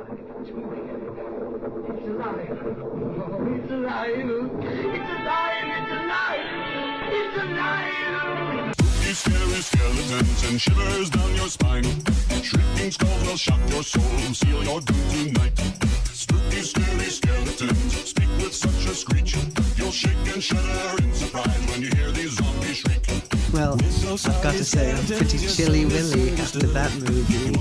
It's alive. Oh, it's alive. It's alive. It's alive. It's alive. Spooky, scary skeletons and shivers down your spine. Shrieking skulls will shock your soul, seal your doom tonight. Spooky, scary skeletons speak with such a screech. You'll shake and shudder in surprise when you hear these zombies shriek. Well, I've got to say, I'm pretty chilly willy after that movie.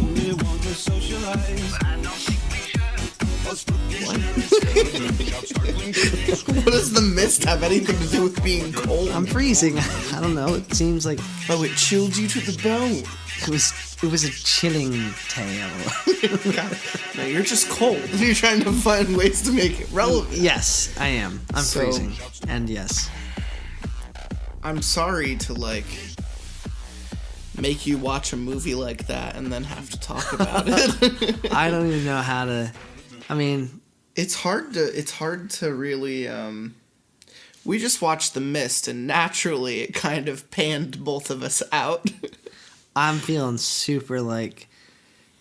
What does the mist have anything to do with being cold? I'm freezing. I don't know. It seems like Oh, it chilled you to the bone. it was a chilling tale. God, no, you're just cold. You're trying to find ways to make it relevant. Yes, I am. I'm freezing. And yes. I'm sorry to, like, make you watch a movie like that and then have to talk about it. I don't even know how to... I mean... It's hard to really, we just watched The Mist, and naturally it kind of panned both of us out. I'm feeling super, like,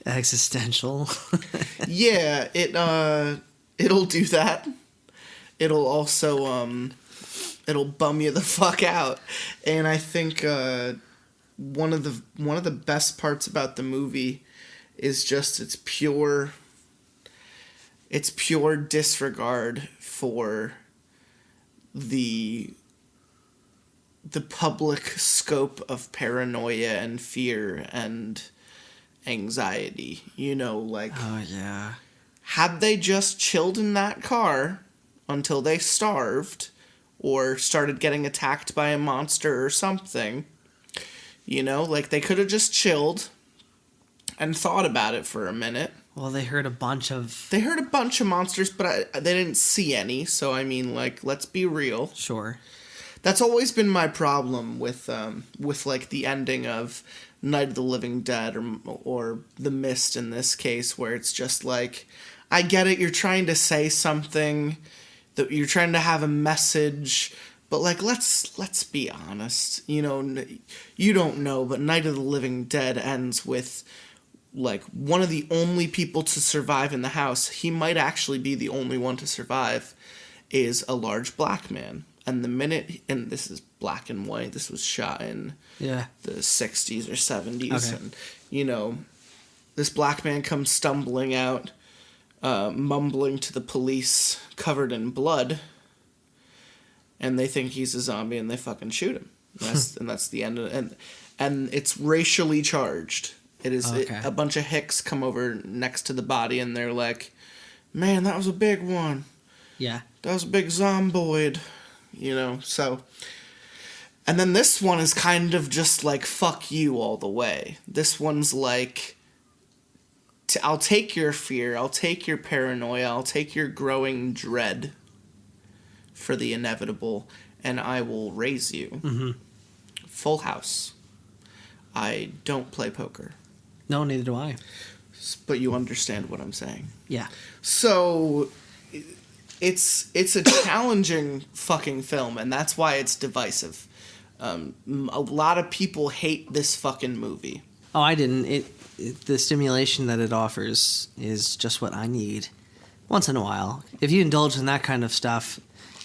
existential. Yeah, it'll do that. It'll also, it'll bum you the fuck out. And I think, one of the best parts about the movie is just its pure disregard for the public scope of paranoia and fear and anxiety. You know, like, Oh, yeah. had they just chilled in that car until they starved or started getting attacked by a monster or something, you know, like, they could have just chilled and thought about it for a minute. Well, they heard a bunch of... They heard a bunch of monsters, but they didn't see any, so I mean, like, let's be real. Sure. That's always been my problem with like, the ending of Night of the Living Dead or The Mist in this case, where it's just like, I get it, you're trying to say something, that you're trying to have a message, but, like, let's be honest. You know, you don't know, but Night of the Living Dead ends with, like, one of the only people to survive in the house, he might actually be the only one to survive, is a large black man. And the minute, and this is black and white, this was shot in the 60s or 70s, Okay. and, you know, this black man comes stumbling out, mumbling to the police, covered in blood, and they think he's a zombie, and they fucking shoot him. And that's the end of it. And it's racially charged. It is a bunch of hicks come over next to the body, and they're like, man, that was a big one. Yeah. That was a big zomboid. You know, so... And then this one is kind of just like, fuck you all the way. This one's like, I'll take your fear, I'll take your paranoia, I'll take your growing dread for the inevitable, and I will raise you. Mm-hmm. Full House. I don't play poker. No, neither do I. But you understand what I'm saying. Yeah. So... It's a challenging fucking film, and that's why it's divisive. A lot of people hate this fucking movie. Oh, I didn't. The stimulation that it offers is just what I need. Once in a while. If you indulge in that kind of stuff,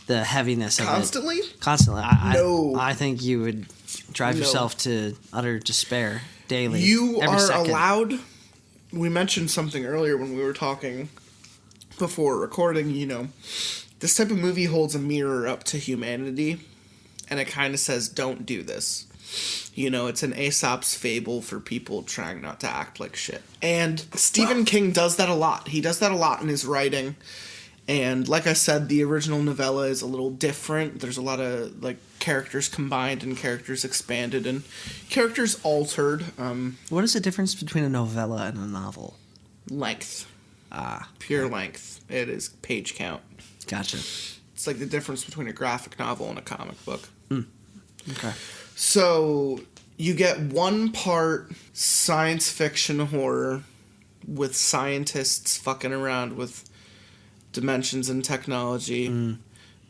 the heaviness of Constantly? it... Constantly? No. I think you would drive yourself to utter despair daily. You every are second. allowed... We mentioned something earlier when we were talking... before recording, you know, this type of movie holds a mirror up to humanity, and it kind of says, don't do this. You know, it's an Aesop's fable for people trying not to act like shit. And Stephen King does that a lot. He does that a lot in his writing. And like I said, the original novella is a little different. There's a lot of, like, characters combined and characters expanded and characters altered. What is the difference between a novella and a novel? Length. Ah. Pure length. It is page count. Gotcha. It's like the difference between a graphic novel and a comic book. Okay. So, you get one part science fiction horror with scientists fucking around with dimensions and technology,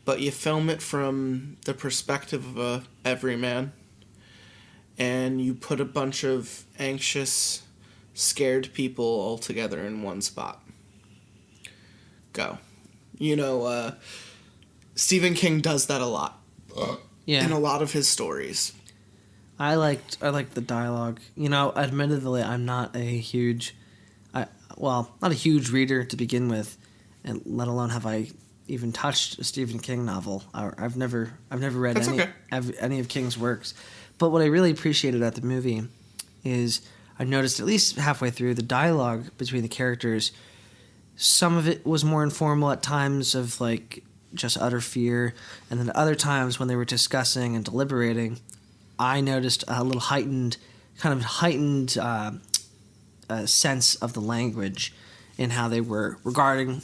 but you film it from the perspective of a everyman, and you put a bunch of anxious, scared people all together in one spot. go. You know, Stephen King does that a lot. Yeah. In a lot of his stories. I liked the dialogue. You know, admittedly, I'm not a huge, not a huge reader to begin with, and let alone have I even touched a Stephen King novel. I've never read any of King's works. But what I really appreciated at the movie is I noticed at least halfway through the dialogue between the characters, some of it was more informal at times of like just utter fear, and then other times when they were discussing and deliberating, I noticed a little heightened sense of the language in how they were regarding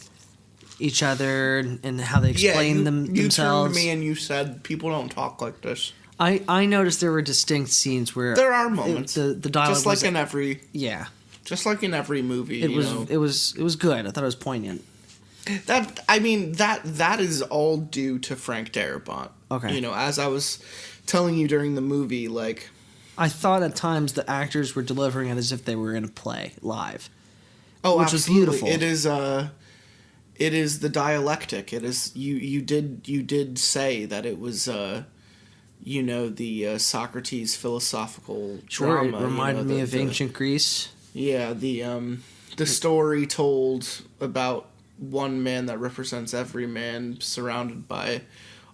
each other and how they explained themselves. You turned to me and you said, people don't talk like this. I noticed there were distinct scenes where there are moments. The dialogue just like in every just like in every movie. It was good. I thought it was poignant. That is all due to Frank Darabont. Okay. You know, as I was telling you during the movie, like I thought at times the actors were delivering it as if they were in a play live. Oh, which absolutely. was beautiful. It is the dialectic. It is you did say that it was the Socrates philosophical drama. It reminded me of ancient Greece. Yeah, the story told about one man that represents every man, surrounded by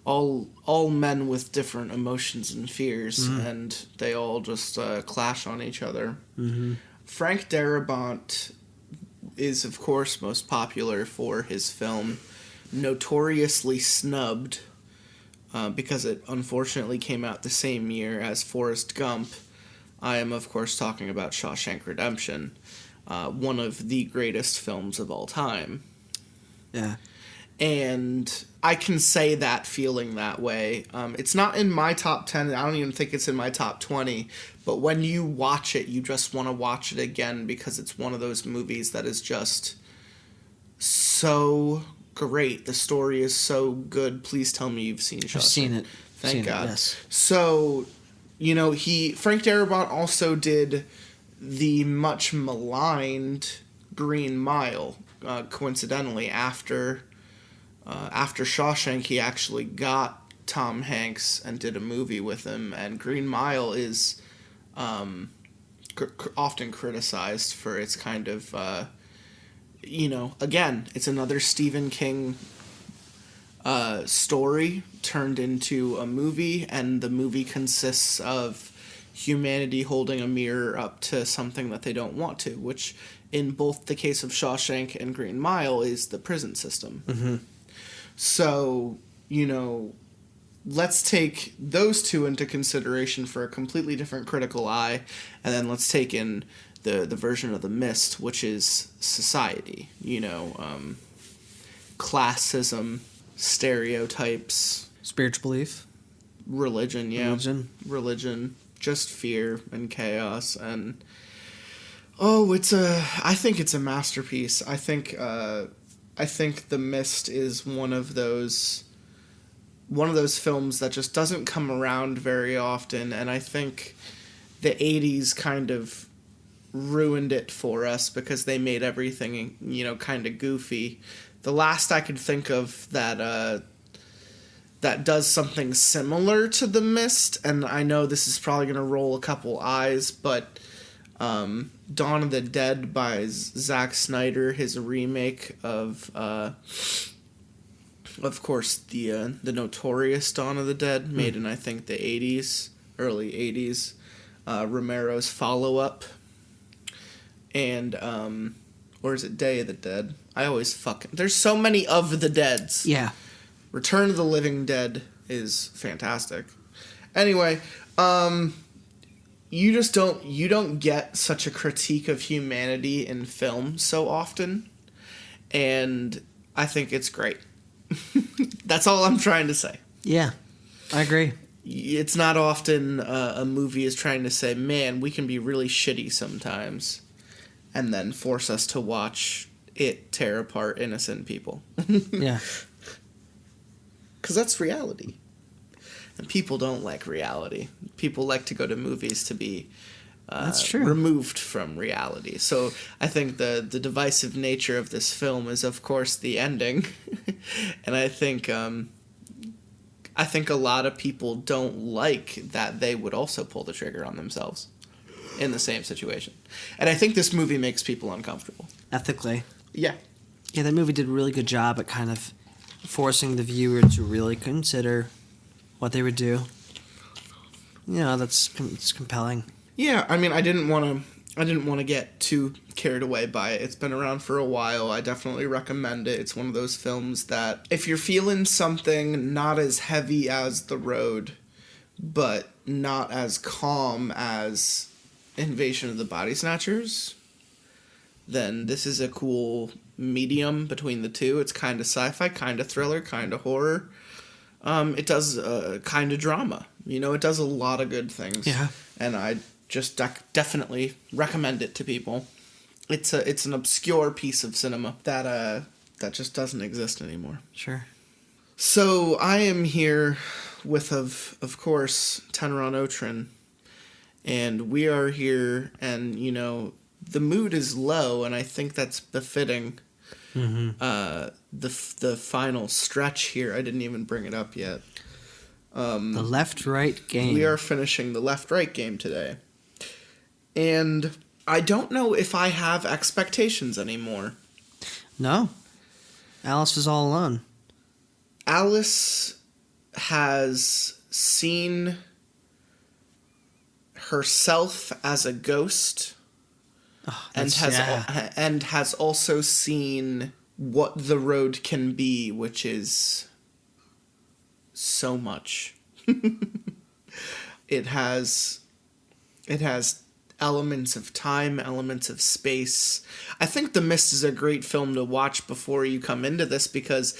all men with different emotions and fears, and they all just clash on each other. Mm-hmm. Frank Darabont is, of course, most popular for his film notoriously snubbed because it unfortunately came out the same year as Forrest Gump. I am, of course, talking about Shawshank Redemption, one of the greatest films of all time. Yeah. And I can say that feeling that way. It's not in my top 10. I don't even think it's in my top 20. But when you watch it, you just want to watch it again because it's one of those movies that is just so great. The story is so good. Please tell me you've seen Shawshank. I've seen it. Thank God. Yes. So, Frank Darabont also did the much maligned Green Mile. Coincidentally, after Shawshank, he actually got Tom Hanks and did a movie with him. And Green Mile is often criticized for its kind of, again, it's another Stephen King story turned into a movie, and the movie consists of humanity holding a mirror up to something that they don't want to, which in both the case of Shawshank and Green Mile is the prison system. Mm-hmm. So, let's take those two into consideration for a completely different critical eye, and then let's take in the version of The Mist, which is society, classism, stereotypes. Spiritual belief. Religion, yeah. Religion. Just fear and chaos, and I think it's a masterpiece. I think The Mist is one of those films that just doesn't come around very often, and I think the 80s kind of ruined it for us because they made everything, kind of goofy. The last I could think of that does something similar to The Mist, and I know this is probably going to roll a couple eyes, but Dawn of the Dead by Zack Snyder, his remake of course, the notorious Dawn of the Dead, made in, I think, the 80s, early 80s, Romero's follow-up, and, or is it Day of the Dead? I always there's so many of the Deads. Yeah. Return of the Living Dead is fantastic. Anyway, you don't get such a critique of humanity in film so often, and I think it's great. That's all I'm trying to say. Yeah, I agree. It's not often a movie is trying to say, man, we can be really shitty sometimes, and then force us to watch it tear apart innocent people. Yeah. Because that's reality. And people don't like reality. People like to go to movies to be That's true. removed from reality. So I think the divisive nature of this film is, of course, the ending. And I think a lot of people don't like that they would also pull the trigger on themselves in the same situation. And I think this movie makes people uncomfortable. Ethically. Yeah. Yeah, that movie did a really good job at kind of forcing the viewer to really consider what they would do. You know, it's compelling. Yeah, I mean, I didn't want to get too carried away by it. It's been around for a while. I definitely recommend it. It's one of those films that if you're feeling something not as heavy as The Road, but not as calm as Invasion of the Body Snatchers, then this is a cool medium between the two. It's kind of sci-fi, kind of thriller, kind of horror. It does kind of drama. You know, it does a lot of good things. Yeah. And I just definitely recommend it to people. It's an obscure piece of cinema that just doesn't exist anymore. Sure. So I am here with, of course, Tenron Otrin, and we are here, and, you know, the mood is low, and I think that's befitting the final stretch here. I didn't even bring it up yet. The left-right game. We are finishing the left-right game today. And I don't know if I have expectations anymore. No. Alice is all alone. Alice has seen herself as a ghost, and has also seen what the road can be, which is so much. It has elements of time, elements of space. I think The Mist is a great film to watch before you come into this, because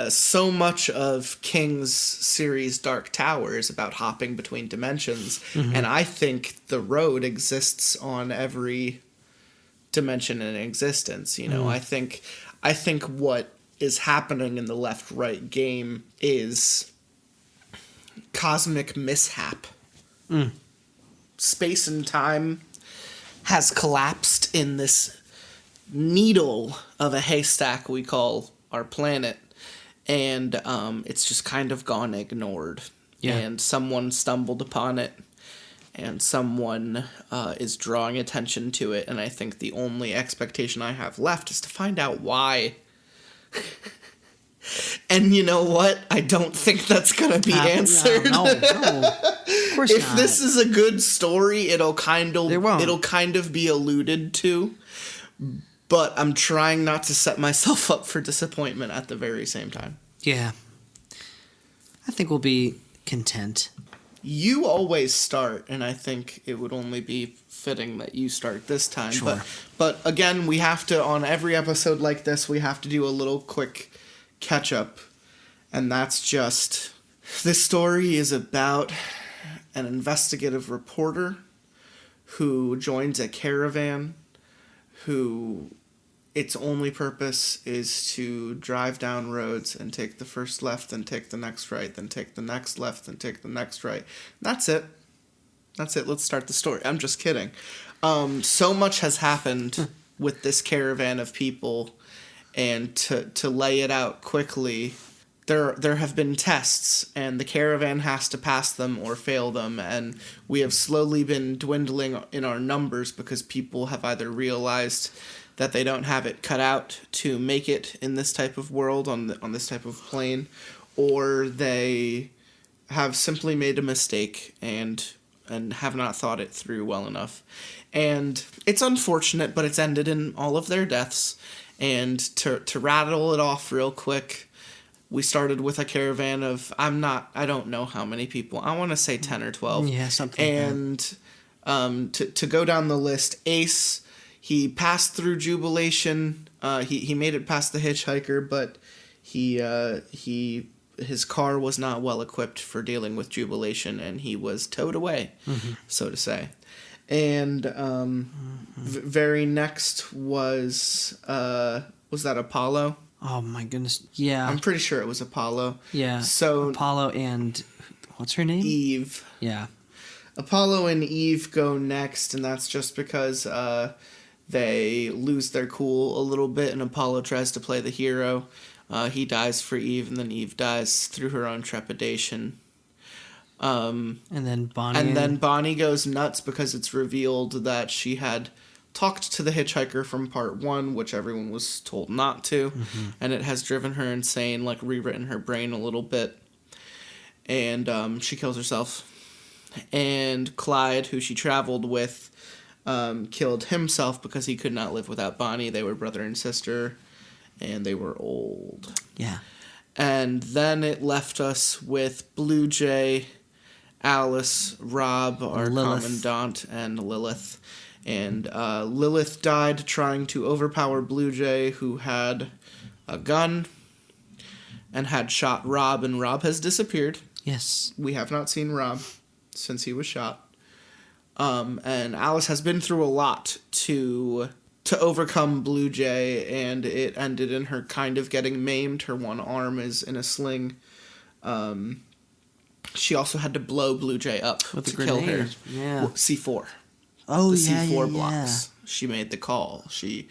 so much of King's series Dark Tower is about hopping between dimensions, and I think The Road exists on every dimension in existence. You know, I think what is happening in the left-right game is cosmic mishap. Space and time has collapsed in this needle of a haystack we call our planet, and it's just kind of gone ignored. Yeah. And someone stumbled upon it, and someone is drawing attention to it, and I think the only expectation I have left is to find out why. And you know what? I don't think that's gonna be answered. No. Of course If not. this is a good story, it'll kind won't. of be alluded to. But I'm trying not to set myself up for disappointment at the very same time. Yeah. I think we'll be content. You always start, and I think it would only be fitting that you start this time. Sure. But again, we have to, on every episode like this, we have to do a little quick catch-up. And that's just, this story is about an investigative reporter who joins a caravan, who its only purpose is to drive down roads and take the first left, then take the next right, then take the next left, then take the next right. That's it. Let's start the story. I'm just kidding. So much has happened with this caravan of people, and to lay it out quickly, there have been tests, and the caravan has to pass them or fail them, and we have slowly been dwindling in our numbers because people have either realized that they don't have it cut out to make it in this type of world, on this type of plane, or they have simply made a mistake and have not thought it through well enough. And it's unfortunate, but it's ended in all of their deaths. And to rattle it off real quick, we started with a caravan of, I don't know how many people. I want to say 10 or 12. Yeah, something like And to go down the list, Ace, he passed through Jubilation. He made it past the hitchhiker, but his car was not well equipped for dealing with Jubilation, and he was towed away, so to say. And very next was that Apollo? Oh my goodness. Yeah. I'm pretty sure it was Apollo. Yeah. So Apollo and what's her name? Eve. Yeah. Apollo and Eve go next, and that's just because they lose their cool a little bit, and Apollo tries to play the hero. He dies for Eve, and then Eve dies through her own trepidation. And then Bonnie goes nuts because it's revealed that she had talked to the hitchhiker from part 1, which everyone was told not to, and it has driven her insane, like rewritten her brain a little bit, and she kills herself. And Clyde, who she traveled with, killed himself because he could not live without Bonnie. They were brother and sister, and they were old. Yeah. And then it left us with Blue Jay, Alice, Rob, our commandant, and Lilith. And Lilith died trying to overpower Blue Jay, who had a gun and had shot Rob, and Rob has disappeared. Yes. We have not seen Rob since he was shot. And Alice has been through a lot to overcome Blue Jay, and it ended in her kind of getting maimed. Her one arm is in a sling. She also had to blow Blue Jay up with to kill her. Yeah. Well, C4. Oh, the yeah, C4 yeah, blocks. Yeah. She made the call. She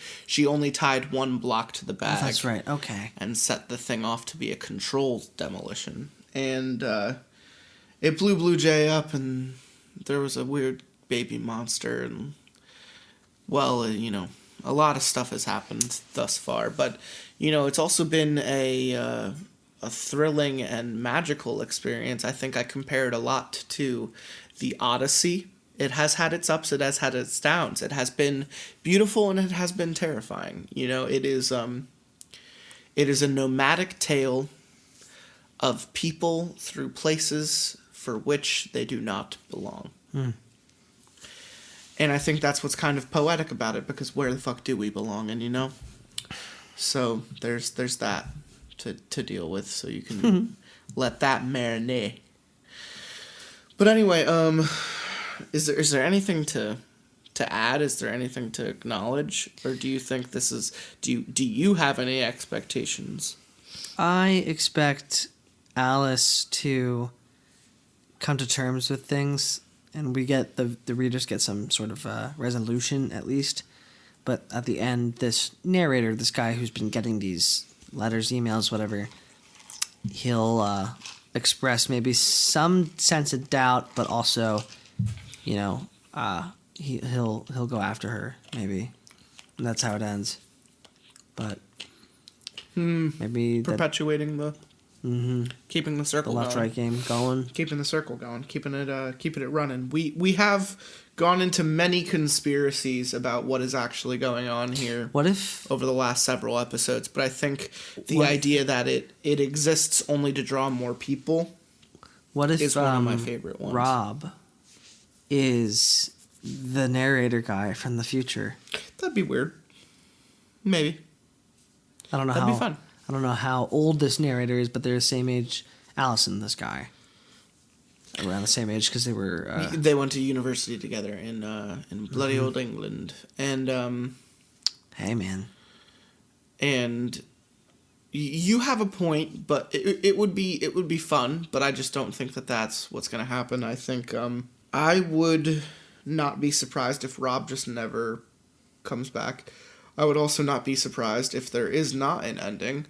only tied one block to the bag. Oh, that's right. Okay. And set the thing off to be a controlled demolition. And it blew Blue Jay up, and there was a weird baby monster, and well, you know, a lot of stuff has happened thus far. But you know, it's also been a thrilling and magical experience. I think I compare it a lot to the Odyssey. It has had its ups, it has had its downs. It has been beautiful and it has been terrifying. You know, it is a nomadic tale of people through places for which they do not belong. And I think that's what's kind of poetic about it, because where the fuck do we belong in, you know? So there's that to deal with, so you can let that marinate. But anyway, is there anything to add? Is there anything to acknowledge? Or do you think this is... Do you have any expectations? I expect Alice to come to terms with things, and we get the readers get some sort of resolution at least. But at the end, this narrator, this guy who's been getting these letters, emails, whatever, he'll express maybe some sense of doubt, but also, you know, he'll go after her maybe, and that's how it ends. But maybe perpetuating keeping the circle the left right game going, keeping the circle going, keeping it running. We have gone into many conspiracies about what is actually going on here. What if over the last several episodes? But I think the idea that it exists only to draw more people. What if is one of my favorite ones. Rob is the narrator guy from the future? That'd be weird. Maybe. I don't know That'd how. be fun. I don't know how old this narrator is, but they're the same age. Allison, this guy, around the same age because they were. They went to university together in bloody old England, and hey man. And you have a point, but it would be fun. But I just don't think that that's what's going to happen. I think I would not be surprised if Rob just never comes back. I would also not be surprised if there is not an ending.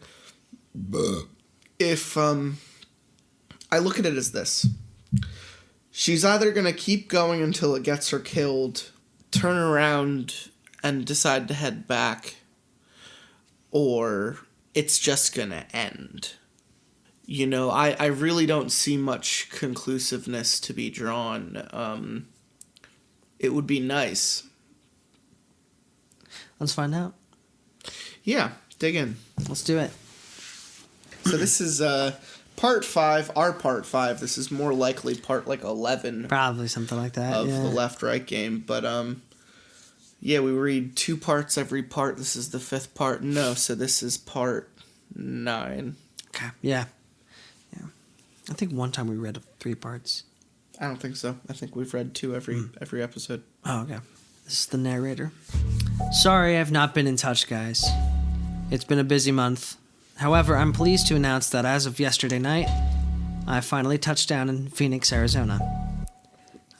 If I look at it as this. She's either going to keep going until it gets her killed, turn around and decide to head back, or it's just going to end. You know, I really don't see much conclusiveness to be drawn. It would be nice. Let's find out. Yeah, dig in. Let's do it. So this is part 5, our part 5. This is more likely part 11. Probably something like that. Of the left-right game. But yeah, we read 2 parts every part. This is the 5th part. No, so this is part 9. Okay. Yeah. I think one time we read 3 parts. I don't think so. I think we've read 2 every episode. Oh, okay. This is the narrator. Sorry I've not been in touch, guys. It's been a busy month. However, I'm pleased to announce that as of yesterday night, I finally touched down in Phoenix, Arizona.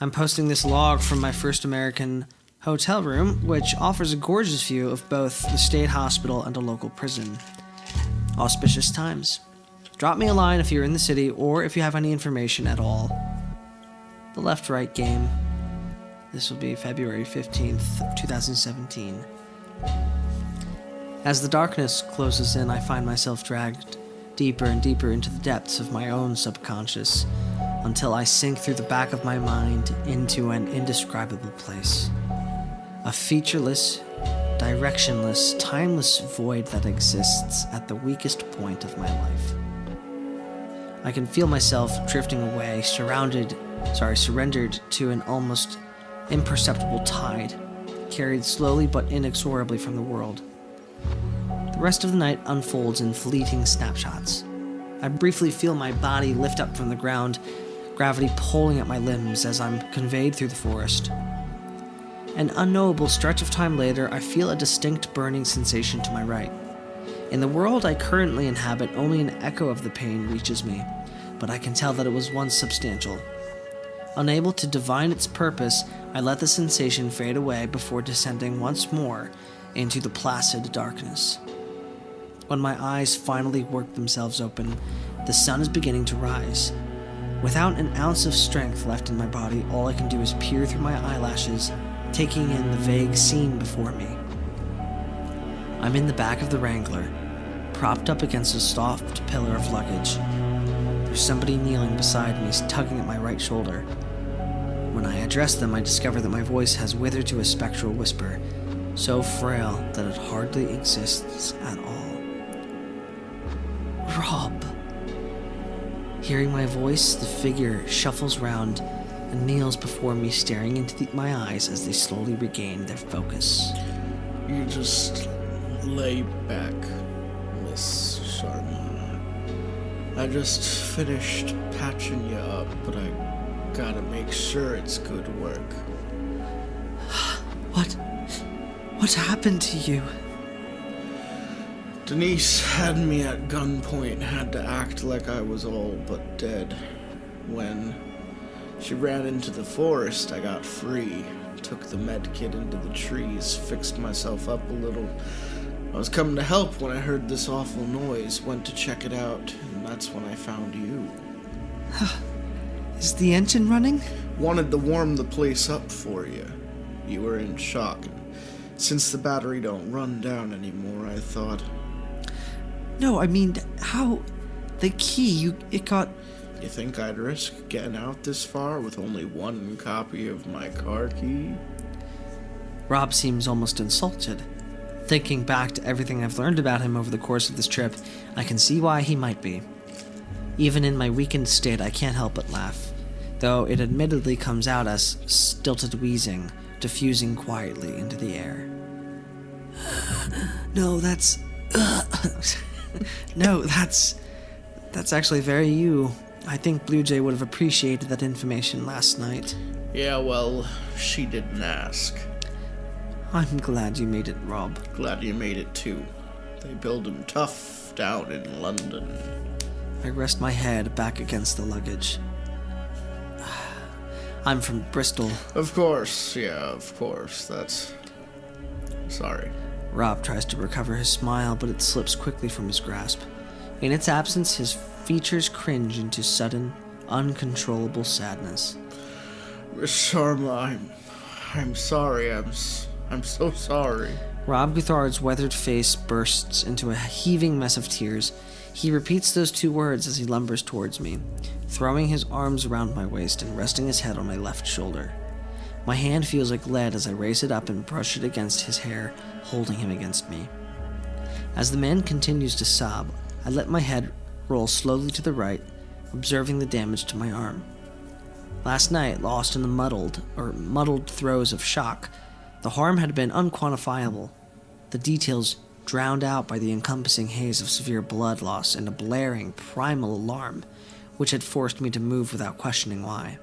I'm posting this log from my first American hotel room, which offers a gorgeous view of both the state hospital and a local prison. Auspicious times. Drop me a line if you're in the city or if you have any information at all. The left-right game. This will be February 15th, 2017. As the darkness closes in, I find myself dragged deeper and deeper into the depths of my own subconscious until I sink through the back of my mind into an indescribable place. A featureless, directionless, timeless void that exists at the weakest point of my life. I can feel myself drifting away, surrendered to an almost imperceptible tide, carried slowly but inexorably from the world. The rest of the night unfolds in fleeting snapshots. I briefly feel my body lift up from the ground, gravity pulling at my limbs as I'm conveyed through the forest. An unknowable stretch of time later, I feel a distinct burning sensation to my right. In the world I currently inhabit, only an echo of the pain reaches me, but I can tell that it was once substantial. Unable to divine its purpose, I let the sensation fade away before descending once more into the placid darkness. When my eyes finally work themselves open, the sun is beginning to rise. Without an ounce of strength left in my body, all I can do is peer through my eyelashes, taking in the vague scene before me. I'm in the back of the Wrangler, propped up against a soft pillar of luggage. There's somebody kneeling beside me, tugging at my right shoulder. When I address them, I discover that my voice has withered to a spectral whisper, so frail that it hardly exists at all. Rob. Hearing my voice, the figure shuffles round and kneels before me, staring into my eyes as they slowly regain their focus. You just lay back, Miss Sharma. I just finished patching you up, but I gotta make sure it's good work. What happened to you? Denise had me at gunpoint, had to act like I was all but dead. When she ran into the forest, I got free, took the med kit into the trees, fixed myself up a little. I was coming to help when I heard this awful noise, went to check it out, and that's when I found you. Is the engine running? Wanted to warm the place up for you. You were in shock, and since the battery don't run down anymore, I thought... No, I mean, how... The key, it got... You think I'd risk getting out this far with only one copy of my car key? Rob seems almost insulted. Thinking back to everything I've learned about him over the course of this trip, I can see why he might be. Even in my weakened state, I can't help but laugh, though it admittedly comes out as stilted wheezing, diffusing quietly into the air. No, that's... No, that's actually very you. I think Blue Jay would have appreciated that information last night. Yeah, well, she didn't ask. I'm glad you made it, Rob. Glad you made it too. They build 'em tough down in London. I rest my head back against the luggage. I'm from Bristol. Of course, yeah, of course. That's... Sorry. Rob tries to recover his smile, but it slips quickly from his grasp. In its absence, his features cringe into sudden, uncontrollable sadness. Miss Sharma, I'm sorry. I'm so sorry. Rob Guthard's weathered face bursts into a heaving mess of tears. He repeats those two words as he lumbers towards me, throwing his arms around my waist and resting his head on my left shoulder. My hand feels like lead as I raise it up and brush it against his hair, holding him against me. As the man continues to sob, I let my head roll slowly to the right, observing the damage to my arm. Last night, lost in the muddled throes of shock, the harm had been unquantifiable, the details drowned out by the encompassing haze of severe blood loss and a blaring, primal alarm, which had forced me to move without questioning why.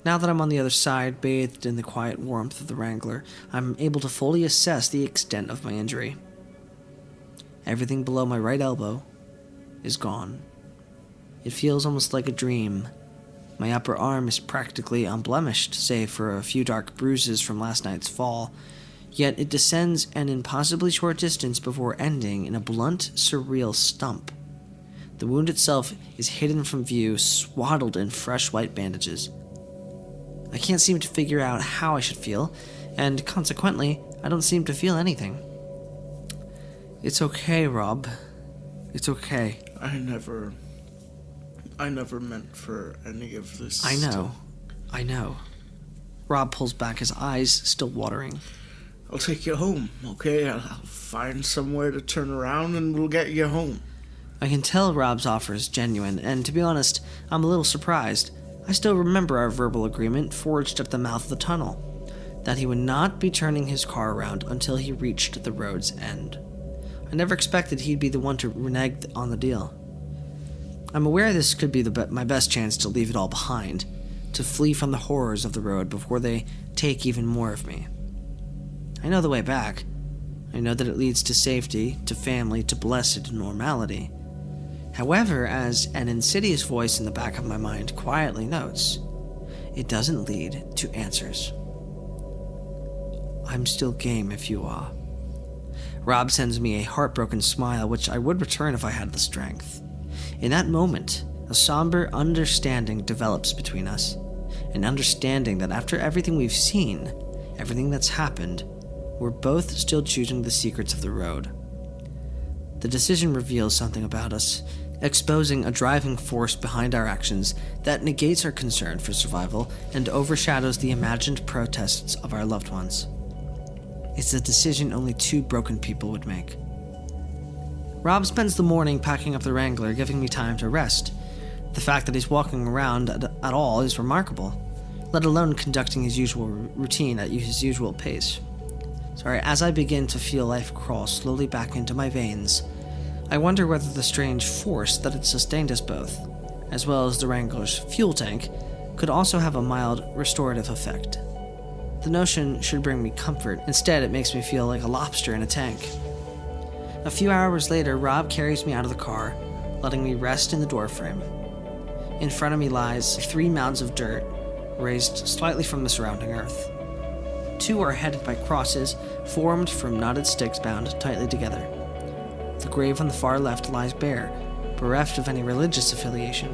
Now that I'm on the other side, bathed in the quiet warmth of the Wrangler, I'm able to fully assess the extent of my injury. Everything below my right elbow is gone. It feels almost like a dream. My upper arm is practically unblemished, save for a few dark bruises from last night's fall, yet it descends an impossibly short distance before ending in a blunt, surreal stump. The wound itself is hidden from view, swaddled in fresh white bandages. I can't seem to figure out how I should feel, and consequently, I don't seem to feel anything. It's okay, Rob. It's okay. I never meant for any of this. I know. Rob pulls back, his eyes still watering. I'll take you home, okay? I'll find somewhere to turn around and we'll get you home. I can tell Rob's offer is genuine, and to be honest, I'm a little surprised. I still remember our verbal agreement forged at the mouth of the tunnel, that he would not be turning his car around until he reached the road's end. I never expected he'd be the one to renege on the deal. I'm aware this could be my best chance to leave it all behind, to flee from the horrors of the road before they take even more of me. I know the way back. I know that it leads to safety, to family, to blessed normality. However, as an insidious voice in the back of my mind quietly notes, it doesn't lead to answers. I'm still game if you are. Rob sends me a heartbroken smile, which I would return if I had the strength. In that moment, a somber understanding develops between us. An understanding that after everything we've seen, everything that's happened, we're both still choosing the secrets of the road. The decision reveals something about us, exposing a driving force behind our actions that negates our concern for survival and overshadows the imagined protests of our loved ones. It's a decision only two broken people would make. Rob spends the morning packing up the Wrangler, giving me time to rest. The fact that he's walking around at all is remarkable, let alone conducting his usual routine at his usual pace. As I begin to feel life crawl slowly back into my veins, I wonder whether the strange force that had sustained us both, as well as the Wrangler's fuel tank, could also have a mild restorative effect. The notion should bring me comfort. Instead, it makes me feel like a lobster in a tank. A few hours later, Rob carries me out of the car, letting me rest in the doorframe. In front of me lies 3 mounds of dirt, raised slightly from the surrounding earth. 2 are headed by crosses, formed from knotted sticks bound tightly together. The grave on the far left lies bare, bereft of any religious affiliation.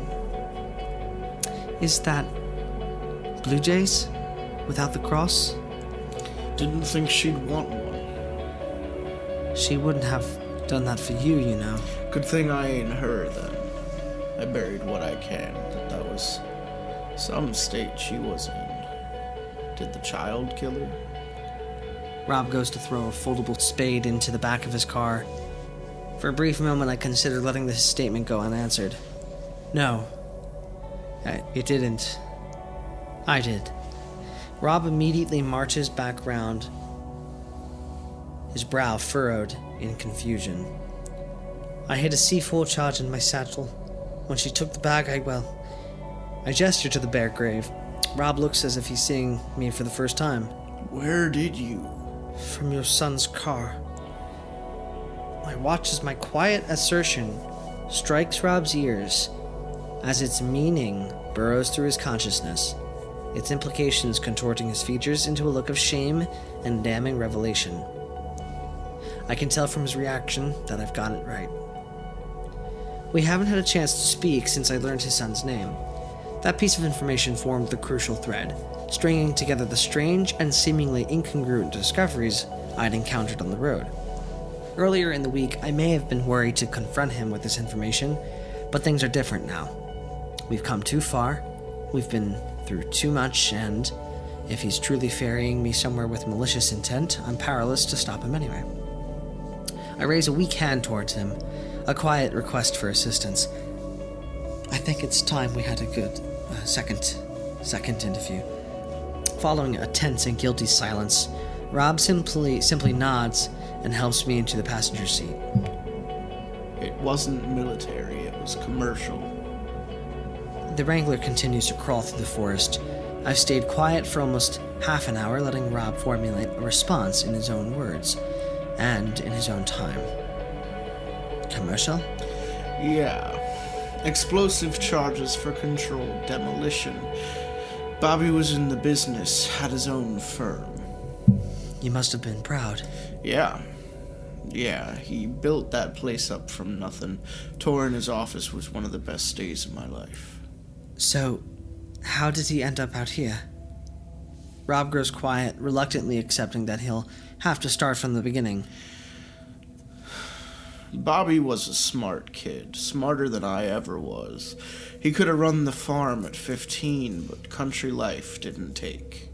Is that Blue Jays? Without the cross? Didn't think she'd want one. She wouldn't have done that for you, you know. Good thing I ain't her, then. I buried what I can, but that was some state she was in. Did the child kill her? Rob goes to throw a foldable spade into the back of his car. For a brief moment, I considered letting this statement go unanswered. No. It didn't. I did. Rob immediately marches back round, his brow furrowed in confusion. I hid a C4 charge in my satchel. When she took the bag, I gestured to the bare grave. Rob looks as if he's seeing me for the first time. Where did you? From your son's car. I watch as my quiet assertion strikes Rob's ears, as its meaning burrows through his consciousness, its implications contorting his features into a look of shame and damning revelation. I can tell from his reaction that I've got it right. We haven't had a chance to speak since I learned his son's name. That piece of information formed the crucial thread, stringing together the strange and seemingly incongruent discoveries I'd encountered on the road. Earlier in the week, I may have been worried to confront him with this information, but things are different now. We've come too far, we've been through too much, and if he's truly ferrying me somewhere with malicious intent, I'm powerless to stop him anyway. I raise a weak hand towards him, a quiet request for assistance. I think it's time we had a good second interview. Following a tense and guilty silence, Rob simply nods and helps me into the passenger seat. It wasn't military, it was commercial. The Wrangler continues to crawl through the forest. I've stayed quiet for almost half an hour, letting Rob formulate a response in his own words, and in his own time. Commercial? Yeah. explosive charges for controlled demolition. Bobby was in the business, had his own firm. You must have been proud. Yeah, he built that place up from nothing. Tour in his office was one of the best days of my life. So, how did he end up out here? Rob grows quiet, reluctantly accepting that he'll have to start from the beginning. Bobby was a smart kid, smarter than I ever was. He could have run the farm at 15, but country life didn't take.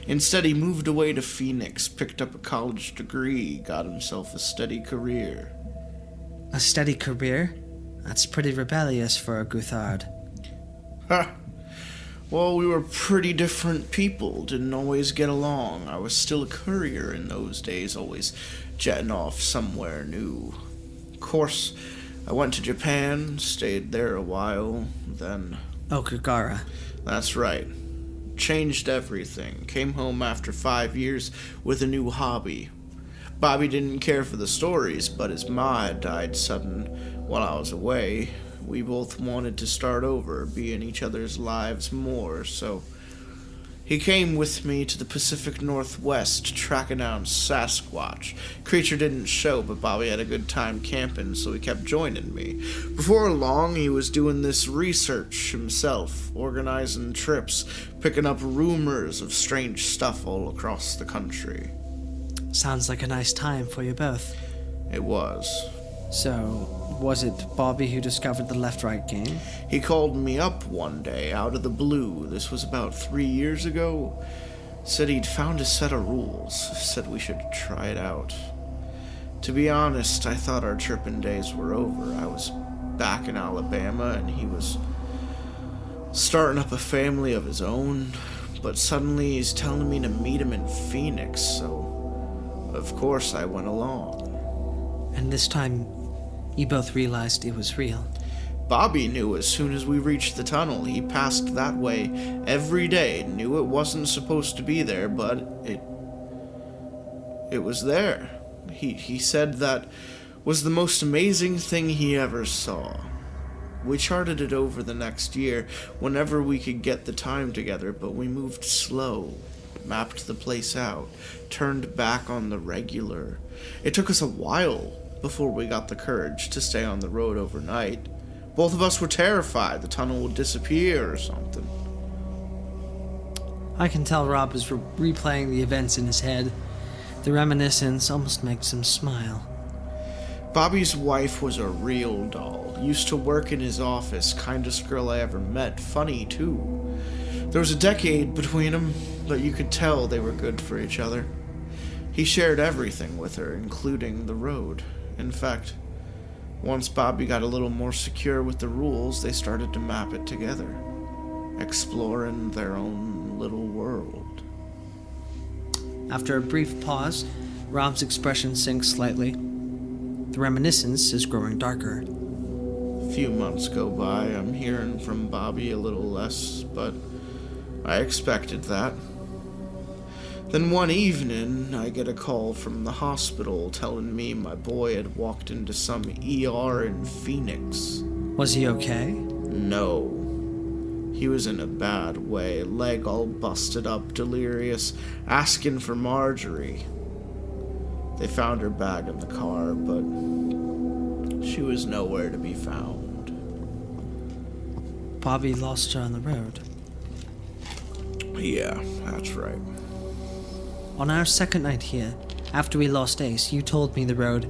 Instead, he moved away to Phoenix, picked up a college degree, got himself a steady career. A steady career? That's pretty rebellious for a Guthard. Ha! Well, we were pretty different people, didn't always get along. I was still a courier in those days, always jetting off somewhere new. Of course, I went to Japan, stayed there a while, then... Okagara. That's right. Changed everything. Came home after 5 years with a new hobby. Bobby didn't care for the stories, but his ma had died sudden while I was away. We both wanted to start over, be in each other's lives more, so he came with me to the Pacific Northwest, tracking down Sasquatch. Creature didn't show, but Bobby had a good time camping, so he kept joining me. Before long, he was doing this research himself, organizing trips, picking up rumors of strange stuff all across the country. Sounds like a nice time for you both. It was. So, was it Bobby who discovered the left-right game? He called me up one day, out of the blue. This was about 3 years ago. Said he'd found a set of rules. Said we should try it out. To be honest, I thought our tripping days were over. I was back in Alabama, and he was starting up a family of his own. But suddenly he's telling me to meet him in Phoenix, so of course I went along. And this time, you both realized it was real. Bobby knew as soon as we reached the tunnel. He passed that way every day, knew it wasn't supposed to be there, but it was there. He said that was the most amazing thing he ever saw. We charted it over the next year, whenever we could get the time together, but we moved slow, mapped the place out, turned back on the regular. It took us a while before we got the courage to stay on the road overnight. Both of us were terrified the tunnel would disappear or something. I can tell Rob is replaying the events in his head. The reminiscence almost makes him smile. Bobby's wife was a real doll. Used to work in his office. Kindest girl I ever met. Funny, too. There was a decade between them, but you could tell they were good for each other. He shared everything with her, including the road. In fact, once Bobby got a little more secure with the rules, they started to map it together, exploring their own little world. After a brief pause, Rob's expression sinks slightly. The reminiscence is growing darker. A few months go by, I'm hearing from Bobby a little less, but I expected that. Then one evening, I get a call from the hospital telling me my boy had walked into some ER in Phoenix. Was he okay? No. He was in a bad way, leg all busted up, delirious, asking for Marjorie. They found her bag in the car, but she was nowhere to be found. Bobby lost her on the road. Yeah, that's right. On our second night here, after we lost Ace, you told me the road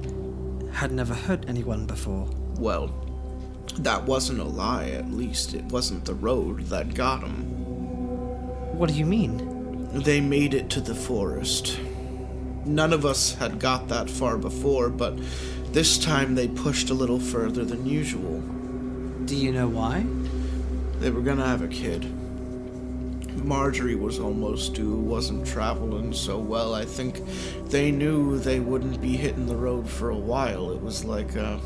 had never hurt anyone before. Well, that wasn't a lie. At least it wasn't the road that got him. What do you mean? They made it to the forest. None of us had got that far before, but this time they pushed a little further than usual. Do you know why? They were gonna have a kid. Marjorie was almost due, wasn't traveling so well. I think they knew they wouldn't be hitting the road for a while. It was like a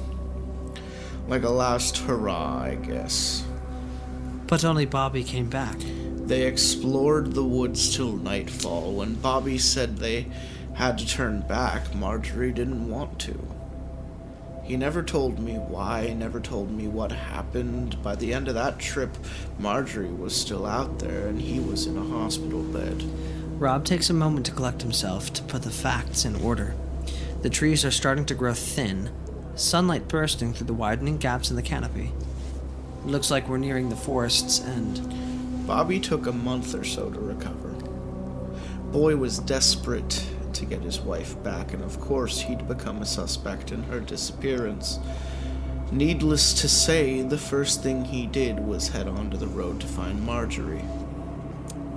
last hurrah, I guess. But only Bobby came back. They explored the woods till nightfall. When Bobby said they had to turn back, Marjorie didn't want to. He never told me why, never told me what happened. By the end of that trip, Marjorie was still out there and he was in a hospital bed. Rob takes a moment to collect himself, to put the facts in order. The trees are starting to grow thin, sunlight bursting through the widening gaps in the canopy. It looks like we're nearing the forest's end. Bobby took a month or so to recover. Boy was desperate to get his wife back, and of course he'd become a suspect in her disappearance. Needless to say, the first thing he did was head onto the road to find Marjorie.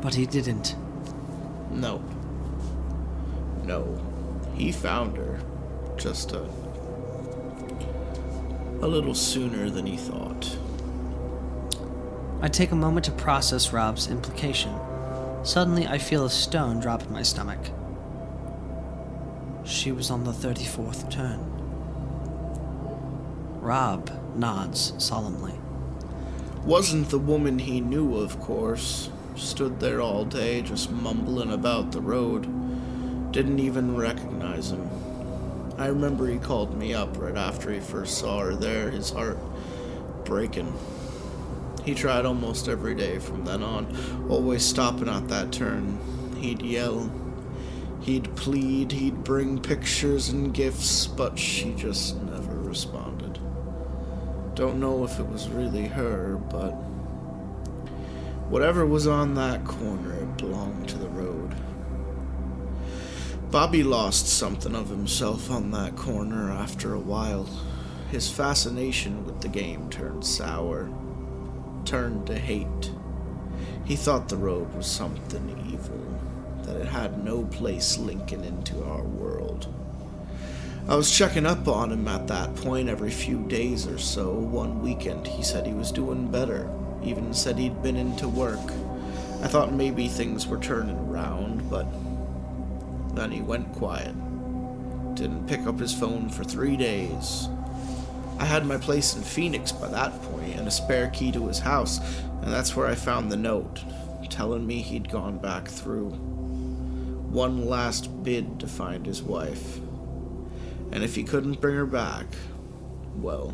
But he didn't. No. He found her. Just a little sooner than he thought. I take a moment to process Rob's implication. Suddenly, I feel a stone drop in my stomach. She was on the 34th turn. Rob nods solemnly. Wasn't the woman he knew, of course. Stood there all day, just mumbling about the road. Didn't even recognize him. I remember he called me up right after he first saw her there, his heart breaking. He tried almost every day from then on, always stopping at that turn. He'd yell, he'd plead, he'd bring pictures and gifts, but she just never responded. Don't know if it was really her, but whatever was on that corner, it belonged to the road. Bobby lost something of himself on that corner after a while. His fascination with the game turned sour, turned to hate. He thought the road was something evil, that it had no place linking into our world. I was checking up on him at that point every few days or so. One weekend he said he was doing better, even said he'd been into work. I thought maybe things were turning around, but then he went quiet. Didn't pick up his phone for 3 days. I had my place in Phoenix by that point and a spare key to his house, and that's where I found the note, telling me he'd gone back through. One last bid to find his wife. And if he couldn't bring her back, well,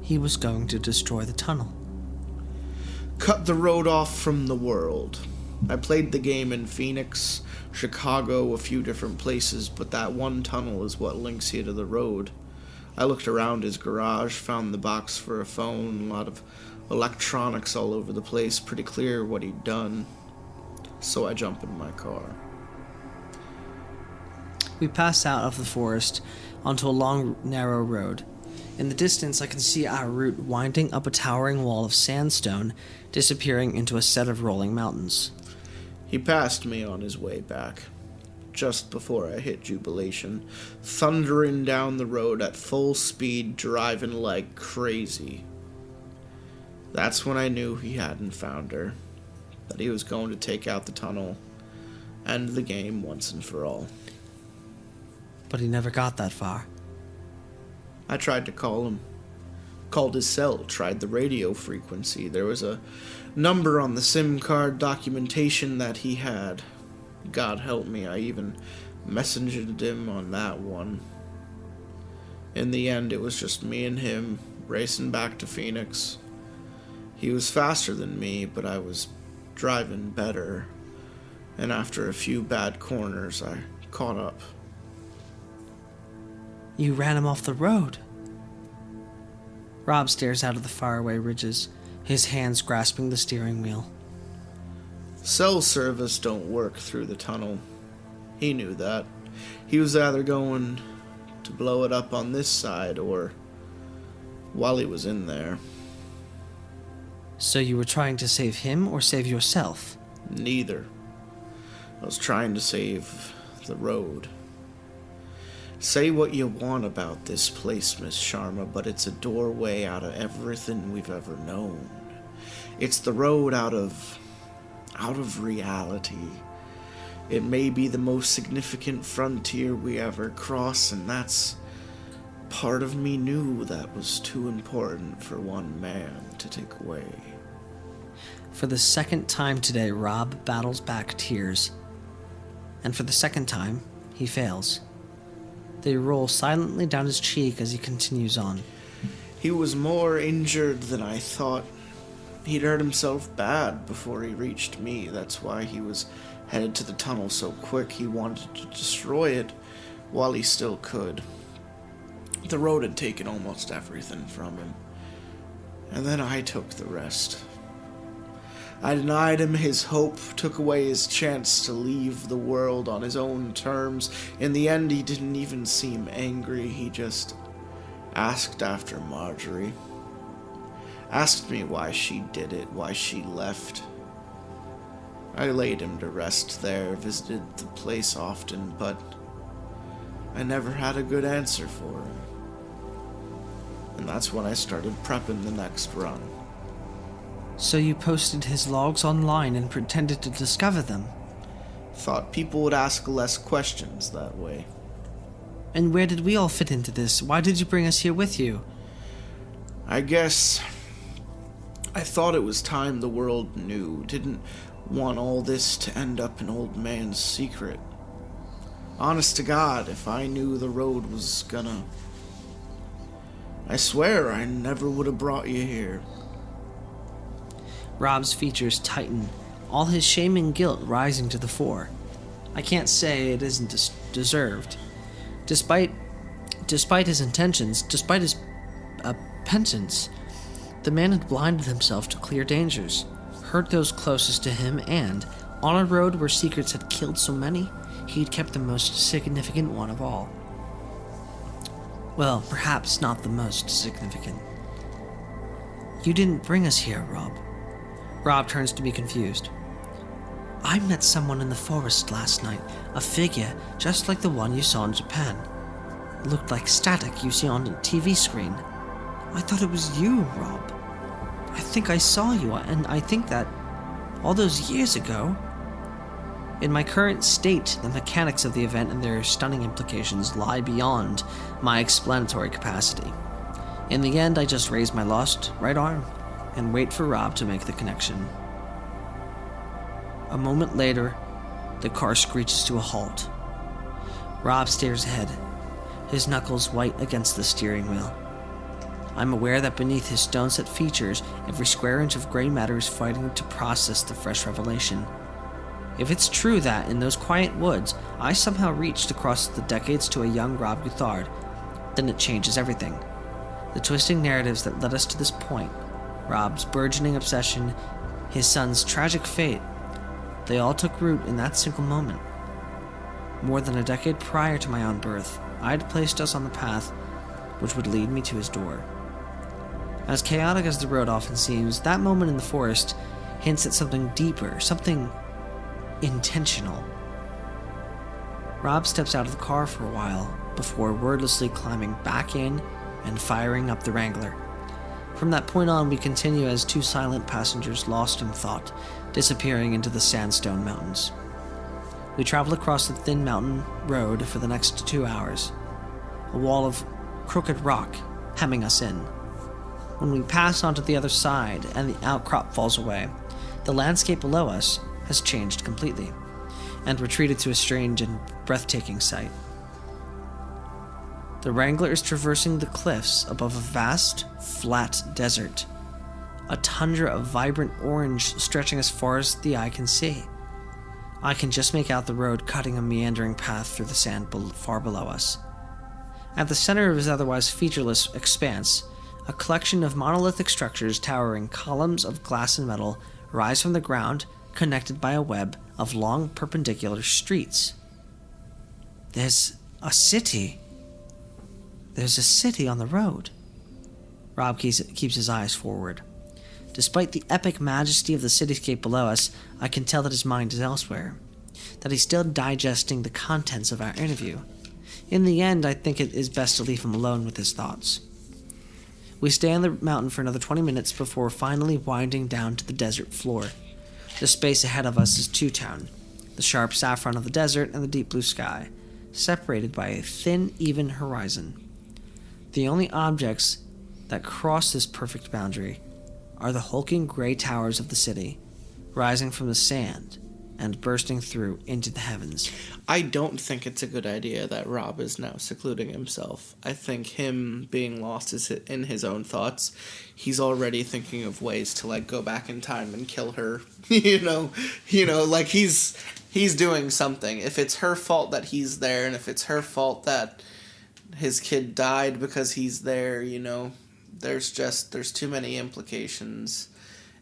He was going to destroy the tunnel. cut the road off from the world. I played the game in Phoenix, Chicago, a few different places, but that one tunnel is what links you to the road. I looked around his garage, found the box for a phone, a lot of electronics all over the place, pretty clear what he'd done. So I jump in my car. We pass out of the forest onto a long, narrow road. In the distance, I can see our route winding up a towering wall of sandstone, disappearing into a set of rolling mountains. He passed me on his way back, just before I hit Jubilation, thundering down the road at full speed, driving like crazy. That's when I knew he hadn't found her, that he was going to take out the tunnel, end the game once and for all. But he never got that far. I tried to call him. Called his cell, tried the radio frequency. There was a number on the SIM card documentation that he had. God help me, I even messaged him on that one. In the end, it was just me and him, racing back to Phoenix. He was faster than me, but I was driving better. And after a few bad corners, I caught up. You ran him off the road. Rob stares out of the faraway ridges, his hands grasping the steering wheel. Cell service don't work through the tunnel. He knew that. He was either going to blow it up on this side or while he was in there. So you were trying to save him or save yourself? Neither. I was trying to save the road. Say what you want about this place, Miss Sharma, but it's a doorway out of everything we've ever known. It's the road out of reality. It may be the most significant frontier we ever cross, and that's part of me knew that was too important for one man to take away. For the second time today, Rob battles back tears. And for the second time, he fails. They roll silently down his cheek as he continues on. He was more injured than I thought. He'd hurt himself bad before he reached me. That's why he was headed to the tunnel so quick. He wanted to destroy it while he still could. The road had taken almost everything from him. And then I took the rest. I denied him his hope, took away his chance to leave the world on his own terms. In the end, he didn't even seem angry. He just asked after Marjorie. Asked me why she did it, why she left. I laid him to rest there, visited the place often, but I never had a good answer for him. And that's when I started prepping the next run. So you posted his logs online and pretended to discover them? Thought people would ask less questions that way. And where did we all fit into this? Why did you bring us here with you? I guess I thought it was time the world knew. Didn't want all this to end up an old man's secret. Honest to God, if I knew the road was gonna... I swear I never would have brought you here. Rob's features tighten, all his shame and guilt rising to the fore. I can't say it isn't deserved. Despite his intentions, despite his penance, the man had blinded himself to clear dangers, hurt those closest to him, and, on a road where secrets had killed so many, he'd kept the most significant one of all. Well, perhaps not the most significant. You didn't bring us here, Rob. Rob turns to be confused. I met someone in the forest last night, a figure just like the one you saw in Japan. It looked like static you see on a TV screen. I thought it was you, Rob. I think I saw you, and I think that all those years ago. In my current state, the mechanics of the event and their stunning implications lie beyond my explanatory capacity. In the end, I just raise my lost right arm and wait for Rob to make the connection. A moment later, the car screeches to a halt. Rob stares ahead, his knuckles white against the steering wheel. I'm aware that beneath his stone-set features, every square inch of gray matter is fighting to process the fresh revelation. If it's true that, in those quiet woods, I somehow reached across the decades to a young Rob Guthard, then it changes everything. The twisting narratives that led us to this point, Rob's burgeoning obsession, his son's tragic fate, they all took root in that single moment. More than a decade prior to my own birth, I had placed us on the path which would lead me to his door. As chaotic as the road often seems, that moment in the forest hints at something deeper, something intentional. Rob steps out of the car for a while, before wordlessly climbing back in and firing up the Wrangler. From that point on, we continue as two silent passengers lost in thought, disappearing into the sandstone mountains. We travel across the thin mountain road for the next 2 hours, a wall of crooked rock hemming us in. When we pass onto the other side and the outcrop falls away, the landscape below us has changed completely, and we're treated to a strange and breathtaking sight. The Wrangler is traversing the cliffs above a vast, flat desert, a tundra of vibrant orange stretching as far as the eye can see. I can just make out the road cutting a meandering path through the sand far below us. At the center of his otherwise featureless expanse, a collection of monolithic structures towering columns of glass and metal rise from the ground, connected by a web of long perpendicular streets. There's a city. There's a city on the road. Rob keeps his eyes forward. Despite the epic majesty of the cityscape below us, I can tell that his mind is elsewhere, that he's still digesting the contents of our interview. In the end, I think it is best to leave him alone with his thoughts. We stay on the mountain for another 20 minutes before finally winding down to the desert floor. The space ahead of us is two-tone, the sharp saffron of the desert and the deep blue sky, separated by a thin, even horizon. The only objects that cross this perfect boundary are the hulking gray towers of the city, rising from the sand and bursting through into the heavens. I don't think it's a good idea that Rob is now secluding himself. I think him being lost is in his own thoughts. He's already thinking of ways to like go back in time and kill her. you know, like he's doing something. If it's her fault that he's there, and if it's her fault that his kid died because he's there, there's too many implications.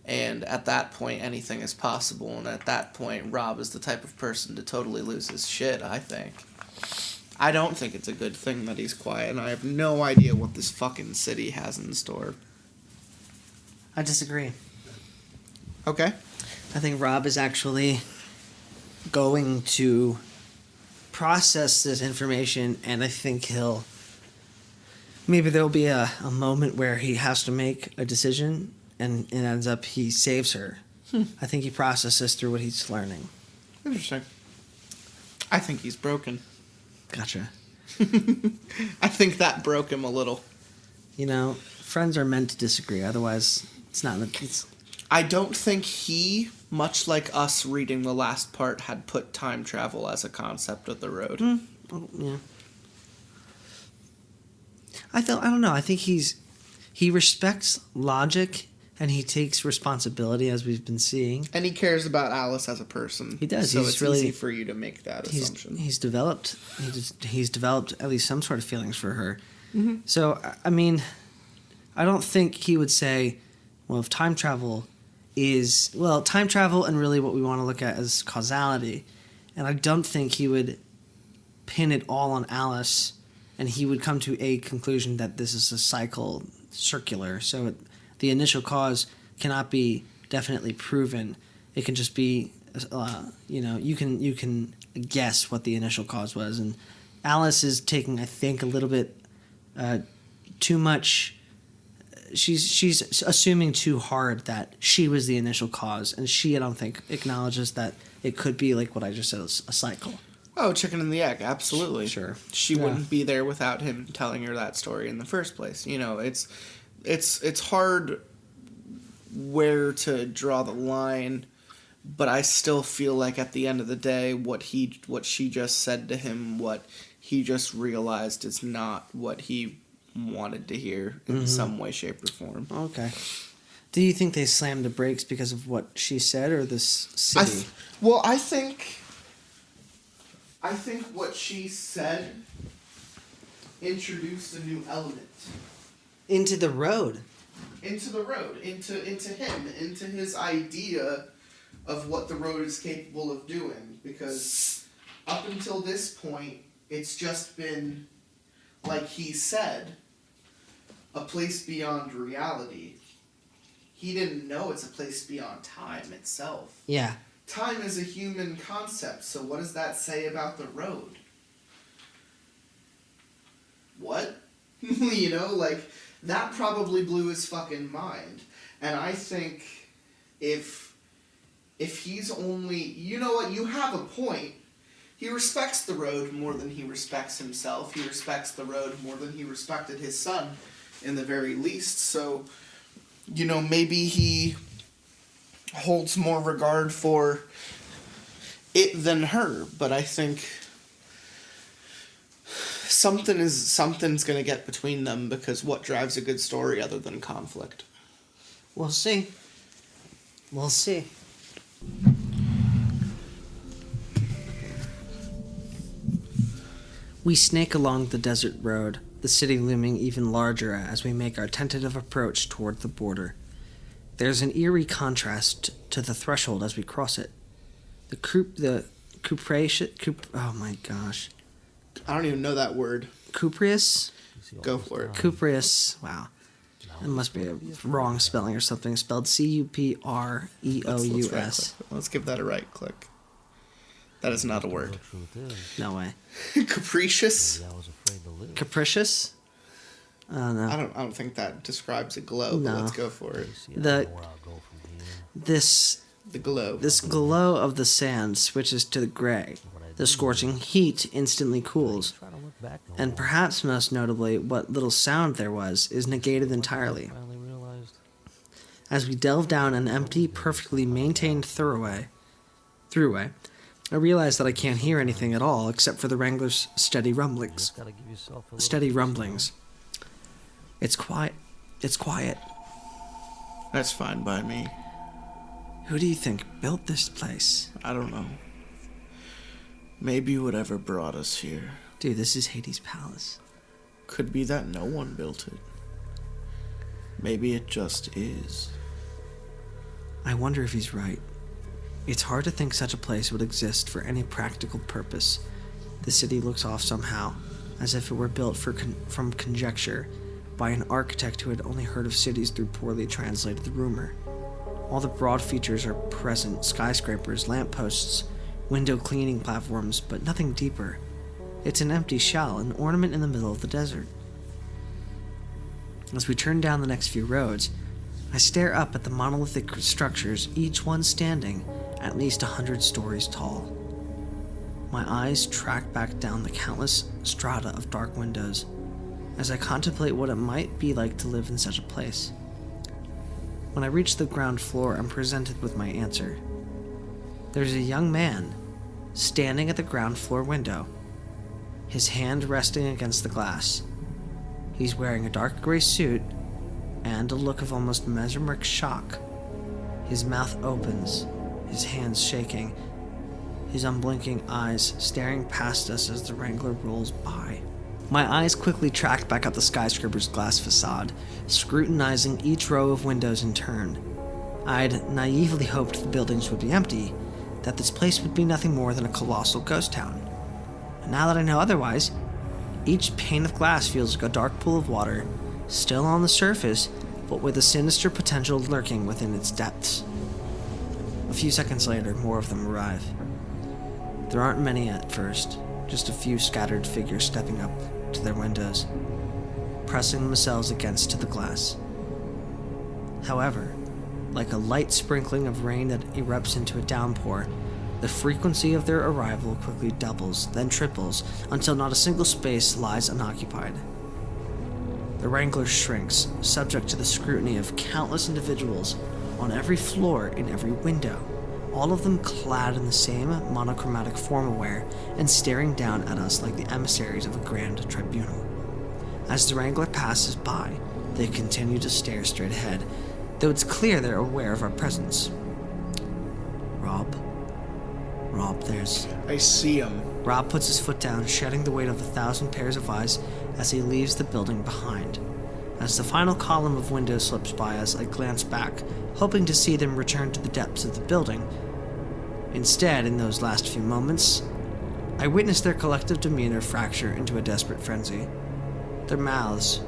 And at that point, anything is possible. And at that point, Rob is the type of person to totally lose his shit, I think. I don't think it's a good thing that he's quiet, and I have no idea what this fucking city has in store. I disagree. Okay. I think Rob is actually going to process this information, and I think maybe there'll be a moment where he has to make a decision, and it ends up he saves her. I think he processes through what he's learning. Interesting. I think he's broken. Gotcha. I think that broke him a little. Friends are meant to disagree. Otherwise, it's not... I don't think he, much like us reading the last part, had put time travel as a concept of the road. Oh, yeah. I don't know. I think he respects logic, and he takes responsibility, as we've been seeing. And he cares about Alice as a person. He does. So It's really easy for you to make that assumption. He's developed at least some sort of feelings for her. Mm-hmm. So, I mean, I don't think he would say, well, if time travel and really what we want to look at is causality. And I don't think he would pin it all on Alice, and he would come to a conclusion that this is a circular. So the initial cause cannot be definitely proven. It can just be, you can guess what the initial cause was. And Alice is taking, I think, a little bit too much. She's assuming too hard that she was the initial cause, and I don't think, acknowledges that it could be like what I just said, a cycle. Oh, chicken and the egg, absolutely. Sure. She wouldn't be there without him telling her that story in the first place. It's hard where to draw the line, but I still feel like at the end of the day, what she just said to him, what he just realized is not what he wanted to hear in some way, shape, or form. Okay. Do you think they slammed the brakes because of what she said, or this city? I think what she said introduced a new element. Into the road. Into him, into his idea of what the road is capable of doing. Because up until this point, it's just been, like he said, a place beyond reality. He didn't know it's a place beyond time itself. Yeah. Time is a human concept, so what does that say about the road? What? That probably blew his fucking mind. And I think if he's only... You know what? You have a point. He respects the road more than he respects himself. He respects the road more than he respected his son, in the very least. So, maybe he holds more regard for it than her. But I think something's going to get between them, because what drives a good story other than conflict? We'll see. We snake along the desert road, the city looming even larger as we make our tentative approach toward the border. There's an eerie contrast to the threshold as we cross it. Oh my gosh. I don't even know that word. Cupreus? Go for it. Cupreus. Wow. It must be a wrong spelling or something. Spelled Cupreous. Let's give that a right click. That is not a word. No way. Capricious? Capricious? I don't know. I don't think that describes a glow, but let's go for it. The glow. This glow of the sand switches to the gray. The scorching heat instantly cools. And perhaps most notably, what little sound there was is negated entirely. As we delve down an empty, perfectly maintained thoroughway, Throughway, I realize that I can't hear anything at all except for the Wrangler's steady rumblings. It's quiet. It's quiet. That's fine by me. Who do you think built this place? I don't know. Maybe whatever brought us here. Dude, this is Hades' palace. Could be that no one built it. Maybe it just is. I wonder if he's right. It's hard to think such a place would exist for any practical purpose. The city looks off somehow, as if it were built from conjecture by an architect who had only heard of cities through poorly translated rumor. All the broad features are present: skyscrapers, lampposts, window cleaning platforms, but nothing deeper. It's an empty shell, an ornament in the middle of the desert. As we turn down the next few roads, I stare up at the monolithic structures, each one standing at least 100 stories tall. My eyes track back down the countless strata of dark windows as I contemplate what it might be like to live in such a place. When I reach the ground floor, I'm presented with my answer. There's a young man standing at the ground floor window, his hand resting against the glass. He's wearing a dark gray suit and a look of almost mesmeric shock. His mouth opens, his hands shaking, his unblinking eyes staring past us as the Wrangler rolls by. My eyes quickly track back up the skyscraper's glass facade, scrutinizing each row of windows in turn. I'd naively hoped the buildings would be empty, that this place would be nothing more than a colossal ghost town. And now that I know otherwise, each pane of glass feels like a dark pool of water, still on the surface, but with a sinister potential lurking within its depths. A few seconds later, more of them arrive. There aren't many at first, just a few scattered figures stepping up to their windows, pressing themselves against the glass. However, like a light sprinkling of rain that erupts into a downpour, the frequency of their arrival quickly doubles, then triples, until not a single space lies unoccupied. The Wrangler shrinks, subject to the scrutiny of countless individuals on every floor, in every window, all of them clad in the same monochromatic formal wear and staring down at us like the emissaries of a grand tribunal. As the Wrangler passes by, they continue to stare straight ahead, though it's clear they're aware of our presence. Rob, there's... I see him. Rob puts his foot down, shedding the weight of 1,000 pairs of eyes as he leaves the building behind. As the final column of windows slips by us, I glance back, hoping to see them return to the depths of the building. Instead, in those last few moments, I witness their collective demeanor fracture into a desperate frenzy. Their mouths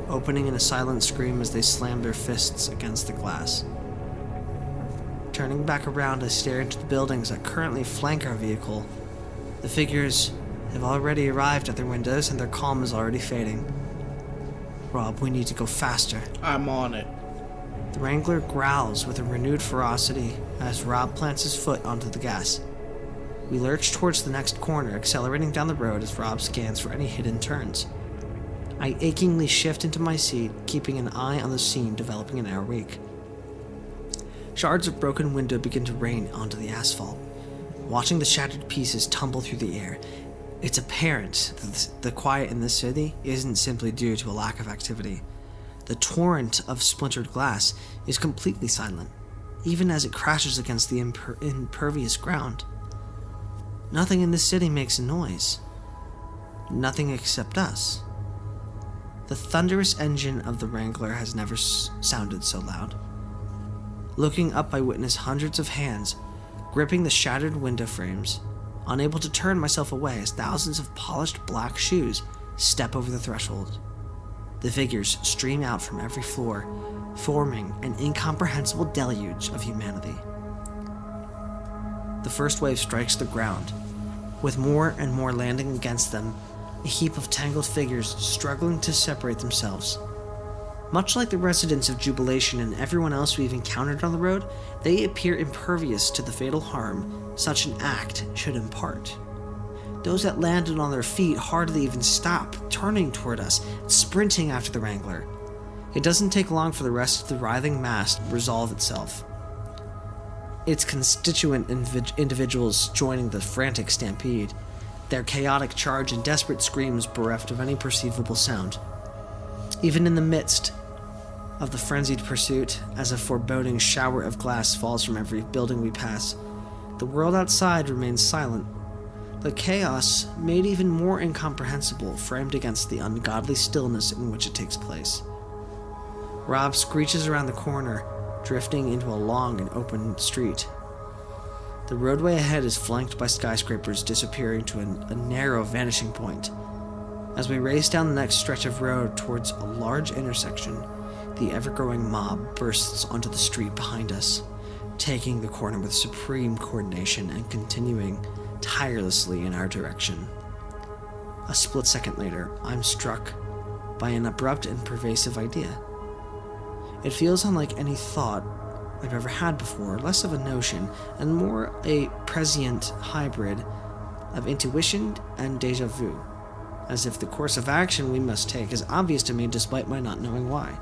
opening in a silent scream as they slam their fists against the glass. Turning back around, I stare into the buildings that currently flank our vehicle. The figures have already arrived at their windows, and their calm is already fading. Rob, we need to go faster. I'm on it. The Wrangler growls with a renewed ferocity as Rob plants his foot onto the gas. We lurch towards the next corner, accelerating down the road as Rob scans for any hidden turns. I achingly shift into my seat, keeping an eye on the scene developing in our wake. Shards of broken window begin to rain onto the asphalt. Watching the shattered pieces tumble through the air, it's apparent that the quiet in this city isn't simply due to a lack of activity. The torrent of splintered glass is completely silent, even as it crashes against the impervious ground. Nothing in this city makes a noise. Nothing except us. The thunderous engine of the Wrangler has never sounded so loud. Looking up, I witness hundreds of hands gripping the shattered window frames, unable to turn myself away as thousands of polished black shoes step over the threshold. The figures stream out from every floor, forming an incomprehensible deluge of humanity. The first wave strikes the ground, with more and more landing against them, a heap of tangled figures struggling to separate themselves. Much like the residents of Jubilation and everyone else we've encountered on the road, they appear impervious to the fatal harm such an act should impart. Those that landed on their feet hardly even stop, turning toward us, sprinting after the Wrangler. It doesn't take long for the rest of the writhing mass to resolve itself. its constituent individuals joining the frantic stampede, their chaotic charge and desperate screams bereft of any perceivable sound. Even in the midst of the frenzied pursuit, as a foreboding shower of glass falls from every building we pass, the world outside remains silent. The chaos, made even more incomprehensible, framed against the ungodly stillness in which it takes place. Rob screeches around the corner, drifting into a long and open street. The roadway ahead is flanked by skyscrapers disappearing to a narrow vanishing point. As we race down the next stretch of road towards a large intersection, the ever-growing mob bursts onto the street behind us, taking the corner with supreme coordination and continuing tirelessly in our direction. A split second later, I'm struck by an abrupt and pervasive idea. It feels unlike any thought I've ever had before, less of a notion and more a prescient hybrid of intuition and déjà vu, as if the course of action we must take is obvious to me despite my not knowing why.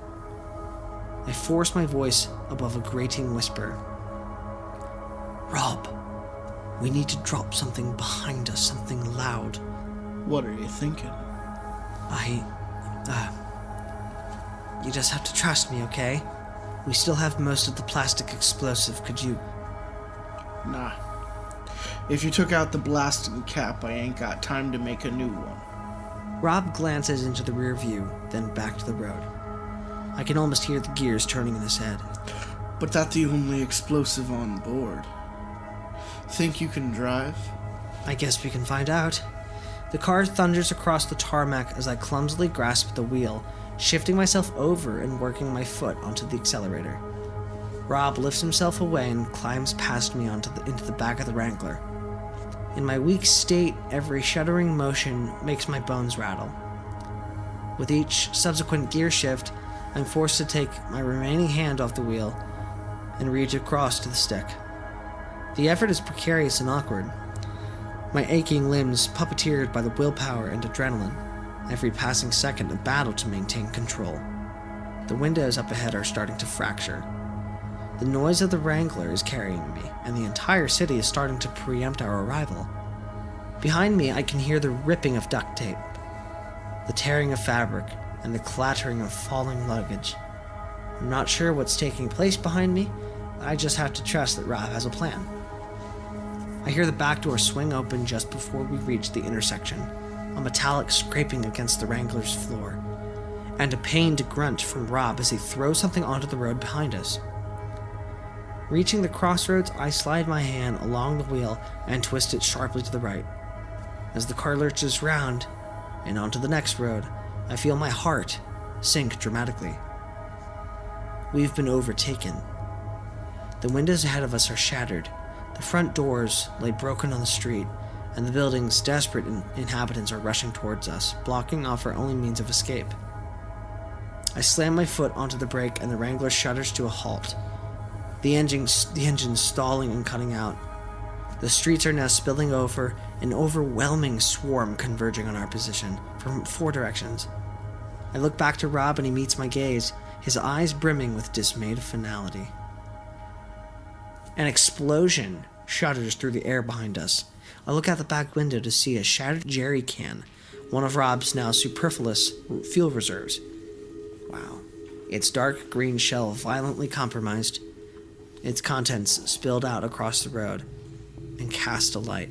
I force my voice above a grating whisper. Rob, we need to drop something behind us, something loud. What are you thinking? You just have to trust me, okay? We still have most of the plastic explosive, could you... Nah. If you took out the blasting cap, I ain't got time to make a new one. Rob glances into the rear view, then back to the road. I can almost hear the gears turning in his head. But that's the only explosive on board. Think you can drive? I guess we can find out. The car thunders across the tarmac as I clumsily grasp the wheel, shifting myself over and working my foot onto the accelerator. Rob lifts himself away and climbs past me into the back of the Wrangler. In my weak state, every shuddering motion makes my bones rattle. With each subsequent gear shift, I'm forced to take my remaining hand off the wheel and reach across to the stick. The effort is precarious and awkward, my aching limbs puppeteered by the willpower and adrenaline, every passing second a battle to maintain control. The windows up ahead are starting to fracture. The noise of the Wrangler is carrying me, and the entire city is starting to preempt our arrival. Behind me, I can hear the ripping of duct tape, the tearing of fabric, and the clattering of falling luggage. I'm not sure what's taking place behind me. I just have to trust that Rob has a plan. I hear the back door swing open just before we reach the intersection, a metallic scraping against the Wrangler's floor, and a pained grunt from Rob as he throws something onto the road behind us. Reaching the crossroads, I slide my hand along the wheel and twist it sharply to the right. As the car lurches round and onto the next road, I feel my heart sink dramatically. We've been overtaken. The windows ahead of us are shattered, the front doors lay broken on the street, and the building's desperate inhabitants are rushing towards us, blocking off our only means of escape. I slam my foot onto the brake and the Wrangler shudders to a halt, the engine stalling and cutting out. The streets are now spilling over, an overwhelming swarm converging on our position from 4 directions. I look back to Rob and he meets my gaze, his eyes brimming with dismayed finality. An explosion shudders through the air behind us. I look out the back window to see a shattered jerry can, one of Rob's now superfluous fuel reserves. Wow. Its dark green shell violently compromised, its contents spilled out across the road and cast a light.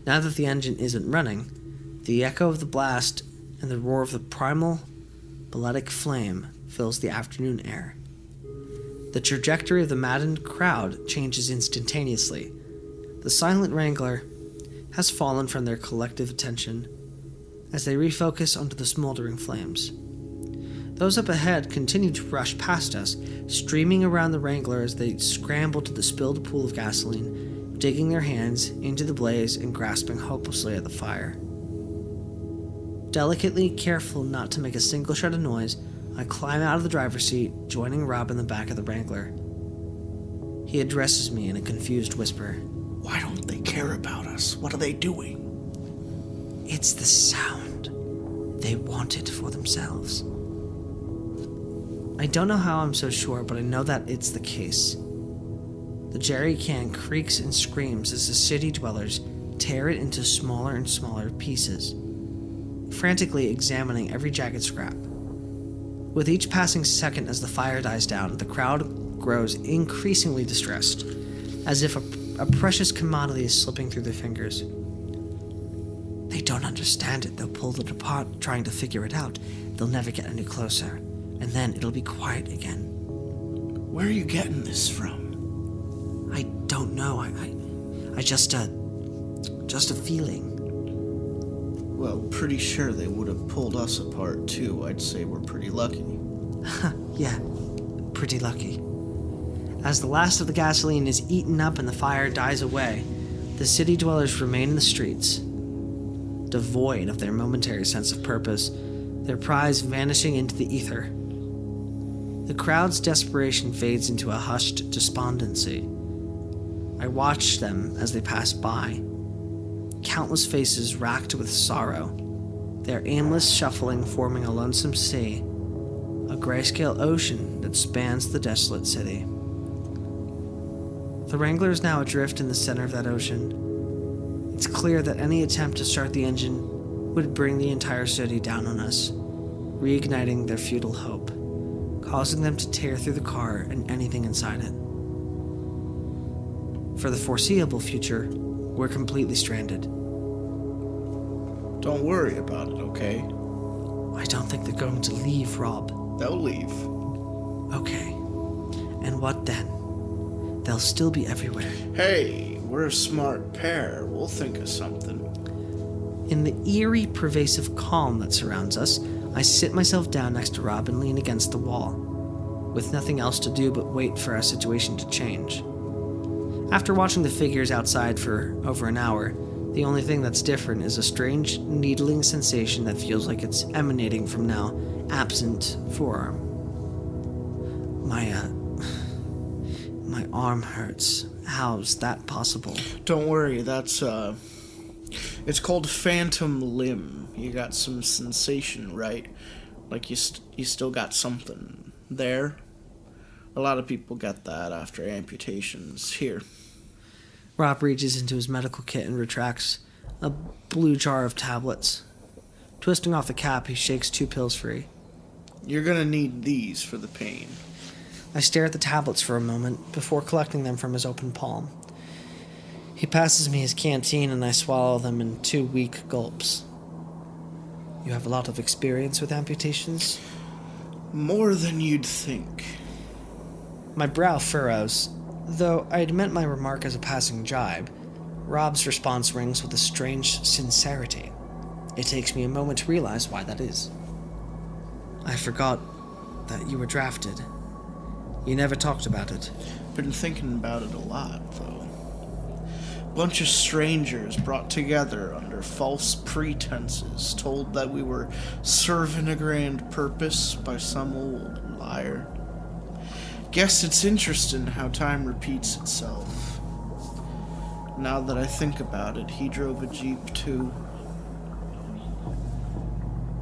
Now that the engine isn't running, the echo of the blast and the roar of the primal, balletic flame fills the afternoon air. The trajectory of the maddened crowd changes instantaneously. The silent Wrangler has fallen from their collective attention as they refocus onto the smoldering flames. Those up ahead continue to rush past us, streaming around the Wrangler as they scramble to the spilled pool of gasoline, digging their hands into the blaze and grasping hopelessly at the fire. Delicately careful not to make a single shred of noise, I climb out of the driver's seat, joining Rob in the back of the Wrangler. He addresses me in a confused whisper. Why don't they care about us? What are they doing? It's the sound. They want it for themselves. I don't know how I'm so sure, but I know that it's the case. The jerry can creaks and screams as the city dwellers tear it into smaller and smaller pieces, frantically examining every jagged scrap. With each passing second as the fire dies down, the crowd grows increasingly distressed, as if a precious commodity is slipping through their fingers. They don't understand it. They'll pull it apart trying to figure it out. They'll never get any closer, and then it'll be quiet again. Where are you getting this from? I don't know. I just a feeling. Well, pretty sure they would have pulled us apart too. I'd say we're pretty lucky. Yeah, pretty lucky. As the last of the gasoline is eaten up and the fire dies away, the city dwellers remain in the streets, devoid of their momentary sense of purpose, their prize vanishing into the ether. The crowd's desperation fades into a hushed despondency. I watch them as they pass by, countless faces racked with sorrow, their aimless shuffling forming a lonesome sea, a grayscale ocean that spans the desolate city. The Wrangler is now adrift in the center of that ocean. It's clear that any attempt to start the engine would bring the entire city down on us, reigniting their futile hope, causing them to tear through the car and anything inside it. For the foreseeable future, we're completely stranded. Don't worry about it, okay? I don't think they're going to leave, Rob. They'll leave. Okay. And what then? They'll still be everywhere. Hey, we're a smart pair. We'll think of something. In the eerie, pervasive calm that surrounds us, I sit myself down next to Rob and lean against the wall, with nothing else to do but wait for our situation to change. After watching the figures outside for over an hour, the only thing that's different is a strange, needling sensation that feels like it's emanating from now absent forearm. My arm hurts. How's that possible? Don't worry, that's, it's called phantom limb. You got some sensation, right? Like you still got something there. A lot of people get that after amputations. Here. Rob reaches into his medical kit and retracts a blue jar of tablets. Twisting off the cap, he shakes 2 pills free. You're gonna need these for the pain. I stare at the tablets for a moment before collecting them from his open palm. He passes me his canteen and I swallow them in 2 weak gulps. You have a lot of experience with amputations? More than you'd think. My brow furrows. Though I'd meant my remark as a passing jibe, Rob's response rings with a strange sincerity. It takes me a moment to realize why that is. I forgot that you were drafted. You never talked about it. Been thinking about it a lot, though. Bunch of strangers brought together under false pretenses, told that we were serving a grand purpose by some old liar. Guess it's interesting how time repeats itself. Now that I think about it, he drove a Jeep too.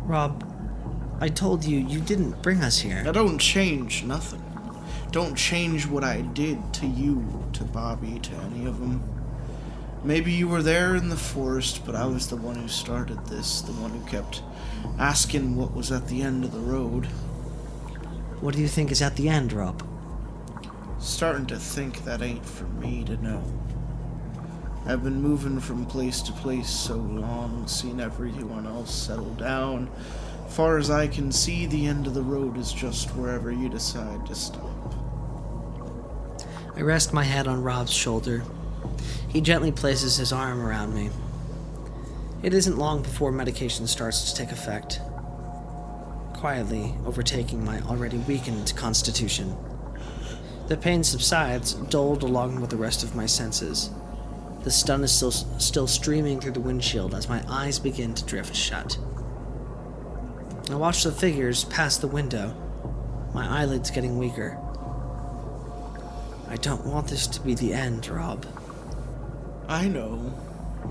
Rob, I told you didn't bring us here. I don't change nothing. Don't change what I did to you, to Bobby, to any of them. Maybe you were there in the forest, but I was the one who started this, the one who kept asking what was at the end of the road. What do you think is at the end, Rob? Starting to think that ain't for me to know. I've been moving from place to place so long, seen everyone else settle down. Far as I can see, the end of the road is just wherever you decide to stop. I rest my head on Rob's shoulder. He gently places his arm around me. It isn't long before medication starts to take effect, quietly overtaking my already weakened constitution. The pain subsides, dulled along with the rest of my senses. The stun is still streaming through the windshield as my eyes begin to drift shut. I watch the figures pass the window, my eyelids getting weaker. I don't want this to be the end, Rob. I know,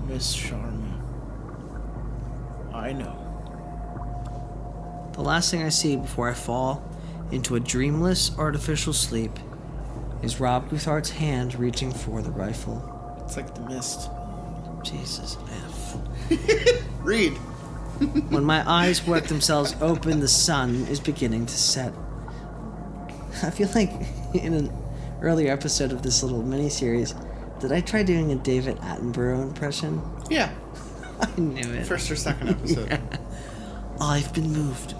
Miss Sharma. I know. The last thing I see before I fall into a dreamless, artificial sleep Is Rob Guthard's hand reaching for the rifle? It's like the mist. Jesus F. Read. When my eyes work themselves open, the sun is beginning to set. I feel like in an earlier episode of this little mini-series, did I try doing a David Attenborough impression? Yeah. I knew it. First or second episode. Yeah. I've been moved.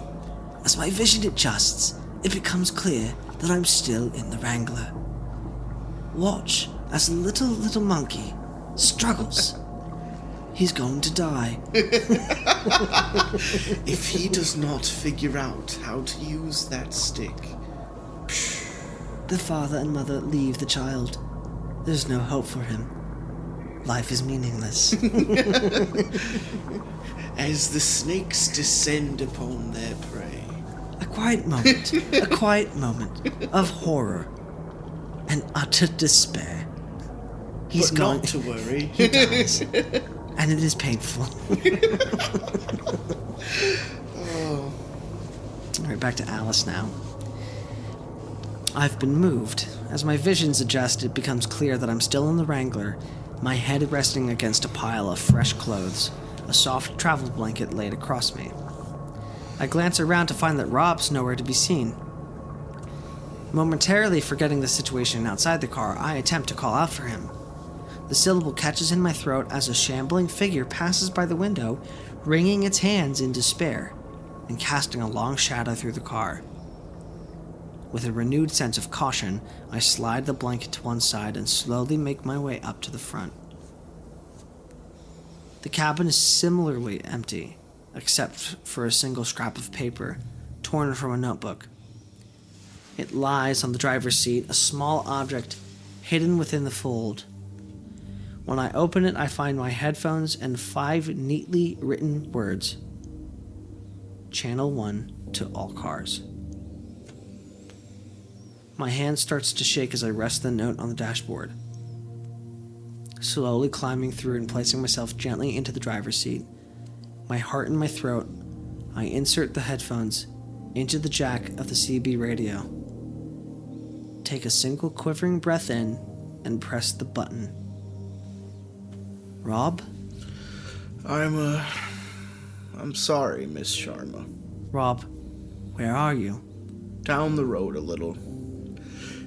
As my vision adjusts, it becomes clear that I'm still in the Wrangler. Watch as the little monkey struggles. He's going to die. If he does not figure out how to use that stick. The father and mother leave the child. There's no hope for him. Life is meaningless. As the snakes descend upon their prey. A quiet moment of horror and utter despair. He's But going not to worry. He dies. And it is painful. Oh. Alright, back to Alice now. I've been moved. As my visions adjust, it becomes clear that I'm still in the Wrangler, my head resting against a pile of fresh clothes, a soft travel blanket laid across me. I glance around to find that Rob's nowhere to be seen. Momentarily forgetting the situation outside the car, I attempt to call out for him. The syllable catches in my throat as a shambling figure passes by the window, wringing its hands in despair and casting a long shadow through the car. With a renewed sense of caution, I slide the blanket to one side and slowly make my way up to the front. The cabin is similarly empty, except for a single scrap of paper, torn from a notebook. It lies on the driver's seat, a small object hidden within the fold. When I open it, I find my headphones and 5 neatly written words. Channel 1 to all cars. My hand starts to shake as I rest the note on the dashboard. Slowly climbing through and placing myself gently into the driver's seat, my heart in my throat, I insert the headphones into the jack of the CB radio. Take a single quivering breath in and press the button. Rob? I'm sorry, Miss Sharma. Rob, where are you? Down the road a little.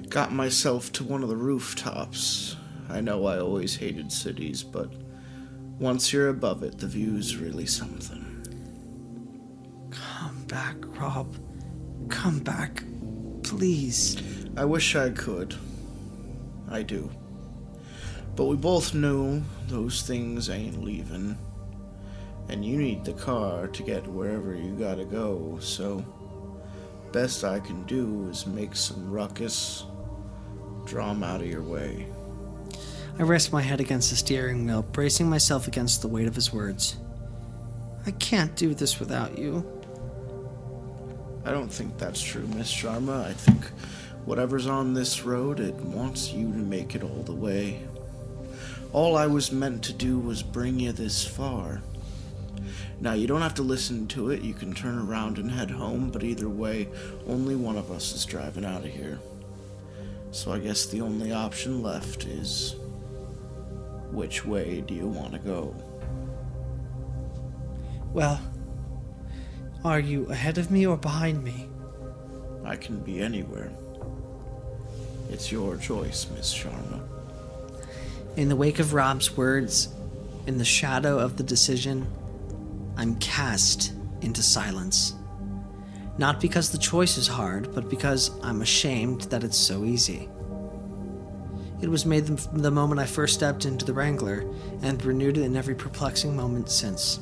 Got myself to one of the rooftops. I know I always hated cities, but once you're above it, the view's really something. Come back, Rob. Come back, please. I wish I could. I do. But we both know those things ain't leaving. And you need the car to get wherever you gotta go, so best I can do is make some ruckus, draw 'em out of your way. I rest my head against the steering wheel, bracing myself against the weight of his words. I can't do this without you. I don't think that's true, Miss Sharma. I think whatever's on this road, it wants you to make it all the way. All I was meant to do was bring you this far. Now, you don't have to listen to it. You can turn around and head home, but either way, only one of us is driving out of here. So I guess the only option left is, which way do you want to go? Well, are you ahead of me or behind me? I can be anywhere. It's your choice, Miss Sharma. In the wake of Rob's words, in the shadow of the decision, I'm cast into silence. Not because the choice is hard, but because I'm ashamed that it's so easy. It was made the moment I first stepped into the Wrangler, and renewed in every perplexing moment since.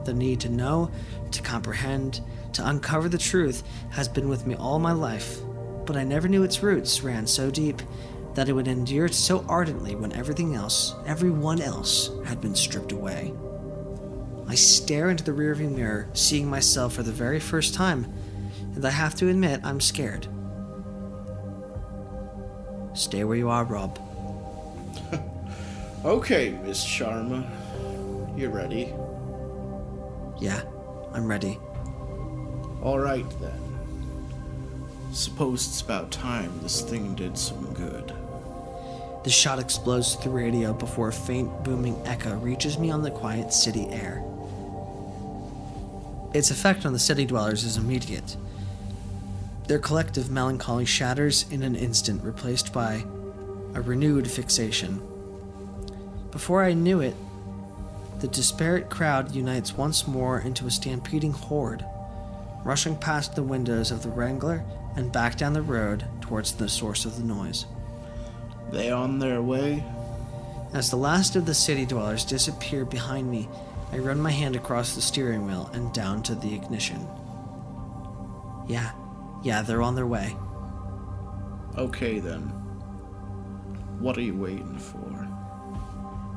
The need to know, to comprehend, to uncover the truth has been with me all my life, but I never knew its roots ran so deep that it would endure so ardently when everything else, everyone else, had been stripped away. I stare into the rearview mirror, seeing myself for the very first time, and I have to admit I'm scared. Stay where you are, Rob. Okay, Miss Sharma. You ready? Yeah, I'm ready. All right, then. Suppose it's about time this thing did some good. The shot explodes through the radio before a faint booming echo reaches me on the quiet city air. Its effect on the city dwellers is immediate. Their collective melancholy shatters in an instant, replaced by a renewed fixation. Before I knew it, the disparate crowd unites once more into a stampeding horde, rushing past the windows of the Wrangler and back down the road towards the source of the noise. They on their way? As the last of the city dwellers disappear behind me, I run my hand across the steering wheel and down to the ignition. Yeah, they're on their way. Okay then. What are you waiting for?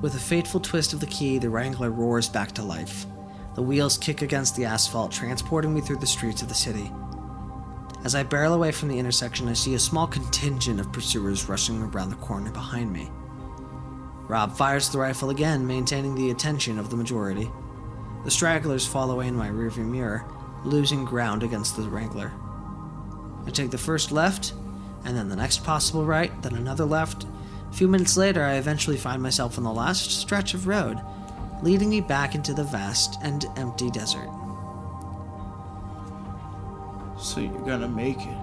With a fateful twist of the key, the Wrangler roars back to life. The wheels kick against the asphalt, transporting me through the streets of the city. As I barrel away from the intersection, I see a small contingent of pursuers rushing around the corner behind me. Rob fires the rifle again, maintaining the attention of the majority. The stragglers fall away in my rearview mirror, losing ground against the Wrangler. I take the first left, and then the next possible right, then another left. A few minutes later, I eventually find myself on the last stretch of road, leading me back into the vast and empty desert. So you're gonna make it?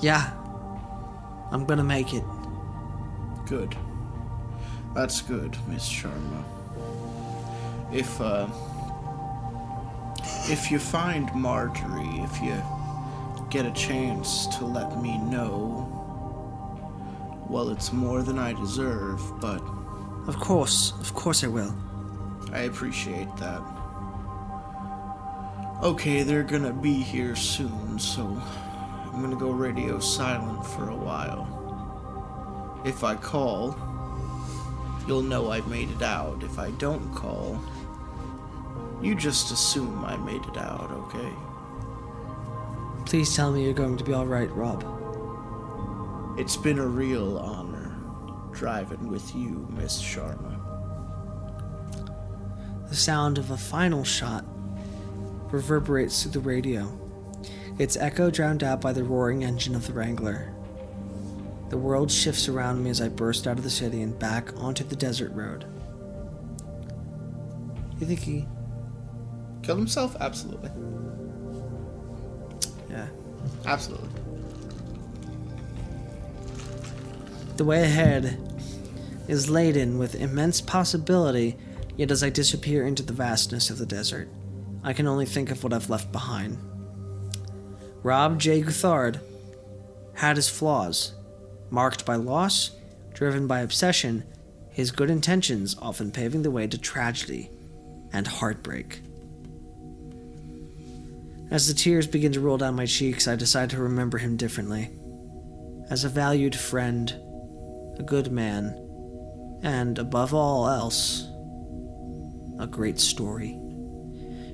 Yeah, I'm gonna make it. Good. That's good, Miss Sharma. If you find Marjorie, if you get a chance to let me know, well, it's more than I deserve, but... Of course I will. I appreciate that. Okay, they're gonna be here soon, so I'm gonna go radio silent for a while. If I call, you'll know I made it out. If I don't call, you just assume I made it out, okay? Please tell me you're going to be alright, Rob. It's been a real honor driving with you, Miss Sharma. The sound of a final shot reverberates through the radio, its echo drowned out by the roaring engine of the Wrangler. The world shifts around me as I burst out of the city and back onto the desert road. You think he Killed himself? Absolutely. Yeah. Absolutely. The way ahead is laden with immense possibility, yet as I disappear into the vastness of the desert, I can only think of what I've left behind. Rob J. Guthard had his flaws, marked by loss, driven by obsession, his good intentions often paving the way to tragedy and heartbreak. As the tears begin to roll down my cheeks, I decide to remember him differently. As a valued friend, a good man, and above all else, a great story,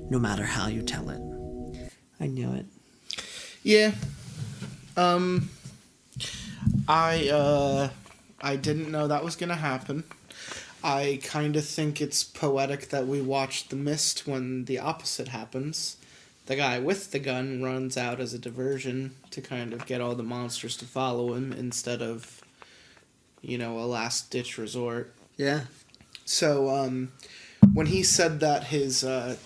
no matter how you tell it. I knew it. Yeah. I didn't know that was gonna happen. I kind of think it's poetic that we watched The Mist when the opposite happens. The guy with the gun runs out as a diversion to kind of get all the monsters to follow him instead of, a last-ditch resort. Yeah. So, when he said that his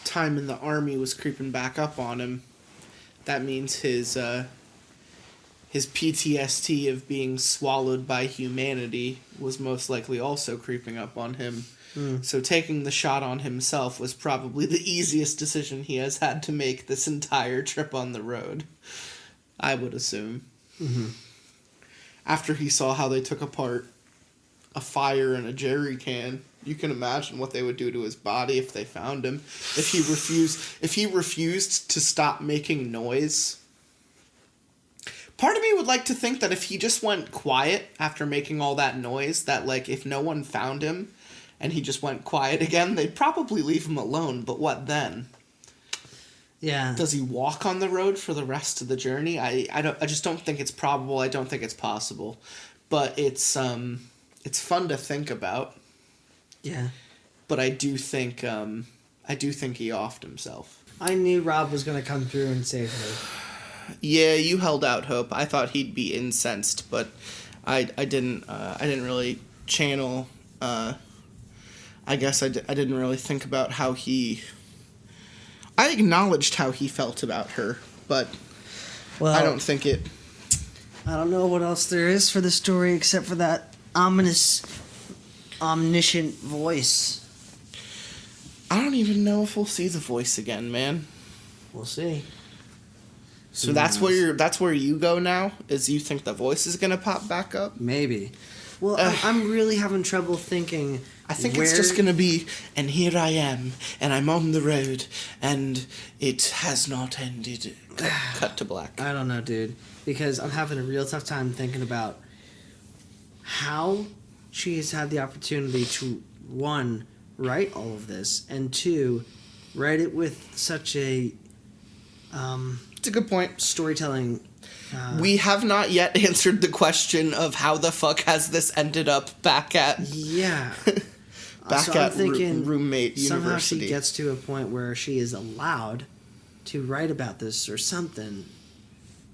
time in the army was creeping back up on him, that means his PTSD of being swallowed by humanity was most likely also creeping up on him. So taking the shot on himself was probably the easiest decision he has had to make this entire trip on the road, I would assume. Mm-hmm. After he saw how they took apart a fire in a jerry can, you can imagine what they would do to his body if they found him. If he refused to stop making noise. Part of me would like to think that if he just went quiet after making all that noise, that, if no one found him and he just went quiet again, they'd probably leave him alone. But what then? Yeah. Does he walk on the road for the rest of the journey? I just don't think it's probable. I don't think it's possible. But it's fun to think about. Yeah. But I do think he offed himself. I knew Rob was going to come through and save me. Yeah, you held out hope. I thought he'd be incensed, but I didn't really channel. I guess I didn't really think about how he. I acknowledged how he felt about her, but I don't think it. I don't know what else there is for the story except for that ominous, omniscient voice. I don't even know if we'll see the voice again, man. We'll see. So that's where you go now? Is you think the voice is gonna pop back up? Maybe. Well, I'm really having trouble thinking. I think it's just gonna be, and here I am, and I'm on the road, and it has not ended. Cut to black. I don't know, dude, because I'm having a real tough time thinking about how she has had the opportunity to, one, write all of this, and two, write it with such a it's a good point. Storytelling. We have not yet answered the question of how the fuck has this ended up back at I'm thinking roommate university. Somehow she gets to a point where she is allowed to write about this or something.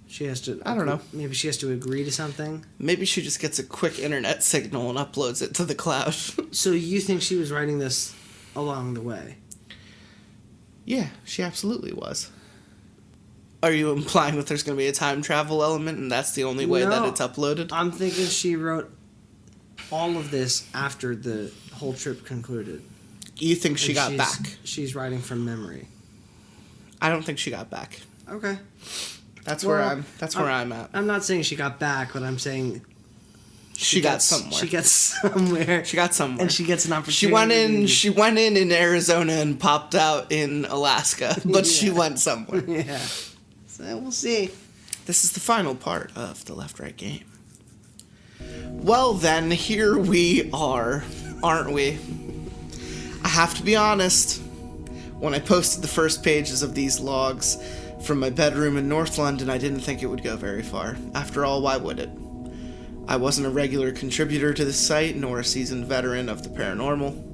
She has to. I don't know. Maybe she has to agree to something. Maybe she just gets a quick internet signal and uploads it to the cloud. So you think she was writing this along the way? Yeah, she absolutely was. Are you implying that there's going to be a time travel element and that's the only way that it's uploaded? I'm thinking she wrote all of this after the whole trip concluded. You think she got back? She's writing from memory. I don't think she got back. Okay. That's where I'm at. I'm not saying she got back, but I'm saying she got somewhere. She gets somewhere. She got somewhere. And she gets an opportunity. She went in Arizona and popped out in Alaska, but she went somewhere. Yeah. So we'll see. This is the final part of the left-right game. Well then, here we are, aren't we? I have to be honest. When I posted the first pages of these logs from my bedroom in North London, I didn't think it would go very far. After all, why would it? I wasn't a regular contributor to the site, nor a seasoned veteran of the paranormal.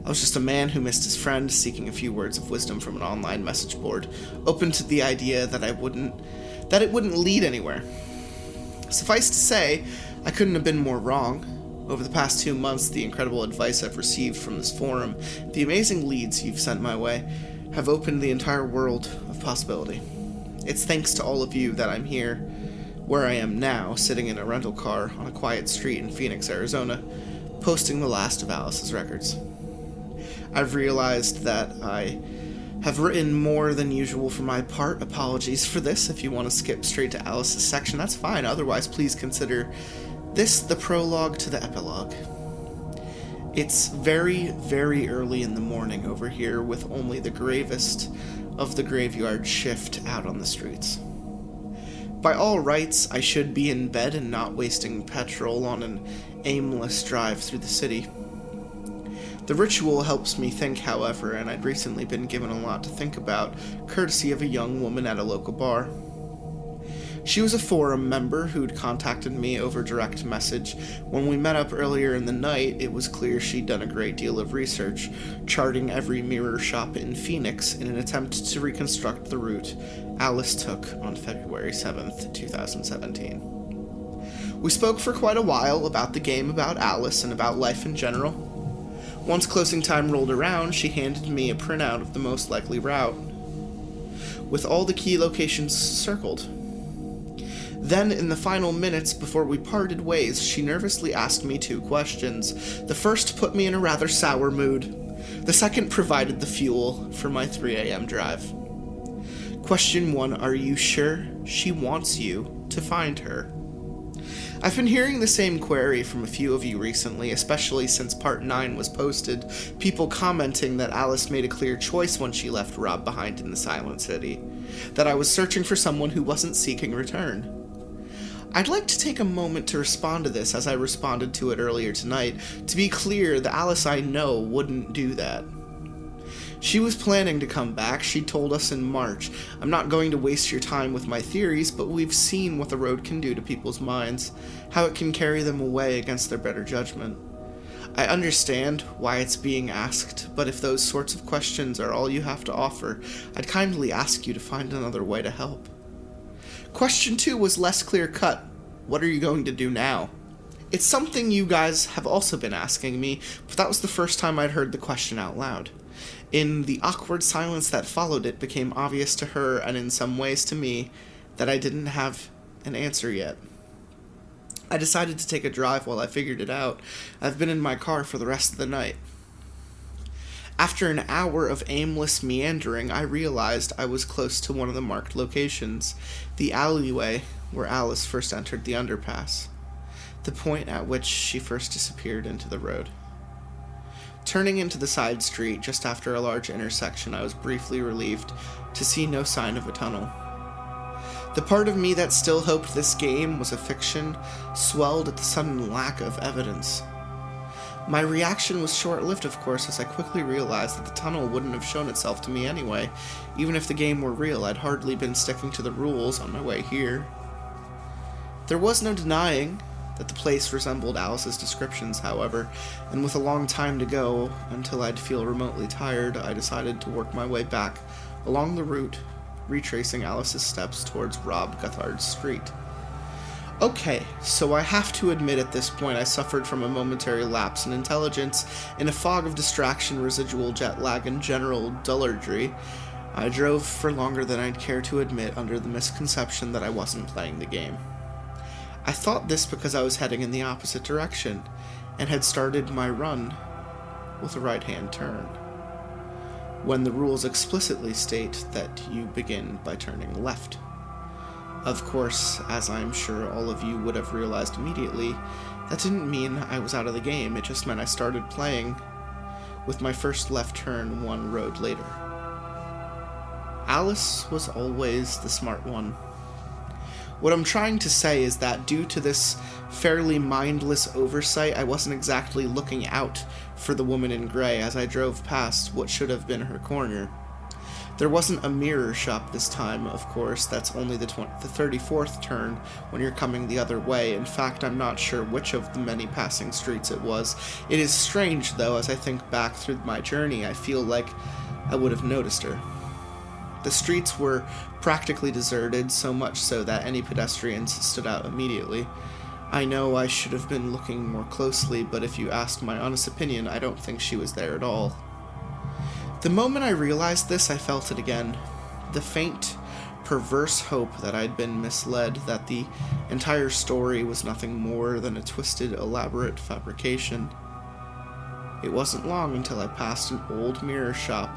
I was just a man who missed his friend, seeking a few words of wisdom from an online message board, open to the idea that it wouldn't lead anywhere. Suffice to say, I couldn't have been more wrong. Over the past 2 months, the incredible advice I've received from this forum, the amazing leads you've sent my way, have opened the entire world of possibility. It's thanks to all of you that I'm here, where I am now, sitting in a rental car on a quiet street in Phoenix, Arizona, posting the last of Alice's records. I've realized that I have written more than usual for my part. Apologies for this. If you want to skip straight to Alice's section, that's fine. Otherwise, please consider this the prologue to the epilogue. It's very, very early in the morning over here, with only the gravest of the graveyard shift out on the streets. By all rights, I should be in bed and not wasting petrol on an aimless drive through the city. The ritual helps me think, however, and I'd recently been given a lot to think about, courtesy of a young woman at a local bar. She was a forum member who'd contacted me over direct message. When we met up earlier in the night, it was clear she'd done a great deal of research, charting every mirror shop in Phoenix in an attempt to reconstruct the route Alice took on February 7th, 2017. We spoke for quite a while about the game, about Alice, and about life in general. Once closing time rolled around, she handed me a printout of the most likely route, with all the key locations circled. Then, in the final minutes before we parted ways, she nervously asked me 2 questions. The first put me in a rather sour mood. The second provided the fuel for my 3 a.m. drive. Question 1, are you sure she wants you to find her? I've been hearing the same query from a few of you recently, especially since Part 9 was posted, people commenting that Alice made a clear choice when she left Rob behind in the Silent City, that I was searching for someone who wasn't seeking return. I'd like to take a moment to respond to this as I responded to it earlier tonight. To be clear, the Alice I know wouldn't do that. She was planning to come back. She told us in March. I'm not going to waste your time with my theories, but we've seen what the road can do to people's minds, how it can carry them away against their better judgment. I understand why it's being asked, but if those sorts of questions are all you have to offer, I'd kindly ask you to find another way to help. Question 2 was less clear-cut. What are you going to do now? It's something you guys have also been asking me, but that was the first time I'd heard the question out loud. In the awkward silence that followed, it became obvious to her, and in some ways to me, that I didn't have an answer yet. I decided to take a drive while I figured it out. I've been in my car for the rest of the night. After an hour of aimless meandering, I realized I was close to one of the marked locations, the alleyway where Alice first entered the underpass, the point at which she first disappeared into the road. Turning into the side street just after a large intersection, I was briefly relieved to see no sign of a tunnel. The part of me that still hoped this game was a fiction swelled at the sudden lack of evidence. My reaction was short-lived, of course, as I quickly realized that the tunnel wouldn't have shown itself to me anyway. Even if the game were real, I'd hardly been sticking to the rules on my way here. There was no denying that the place resembled Alice's descriptions, however, and with a long time to go until I'd feel remotely tired, I decided to work my way back along the route, retracing Alice's steps towards Rob Guthard's street. Okay, so I have to admit at this point I suffered from a momentary lapse in intelligence. In a fog of distraction, residual jet lag, and general dullardry, I drove for longer than I'd care to admit under the misconception that I wasn't playing the game. I thought this because I was heading in the opposite direction, and had started my run with a right-hand turn, when the rules explicitly state that you begin by turning left. Of course, as I'm sure all of you would have realized immediately, that didn't mean I was out of the game, it just meant I started playing with my first left turn one road later. Alice was always the smart one. What I'm trying to say is that due to this fairly mindless oversight, I wasn't exactly looking out for the woman in gray as I drove past what should have been her corner. There wasn't a mirror shop this time, of course. That's only the 34th turn when you're coming the other way. In fact, I'm not sure which of the many passing streets it was. It is strange, though, as I think back through my journey, I feel like I would have noticed her. The streets were practically deserted, so much so that any pedestrians stood out immediately. I know I should have been looking more closely, but if you asked my honest opinion, I don't think she was there at all. The moment I realized this, I felt it again. The faint, perverse hope that I'd been misled, that the entire story was nothing more than a twisted, elaborate fabrication. It wasn't long until I passed an old mirror shop,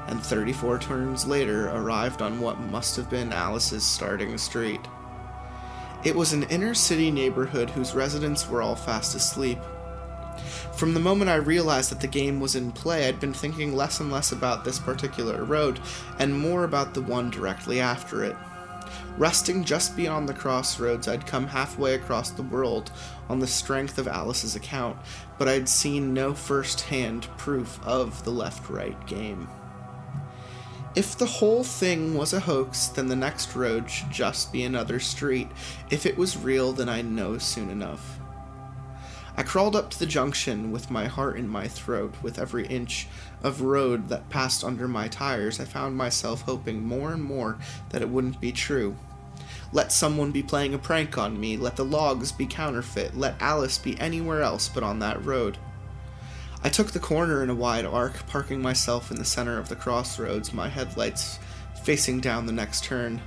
and 34 turns later arrived on what must have been Alice's starting street. It was an inner-city neighborhood whose residents were all fast asleep. From the moment I realized that the game was in play, I'd been thinking less and less about this particular road, and more about the one directly after it. Resting just beyond the crossroads, I'd come halfway across the world on the strength of Alice's account, but I'd seen no first-hand proof of the left-right game. If the whole thing was a hoax, then the next road should just be another street. If it was real, then I'd know soon enough. I crawled up to the junction with my heart in my throat. With every inch of road that passed under my tires, I found myself hoping more and more that it wouldn't be true. Let someone be playing a prank on me, let the logs be counterfeit, let Alice be anywhere else but on that road. I took the corner in a wide arc, parking myself in the center of the crossroads, my headlights facing down the next turn.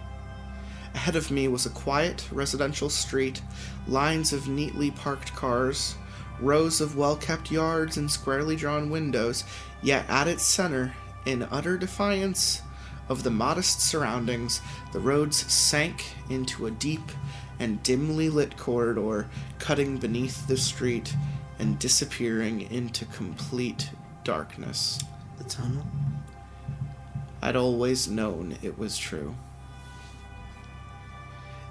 Ahead of me was a quiet residential street, lines of neatly parked cars, rows of well-kept yards and squarely drawn windows, yet at its center, in utter defiance of the modest surroundings, the roads sank into a deep and dimly lit corridor, cutting beneath the street and disappearing into complete darkness. The tunnel? I'd always known it was true.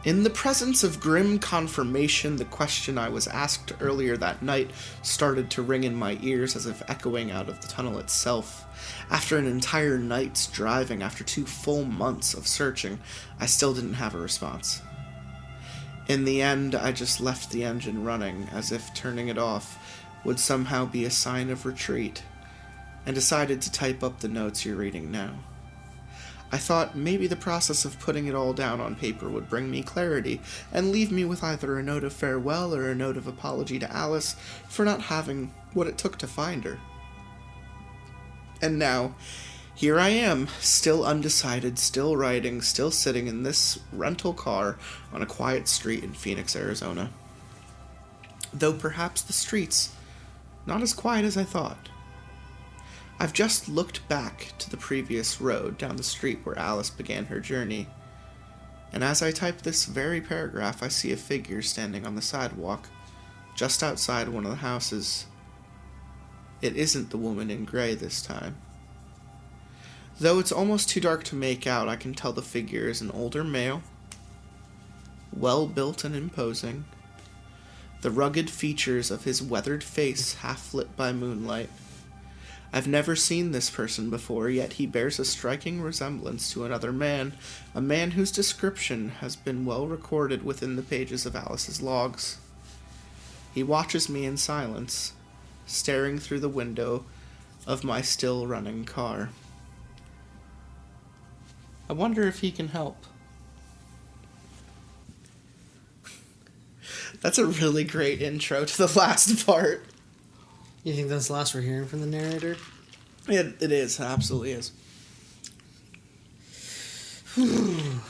In the presence of grim confirmation, the question I was asked earlier that night started to ring in my ears as if echoing out of the tunnel itself. After an entire night's driving, after 2 full months of searching, I still didn't have a response. In the end, I just left the engine running, as if turning it off would somehow be a sign of retreat, and decided to type up the notes you're reading now. I thought maybe the process of putting it all down on paper would bring me clarity and leave me with either a note of farewell or a note of apology to Alice for not having what it took to find her. And now, here I am, still undecided, still writing, still sitting in this rental car on a quiet street in Phoenix, Arizona. Though perhaps the streets, not as quiet as I thought. I've just looked back to the previous road down the street where Alice began her journey, and as I type this very paragraph, I see a figure standing on the sidewalk, just outside one of the houses. It isn't the woman in gray this time. Though it's almost too dark to make out, I can tell the figure is an older male, well-built and imposing, the rugged features of his weathered face half-lit by moonlight. I've never seen this person before, yet he bears a striking resemblance to another man, a man whose description has been well recorded within the pages of Alice's logs. He watches me in silence, staring through the window of my still-running car. I wonder if he can help. That's a really great intro to the last part. You think that's the last we're hearing from the narrator? It is. It absolutely is.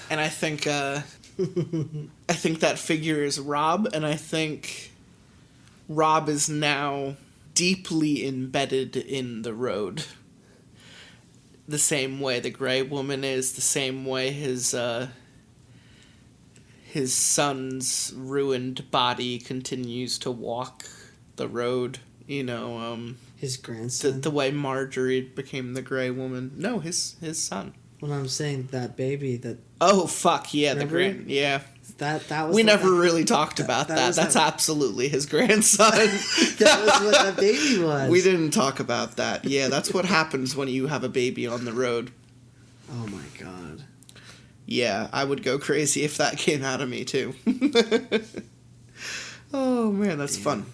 And I think that figure is Rob, and I think Rob is now deeply embedded in the road. The same way the gray woman is, the same way his son's ruined body continues to walk the road. You know, his grandson. The way Marjorie became the gray woman. No, his son. When I'm saying that baby, that. Oh fuck yeah, Remember? yeah. That was. We never really talked about that. That's absolutely his grandson. That was what that baby was. We didn't talk about that. Yeah, that's what happens when you have a baby on the road. Oh my god. Yeah, I would go crazy if that came out of me too. Oh man, that's fun.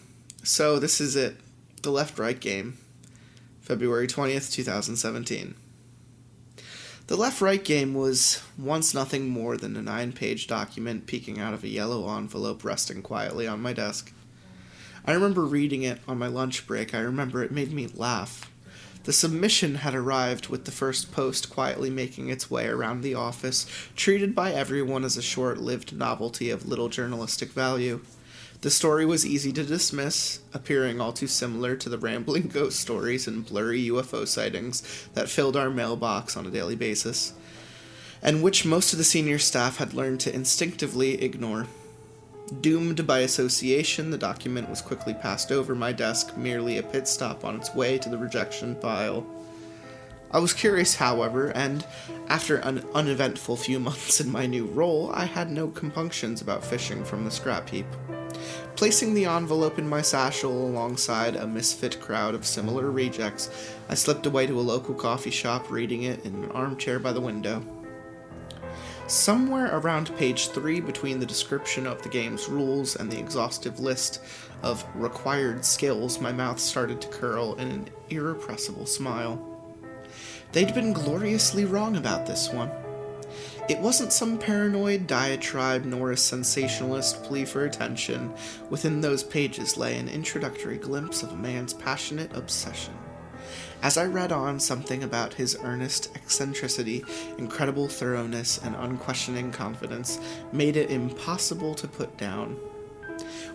So this is it. The Left-Right Game. February 20th, 2017. The Left-Right Game was once nothing more than a 9-page document peeking out of a yellow envelope resting quietly on my desk. I remember reading it on my lunch break. I remember it made me laugh. The submission had arrived with the first post quietly making its way around the office, treated by everyone as a short-lived novelty of little journalistic value. The story was easy to dismiss, appearing all too similar to the rambling ghost stories and blurry UFO sightings that filled our mailbox on a daily basis, and which most of the senior staff had learned to instinctively ignore. Doomed by association, the document was quickly passed over my desk, merely a pit stop on its way to the rejection pile. I was curious, however, and after an uneventful few months in my new role, I had no compunctions about fishing from the scrap heap. Placing the envelope in my satchel alongside a misfit crowd of similar rejects, I slipped away to a local coffee shop, reading it in an armchair by the window. Somewhere around page 3, between the description of the game's rules and the exhaustive list of required skills, my mouth started to curl in an irrepressible smile. They'd been gloriously wrong about this one. It wasn't some paranoid diatribe nor a sensationalist plea for attention. Within those pages lay an introductory glimpse of a man's passionate obsession. As I read on, something about his earnest eccentricity, incredible thoroughness, and unquestioning confidence made it impossible to put down.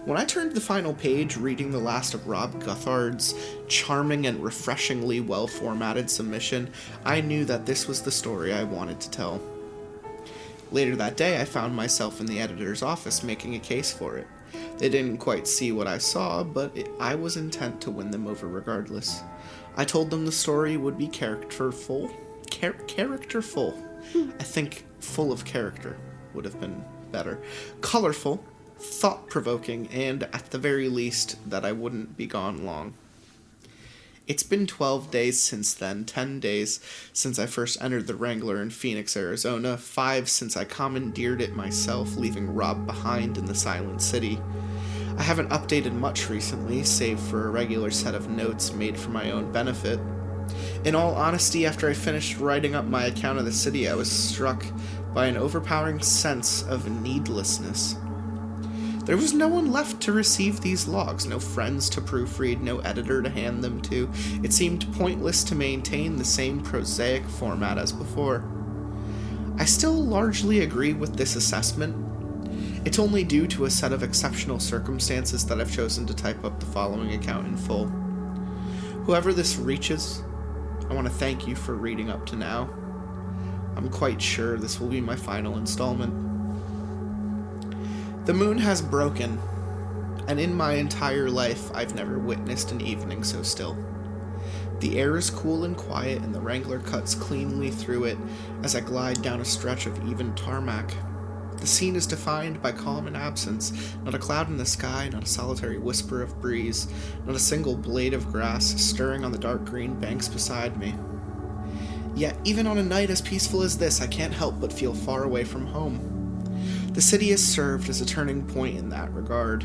When I turned the final page, reading the last of Rob Guthard's charming and refreshingly well-formatted submission, I knew that this was the story I wanted to tell. Later that day, I found myself in the editor's office making a case for it. They didn't quite see what I saw, but I was intent to win them over regardless. I told them the story would be characterful. I think full of character would have been better. Colorful, thought-provoking, and, at the very least, that I wouldn't be gone long. It's been 12 days since then, 10 days since I first entered the Wrangler in Phoenix, Arizona, 5 since I commandeered it myself, leaving Rob behind in the Silent City. I haven't updated much recently, save for a regular set of notes made for my own benefit. In all honesty, after I finished writing up my account of the city, I was struck by an overpowering sense of needlessness. There was no one left to receive these logs, no friends to proofread, no editor to hand them to. It seemed pointless to maintain the same prosaic format as before. I still largely agree with this assessment. It's only due to a set of exceptional circumstances that I've chosen to type up the following account in full. Whoever this reaches, I want to thank you for reading up to now. I'm quite sure this will be my final installment. The moon has broken, and in my entire life I've never witnessed an evening so still. The air is cool and quiet, and the Wrangler cuts cleanly through it as I glide down a stretch of even tarmac. The scene is defined by calm and absence, not a cloud in the sky, not a solitary whisper of breeze, not a single blade of grass stirring on the dark green banks beside me. Yet, even on a night as peaceful as this, I can't help but feel far away from home. The city has served as a turning point in that regard.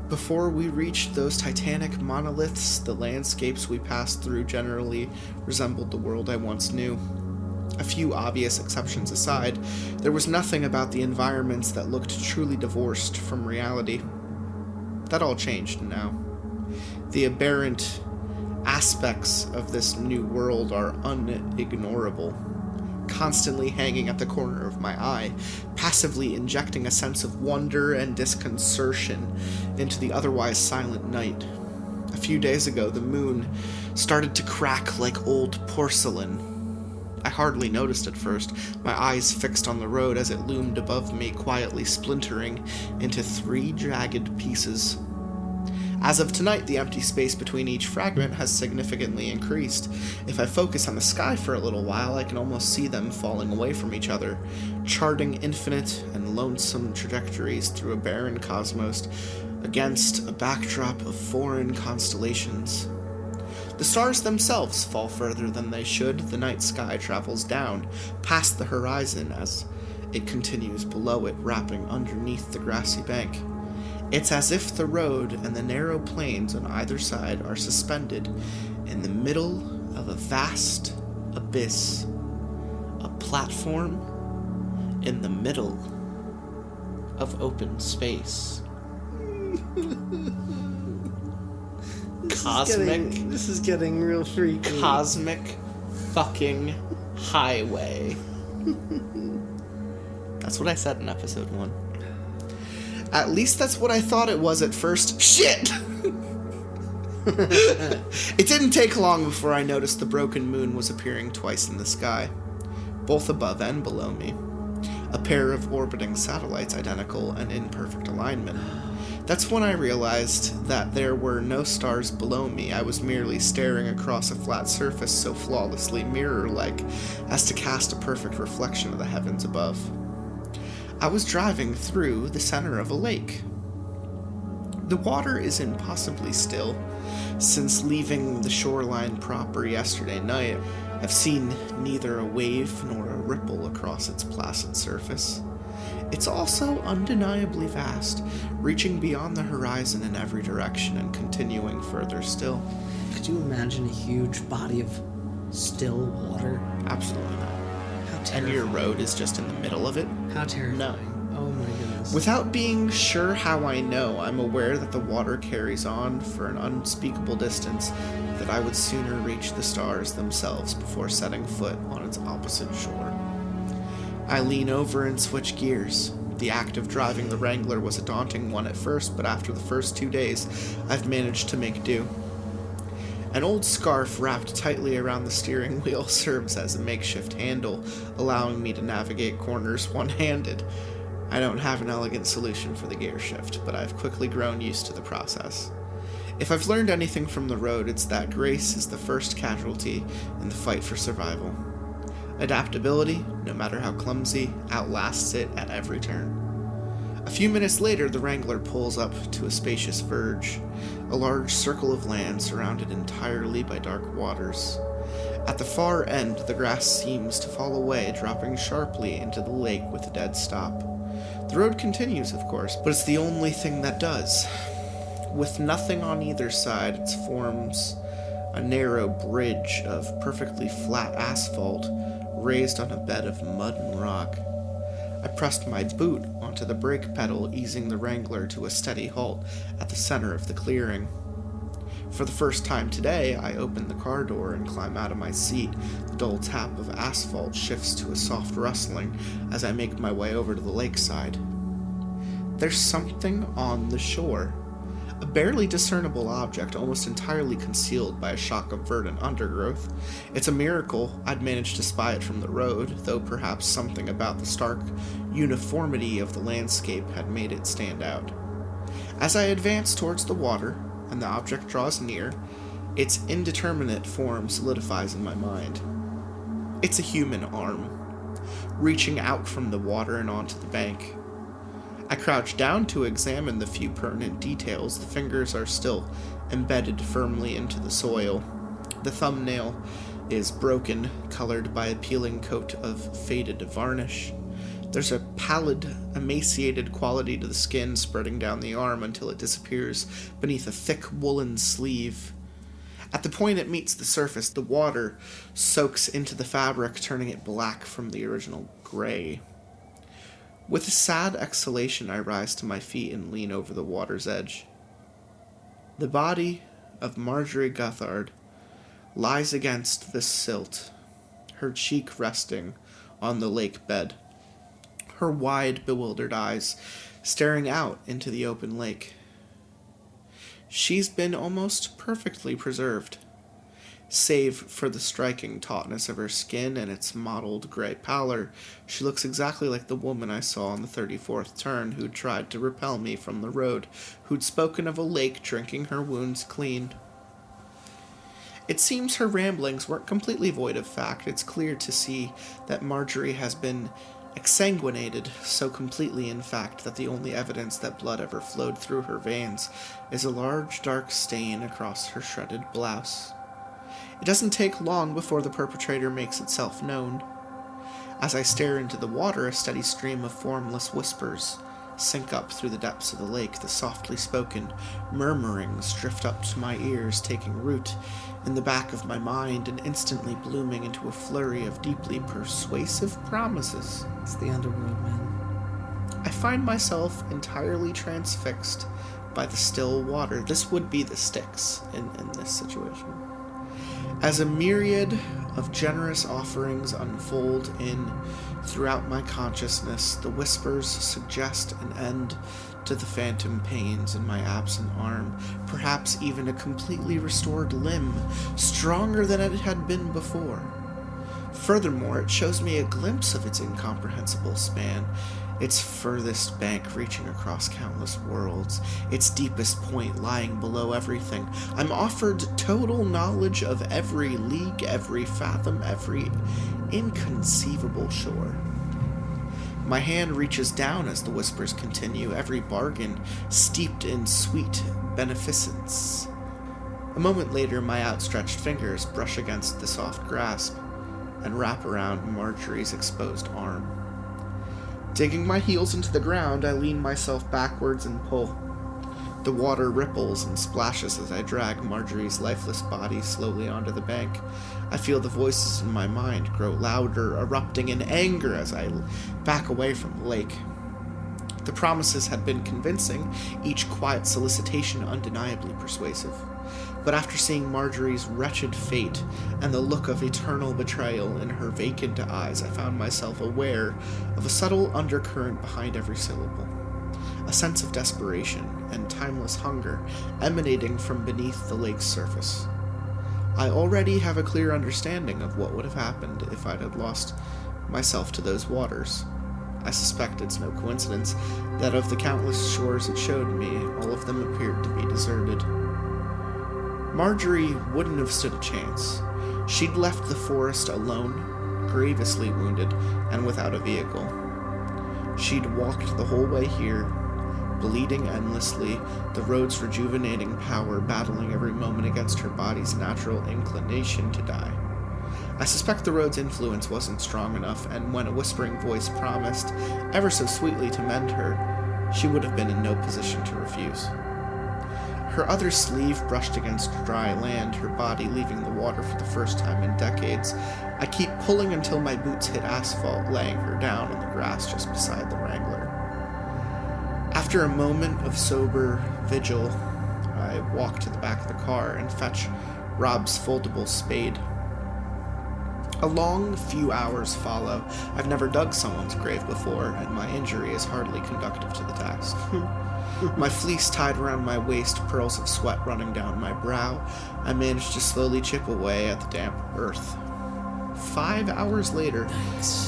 Before we reached those titanic monoliths, the landscapes we passed through generally resembled the world I once knew. A few obvious exceptions aside, there was nothing about the environments that looked truly divorced from reality. That all changed now. The aberrant aspects of this new world are unignorable, constantly hanging at the corner of my eye, passively injecting a sense of wonder and disconcertion into the otherwise silent night. A few days ago, the moon started to crack like old porcelain. I hardly noticed at first, my eyes fixed on the road as it loomed above me, quietly splintering into 3 jagged pieces. As of tonight, the empty space between each fragment has significantly increased. If I focus on the sky for a little while, I can almost see them falling away from each other, charting infinite and lonesome trajectories through a barren cosmos against a backdrop of foreign constellations. The stars themselves fall further than they should. The night sky travels down, past the horizon as it continues below it, wrapping underneath the grassy bank. It's as if the road and the narrow plains on either side are suspended in the middle of a vast abyss, a platform in the middle of open space. This is getting real freaky. Cosmic fucking highway. That's what I said in episode 1. At least that's what I thought it was at first. Shit! It didn't take long before I noticed the broken moon was appearing twice in the sky, both above and below me. A pair of orbiting satellites identical and in perfect alignment. That's when I realized that there were no stars below me. I was merely staring across a flat surface so flawlessly mirror-like as to cast a perfect reflection of the heavens above. I was driving through the center of a lake. The water is impossibly still. Since leaving the shoreline proper yesterday night, I've seen neither a wave nor a ripple across its placid surface. It's also undeniably vast, reaching beyond the horizon in every direction and continuing further still. Could you imagine a huge body of still water? Absolutely not. How And terrifying. your road is just in the middle of it? How terrifying. No. Oh my goodness. Without being sure how I know, I'm aware that the water carries on for an unspeakable distance, that I would sooner reach the stars themselves before setting foot on its opposite shore. I lean over and switch gears. The act of driving the Wrangler was a daunting one at first, but after the first 2 days, I've managed to make do. An old scarf wrapped tightly around the steering wheel serves as a makeshift handle, allowing me to navigate corners one-handed. I don't have an elegant solution for the gear shift, but I've quickly grown used to the process. If I've learned anything from the road, it's that grace is the first casualty in the fight for survival. Adaptability, no matter how clumsy, outlasts it at every turn. A few minutes later, the Wrangler pulls up to a spacious verge, a large circle of land surrounded entirely by dark waters. At the far end, the grass seems to fall away, dropping sharply into the lake with a dead stop. The road continues, of course, but it's the only thing that does. With nothing on either side, it forms a narrow bridge of perfectly flat asphalt raised on a bed of mud and rock. I pressed my boot onto the brake pedal, easing the Wrangler to a steady halt at the center of the clearing. For the first time today, I open the car door and climb out of my seat. The dull tap of asphalt shifts to a soft rustling as I make my way over to the lakeside. There's something on the shore. A barely discernible object almost entirely concealed by a shock of verdant undergrowth. It's a miracle I'd managed to spy it from the road, though perhaps something about the stark uniformity of the landscape had made it stand out. As I advance towards the water, and the object draws near, its indeterminate form solidifies in my mind. It's a human arm, reaching out from the water and onto the bank. I crouch down to examine the few pertinent details. The fingers are still embedded firmly into the soil. The thumbnail is broken, colored by a peeling coat of faded varnish. There's a pallid, emaciated quality to the skin spreading down the arm until it disappears beneath a thick woolen sleeve. At the point it meets the surface, the water soaks into the fabric, turning it black from the original gray. With a sad exhalation, I rise to my feet and lean over the water's edge. The body of Marjorie Guthard lies against the silt, her cheek resting on the lake bed. Her wide, bewildered eyes staring out into the open lake. She's been almost perfectly preserved, save for the striking tautness of her skin and its mottled gray pallor. She looks exactly like the woman I saw on the 34th turn who'd tried to repel me from the road, who'd spoken of a lake drinking her wounds clean. It seems her ramblings weren't completely void of fact. It's clear to see that Marjorie has been exsanguinated so completely, in fact, that the only evidence that blood ever flowed through her veins is a large dark stain across her shredded blouse. It doesn't take long before the perpetrator makes itself known. As I stare into the water, a steady stream of formless whispers sink up through the depths of the lake. The softly spoken murmurings drift up to my ears, taking root in the back of my mind and instantly blooming into a flurry of deeply persuasive promises. It's the underworld, man. I find myself entirely transfixed by the still water. This would be the Styx in this situation. As a myriad of generous offerings unfold in throughout my consciousness, the whispers suggest an end to the phantom pains in my absent arm, perhaps even a completely restored limb, stronger than it had been before. Furthermore, it shows me a glimpse of its incomprehensible span, its furthest bank reaching across countless worlds, its deepest point lying below everything. I'm offered total knowledge of every league, every fathom, every inconceivable shore. My hand reaches down as the whispers continue, every bargain steeped in sweet beneficence. A moment later, my outstretched fingers brush against the soft grasp and wrap around Marjorie's exposed arm. Digging my heels into the ground, I lean myself backwards and pull. The water ripples and splashes as I drag Marjorie's lifeless body slowly onto the bank. I feel the voices in my mind grow louder, erupting in anger as I back away from the lake. The promises had been convincing, each quiet solicitation undeniably persuasive. But after seeing Marjorie's wretched fate and the look of eternal betrayal in her vacant eyes, I found myself aware of a subtle undercurrent behind every syllable. A sense of desperation and timeless hunger emanating from beneath the lake's surface. I already have a clear understanding of what would have happened if I'd had lost myself to those waters. I suspect it's no coincidence that of the countless shores it showed me, all of them appeared to be deserted. Marjorie wouldn't have stood a chance. She'd left the forest alone, grievously wounded, and without a vehicle. She'd walked the whole way here, bleeding endlessly, the road's rejuvenating power battling every moment against her body's natural inclination to die. I suspect the road's influence wasn't strong enough, and when a whispering voice promised, ever so sweetly, to mend her, she would have been in no position to refuse. Her other sleeve brushed against dry land, her body leaving the water for the first time in decades. I keep pulling until my boots hit asphalt, laying her down on the grass just beside the Wrangler. After a moment of sober vigil, I walk to the back of the car and fetch Rob's foldable spade. A long few hours follow. I've never dug someone's grave before, and my injury is hardly conducive to the task. My fleece tied around my waist, pearls of sweat running down my brow, I manage to slowly chip away at the damp earth. 5 hours later,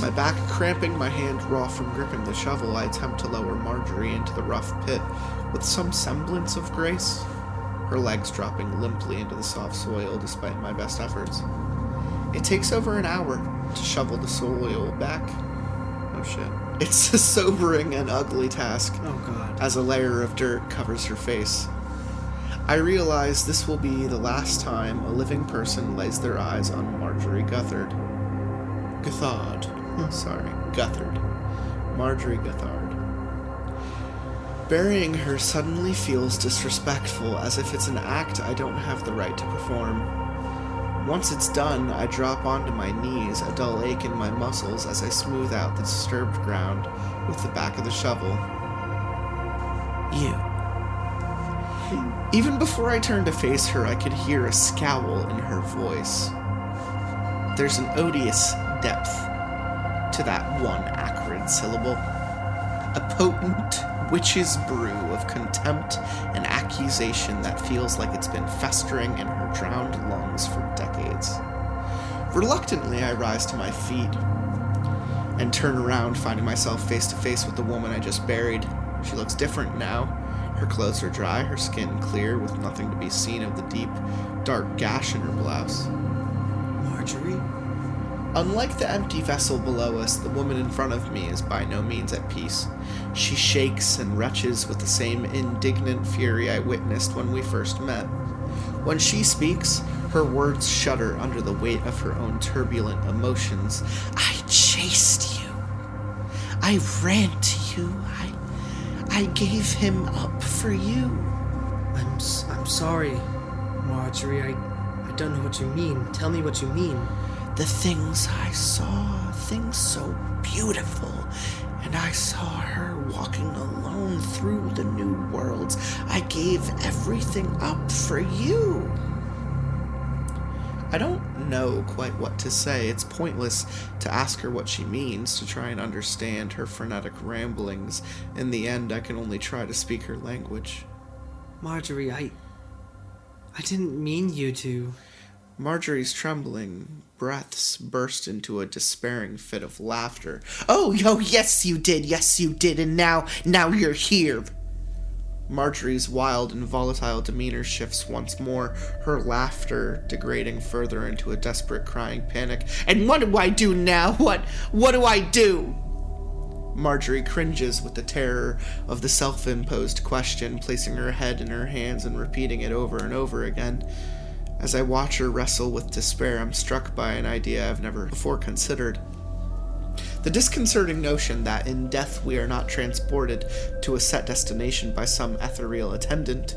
my back cramping, my hand raw from gripping the shovel, I attempt to lower Marjorie into the rough pit with some semblance of grace, her legs dropping limply into the soft soil despite my best efforts. It takes over an hour to shovel the soil back. Oh shit. It's a sobering and ugly task. Oh god. As a layer of dirt covers her face. I realize this will be the last time a living person lays their eyes on Marjorie Guthard. Guthard. Marjorie Guthard. Burying her suddenly feels disrespectful, as if it's an act I don't have the right to perform. Once it's done, I drop onto my knees, a dull ache in my muscles as I smooth out the disturbed ground with the back of the shovel. You. Even before I turned to face her, I could hear a scowl in her voice. There's an odious depth to that one acrid syllable. A potent witch's brew of contempt and accusation that feels like it's been festering in her drowned lungs for decades. Reluctantly, I rise to my feet and turn around, finding myself face to face with the woman I just buried. She looks different now. Her clothes are dry, her skin clear, with nothing to be seen of the deep, dark gash in her blouse. Marjorie? Unlike the empty vessel below us, the woman in front of me is by no means at peace. She shakes and retches with the same indignant fury I witnessed when we first met. When she speaks, her words shudder under the weight of her own turbulent emotions. I chased you. I ran to you. I gave him up for you. I'm sorry, Marjorie. I don't know what you mean. Tell me what you mean. The things I saw, things so beautiful, and I saw her walking alone through the new worlds. I gave everything up for you. I don't know quite what to say. It's pointless to ask her what she means, to try and understand her frenetic ramblings. In the end, I can only try to speak her language. Marjorie, I didn't mean you to. Marjorie's trembling breaths burst into a despairing fit of laughter. Oh, yes you did, and now you're here. Marjorie's wild and volatile demeanor shifts once more, her laughter degrading further into a desperate crying panic. And what do I do now? What do I do? Marjorie cringes with the terror of the self-imposed question, placing her head in her hands and repeating it over and over again. As I watch her wrestle with despair, I'm struck by an idea I've never before considered. The disconcerting notion that in death we are not transported to a set destination by some ethereal attendant,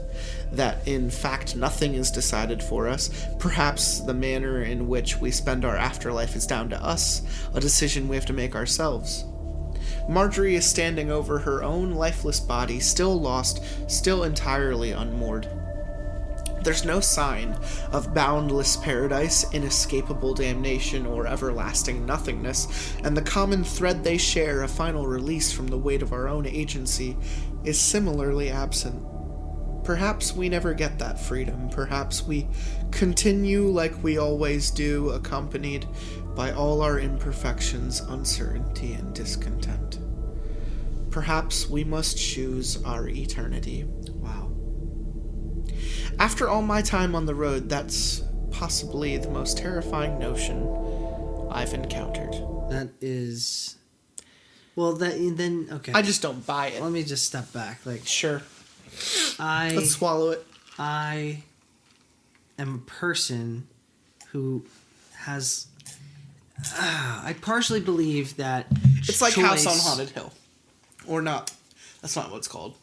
that in fact nothing is decided for us, perhaps the manner in which we spend our afterlife is down to us, a decision we have to make ourselves. Marjorie is standing over her own lifeless body, still lost, still entirely unmoored. There's no sign of boundless paradise, inescapable damnation, or everlasting nothingness, and the common thread they share, a final release from the weight of our own agency, is similarly absent. Perhaps we never get that freedom. Perhaps we continue like we always do, accompanied by all our imperfections, uncertainty, and discontent. Perhaps we must choose our eternity. Wow. After all my time on the road, that's possibly the most terrifying notion I've encountered. That is... Well, then, okay. I just don't buy it. Let me just step back. Sure. Let's swallow it. I am a person who has... I partially believe that it's like House on Haunted Hill. Or not. That's not what it's called.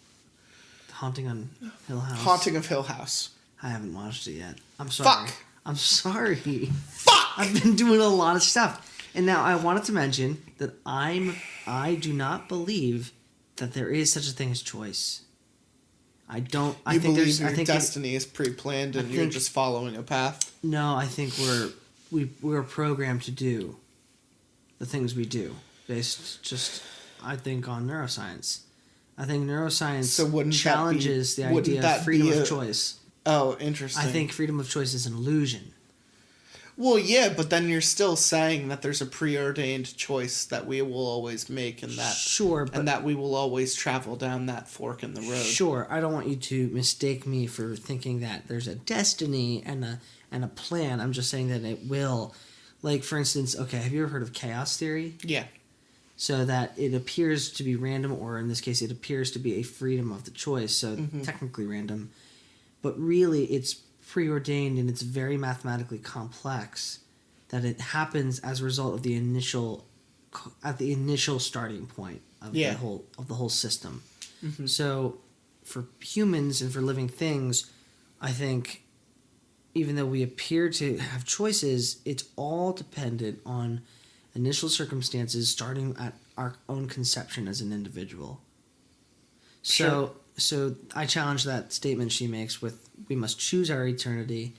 Haunting on Hill House. Haunting of Hill House. I haven't watched it yet. I'm sorry. Fuck! I'm sorry. Fuck! I've been doing a lot of stuff. And now I wanted to mention that I do not believe that there is such a thing as choice. I don't. I think believe your destiny is pre-planned and you're just following a path? No, I think we're programmed to do the things we do based just, I think, on neuroscience. I think neuroscience challenges the idea of freedom of choice. Oh, interesting. I think freedom of choice is an illusion. Well, yeah, but then you're still saying that there's a preordained choice that we will always make, and that we will always travel down that fork in the road. Sure, I don't want you to mistake me for thinking that there's a destiny and a plan. I'm just saying that it will. Like, for instance, okay, have you ever heard of chaos theory? Yeah. So that it appears to be random, or in this case, it appears to be a freedom of the choice, so technically random. But really, it's preordained and it's very mathematically complex, that it happens as a result of the initial starting point of the whole system. So for humans and for living things, I think even though we appear to have choices, it's all dependent on initial circumstances starting at our own conception as an individual. So I challenge that statement she makes with, we must choose our eternity.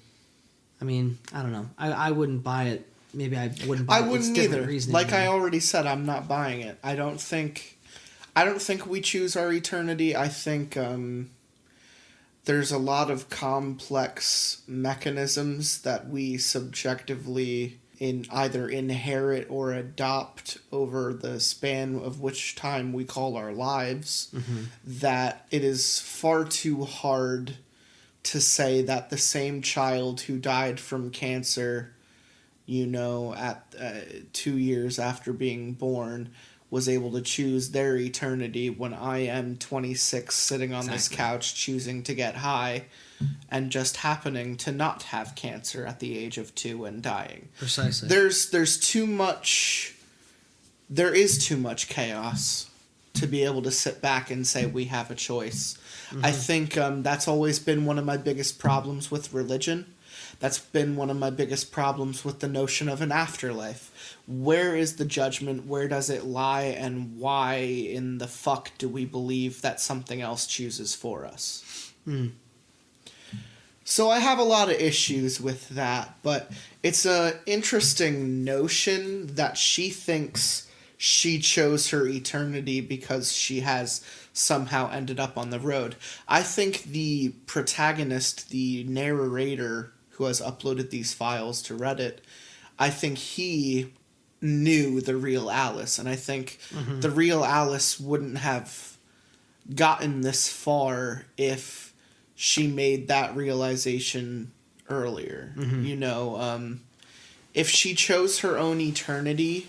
I mean, I don't know. I wouldn't buy it. Maybe I wouldn't buy it. I wouldn't either. Like I already said, I'm not buying it. I don't think we choose our eternity. I think there's a lot of complex mechanisms that we subjectively either inherit or adopt over the span of which time we call our lives, that it is far too hard to say that the same child who died from cancer, at 2 years after being born, was able to choose their eternity when I am 26 sitting on this couch choosing to get high and just happening to not have cancer at the age of 2 and dying. Precisely. There is too much chaos to be able to sit back and say we have a choice. I think that's always been one of my biggest problems with religion. That's been one of my biggest problems with the notion of an afterlife. Where is the judgment? Where does it lie? And why in the fuck do we believe that something else chooses for us? So I have a lot of issues with that, but it's an interesting notion that she thinks she chose her eternity because she has somehow ended up on the road. I think the protagonist, the narrator who has uploaded these files to Reddit, I think he knew the real Alice, and I think the real Alice wouldn't have gotten this far if she made that realization earlier. If she chose her own eternity,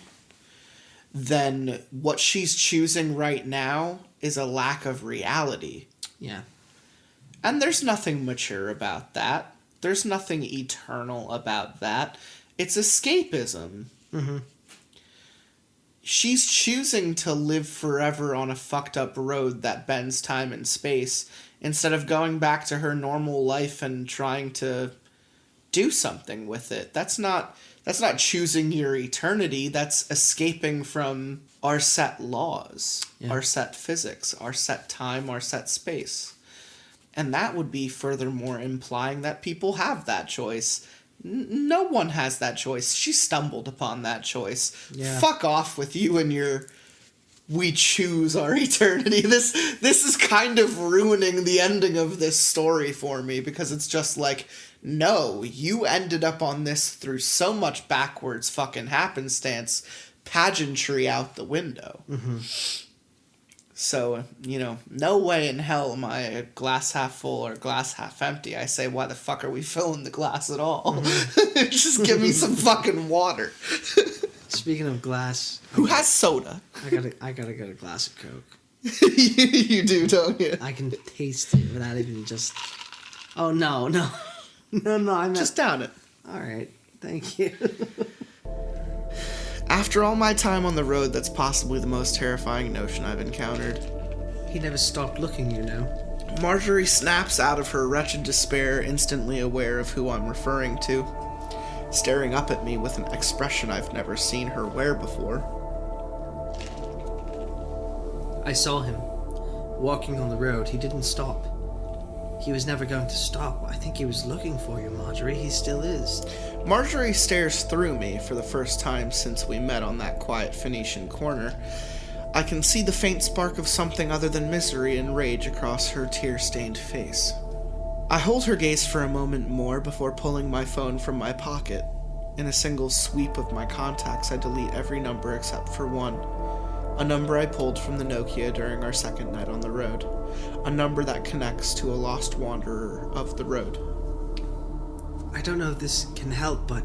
then what she's choosing right now is a lack of reality. Yeah. And there's nothing mature about that. There's nothing eternal about that. It's escapism. She's choosing to live forever on a fucked up road that bends time and space instead of going back to her normal life and trying to do something with it. That's not choosing your eternity. That's escaping from our set laws, our set physics, our set time, our set space. And that would be furthermore implying that people have that choice. No one has that choice. She stumbled upon that choice. Yeah. Fuck off with you and your we choose our eternity. This is kind of ruining the ending of this story for me, because it's just like, no, you ended up on this through so much backwards fucking happenstance, pageantry out the window. So, no way in hell am I a glass half full or glass half empty. I say, why the fuck are we filling the glass at all? Just give me some fucking water. Speaking of glass, who has soda? I gotta get a glass of Coke. You do, don't you? I can taste it without even just. Oh no! I'm just down it. All right, thank you. After all my time on the road, that's possibly the most terrifying notion I've encountered. He never stopped looking, Marjorie snaps out of her wretched despair, instantly aware of who I'm referring to, staring up at me with an expression I've never seen her wear before. I saw him walking on the road. He didn't stop. He was never going to stop. I think he was looking for you, Marjorie. He still is. Marjorie stares through me for the first time since we met on that quiet Phoenician corner. I can see the faint spark of something other than misery and rage across her tear-stained face. I hold her gaze for a moment more before pulling my phone from my pocket. In a single sweep of my contacts, I delete every number except for one. A number I pulled from the Nokia during our second night on the road. A number that connects to a lost wanderer of the road. I don't know if this can help, but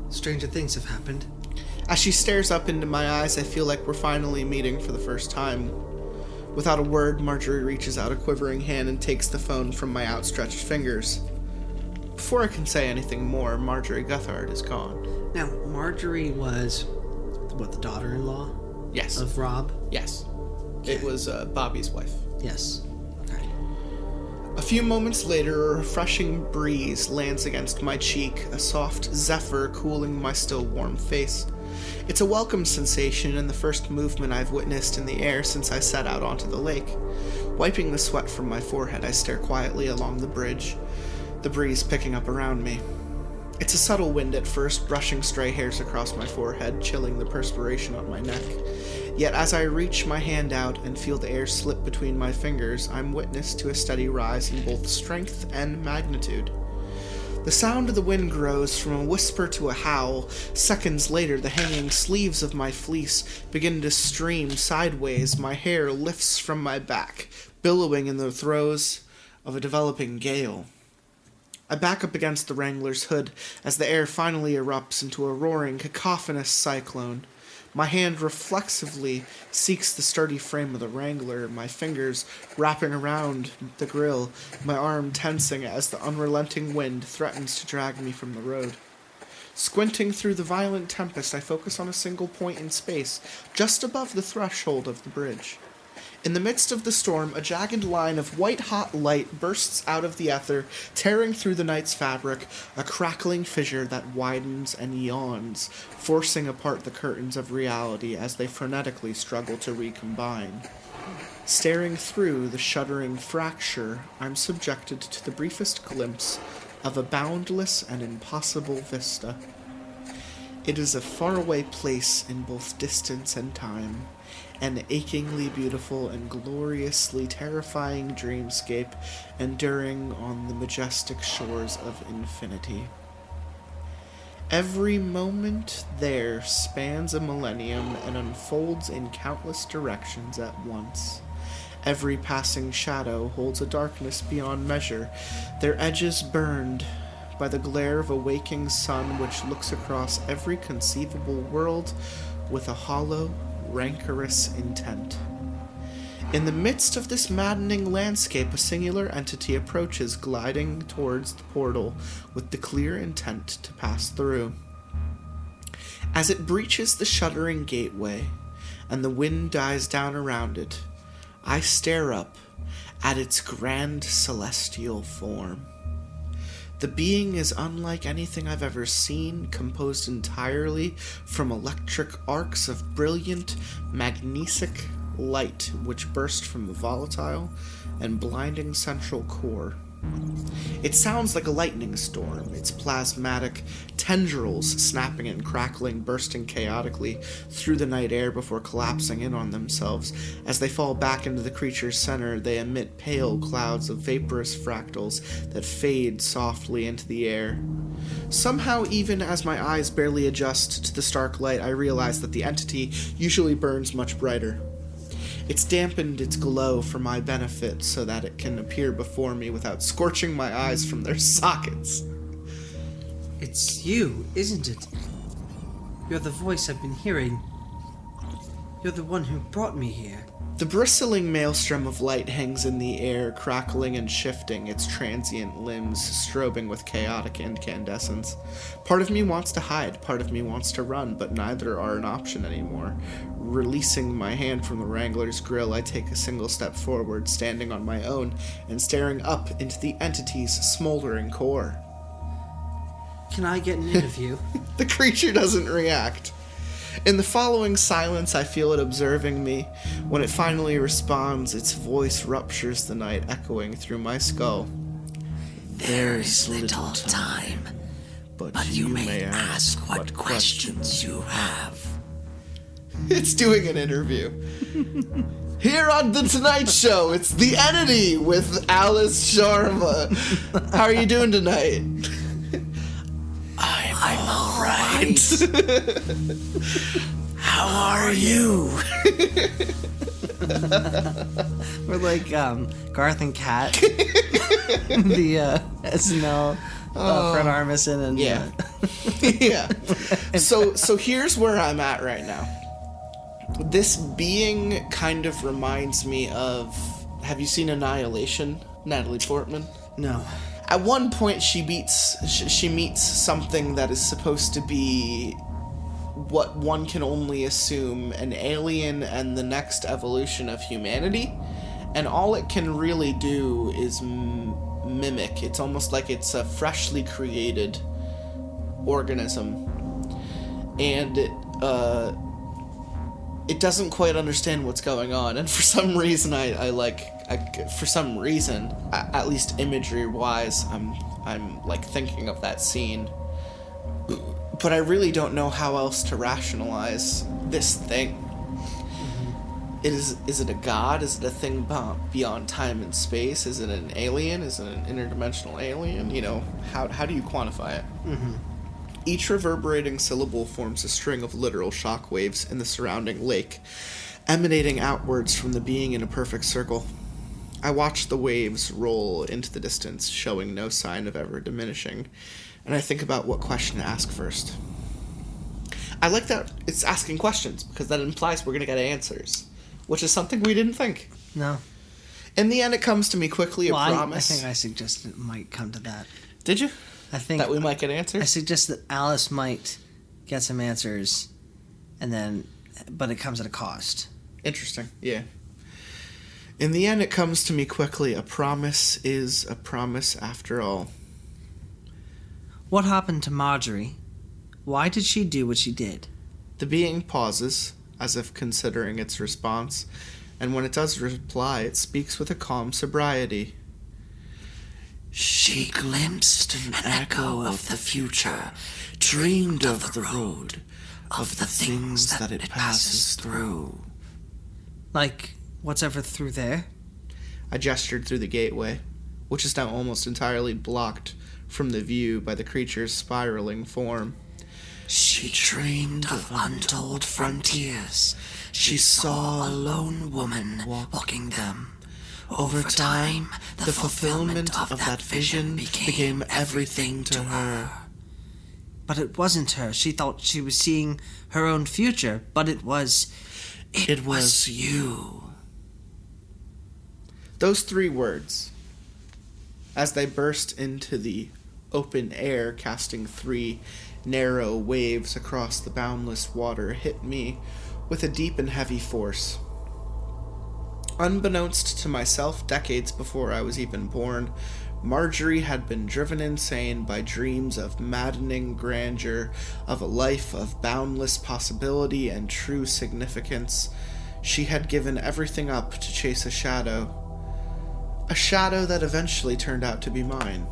stranger things have happened. As she stares up into my eyes, I feel like we're finally meeting for the first time. Without a word, Marjorie reaches out a quivering hand and takes the phone from my outstretched fingers. Before I can say anything more, Marjorie Guthard is gone. Now, Marjorie was, the daughter-in-law? Yes. Of Rob? Yes. It was Bobby's wife. Yes. Okay. A few moments later, a refreshing breeze lands against my cheek, a soft zephyr cooling my still warm face. It's a welcome sensation and the first movement I've witnessed in the air since I set out onto the lake. Wiping the sweat from my forehead, I stare quietly along the bridge, the breeze picking up around me. It's a subtle wind at first, brushing stray hairs across my forehead, chilling the perspiration on my neck. Yet as I reach my hand out and feel the air slip between my fingers, I'm witness to a steady rise in both strength and magnitude. The sound of the wind grows from a whisper to a howl. Seconds later, the hanging sleeves of my fleece begin to stream sideways. My hair lifts from my back, billowing in the throes of a developing gale. I back up against the Wrangler's hood as the air finally erupts into a roaring, cacophonous cyclone. My hand reflexively seeks the sturdy frame of the Wrangler, my fingers wrapping around the grill, my arm tensing as the unrelenting wind threatens to drag me from the road. Squinting through the violent tempest, I focus on a single point in space, just above the threshold of the bridge. In the midst of the storm, a jagged line of white-hot light bursts out of the ether, tearing through the night's fabric, a crackling fissure that widens and yawns, forcing apart the curtains of reality as they frenetically struggle to recombine. Staring through the shuddering fracture, I'm subjected to the briefest glimpse of a boundless and impossible vista. It is a faraway place in both distance and time, an achingly beautiful and gloriously terrifying dreamscape enduring on the majestic shores of infinity. Every moment there spans a millennium and unfolds in countless directions at once. Every passing shadow holds a darkness beyond measure, their edges burned by the glare of a waking sun which looks across every conceivable world with a hollow, rancorous intent. In the midst of this maddening landscape, a singular entity approaches, gliding towards the portal with the clear intent to pass through. As it breaches the shuddering gateway, and the wind dies down around it, I stare up at its grand celestial form. The being is unlike anything I've ever seen, composed entirely from electric arcs of brilliant, magnesic light which burst from the volatile and blinding central core. It sounds like a lightning storm, its plasmatic tendrils snapping and crackling, bursting chaotically through the night air before collapsing in on themselves. As they fall back into the creature's center, they emit pale clouds of vaporous fractals that fade softly into the air. Somehow, even as my eyes barely adjust to the stark light, I realize that the entity usually burns much brighter. It's dampened its glow for my benefit so that it can appear before me without scorching my eyes from their sockets. It's you, isn't it? You're the voice I've been hearing. You're the one who brought me here. The bristling maelstrom of light hangs in the air, crackling and shifting, its transient limbs strobing with chaotic incandescence. Part of me wants to hide, part of me wants to run, but neither are an option anymore. Releasing my hand from the Wrangler's grill, I take a single step forward, standing on my own, and staring up into the entity's smoldering core. Can I get an interview? The creature doesn't react. In the following silence, I feel it observing me. When it finally responds, its voice ruptures the night, echoing through my skull. There is little time, but you may ask what questions you have. It's doing an interview. Here on The Tonight Show, it's The Entity with Alice Sharma. How are you doing tonight? I'm alright. How are you? We're like Garth and Kat, the SNL Fred Armisen and yeah. Yeah. So here's where I'm at right now. This being kind of reminds me of, have you seen Annihilation, Natalie Portman? No. At one point, she meets something that is supposed to be what one can only assume an alien and the next evolution of humanity, and all it can really do is mimic. It's almost like it's a freshly created organism, and it doesn't quite understand what's going on, and for some reason at least imagery-wise, I'm like thinking of that scene. But I really don't know how else to rationalize this thing. Is it a god? Is it a thing beyond time and space? Is it an alien? Is it an interdimensional alien? You know, how do you quantify it? Mm-hmm. Each reverberating syllable forms a string of literal shock waves in the surrounding lake, emanating outwards from the being in a perfect circle. I watch the waves roll into the distance, showing no sign of ever diminishing, and I think about what question to ask first. I like that it's asking questions, because that implies we're going to get answers, which is something we didn't think. No. In the end, it comes to me quickly, promise. I think I suggested it might come to that. Did you? I think that we might get answers? I suggest that Alice might get some answers, but it comes at a cost. Interesting, yeah. In the end, it comes to me quickly. A promise is a promise after all. What happened to Marjorie? Why did she do what she did? The being pauses, as if considering its response, and when it does reply, it speaks with a calm sobriety. She glimpsed an echo of the future, dreamed of the road, of the things that it passes through. Like, what's ever through there? I gestured through the gateway, which is now almost entirely blocked from the view by the creature's spiraling form. She dreamed of untold frontiers. She saw a lone woman walking them. Over time, the fulfillment of that vision became everything to her. But it wasn't her. She thought she was seeing her own future, but it was you. Those 3 words, as they burst into the open air, casting 3 narrow waves across the boundless water, hit me with a deep and heavy force. Unbeknownst to myself, decades before I was even born, Marjorie had been driven insane by dreams of maddening grandeur, of a life of boundless possibility and true significance. She had given everything up to chase a shadow that eventually turned out to be mine.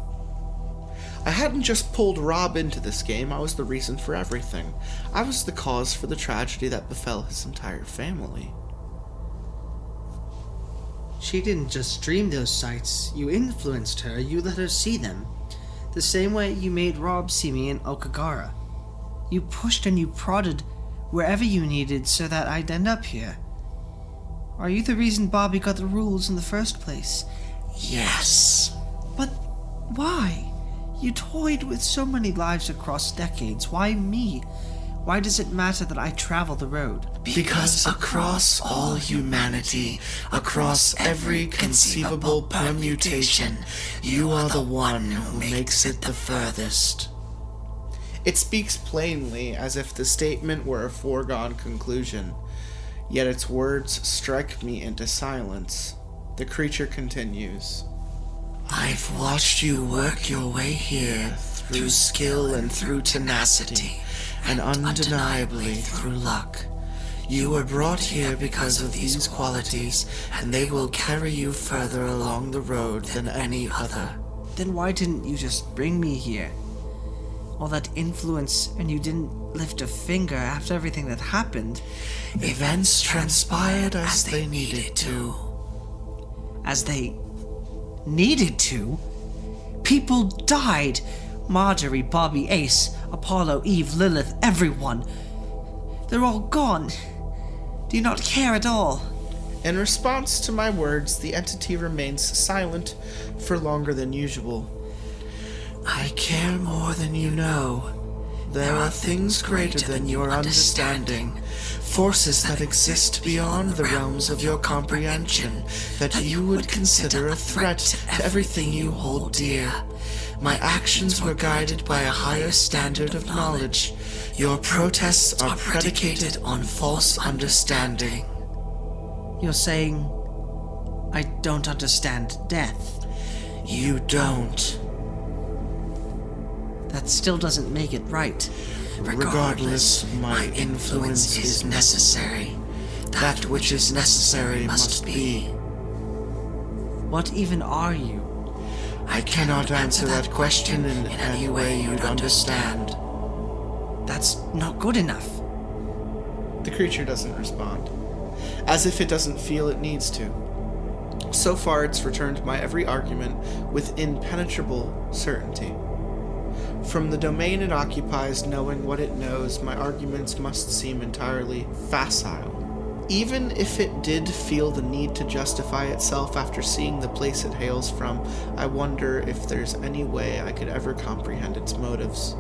I hadn't just pulled Rob into this game, I was the reason for everything. I was the cause for the tragedy that befell his entire family. She didn't just dream those sights. You influenced her. You let her see them. The same way you made Rob see me in Okagara. You pushed and you prodded wherever you needed so that I'd end up here. Are you the reason Bobby got the rules in the first place? Yes. But why? You toyed with so many lives across decades. Why me? Why does it matter that I travel the road? Because across all humanity, across every conceivable permutation, you are the one who makes it the furthest. It speaks plainly, as if the statement were a foregone conclusion, yet its words strike me into silence. The creature continues. I've watched you work your way here through skill and through tenacity, and undeniably through luck. You were brought here because of these qualities, and they will carry you further along the road than any other. Then why didn't you just bring me here? All that influence, and you didn't lift a finger after everything that happened. Events transpired as they needed to. As they needed to? People died. Marjorie, Bobby, Ace, Apollo, Eve, Lilith, everyone. They're all gone. Do you not care at all? In response to my words, the entity remains silent for longer than usual. I care more than you know. There are things greater than your understanding, forces that exist beyond the realms of your comprehension, that you would consider a threat to everything you hold dear. My actions were guided by a higher standard of knowledge. Your protests are predicated on false understanding. You're saying I don't understand death. You don't. That still doesn't make it right. Regardless, my influence is necessary. That which is necessary must be. What even are you? I cannot answer that question in any way you'd understand. That's not good enough. The creature doesn't respond, as if it doesn't feel it needs to. So far, it's returned my every argument with impenetrable certainty. From the domain it occupies, knowing what it knows, my arguments must seem entirely facile. Even if it did feel the need to justify itself after seeing the place it hails from, I wonder if there's any way I could ever comprehend its motives.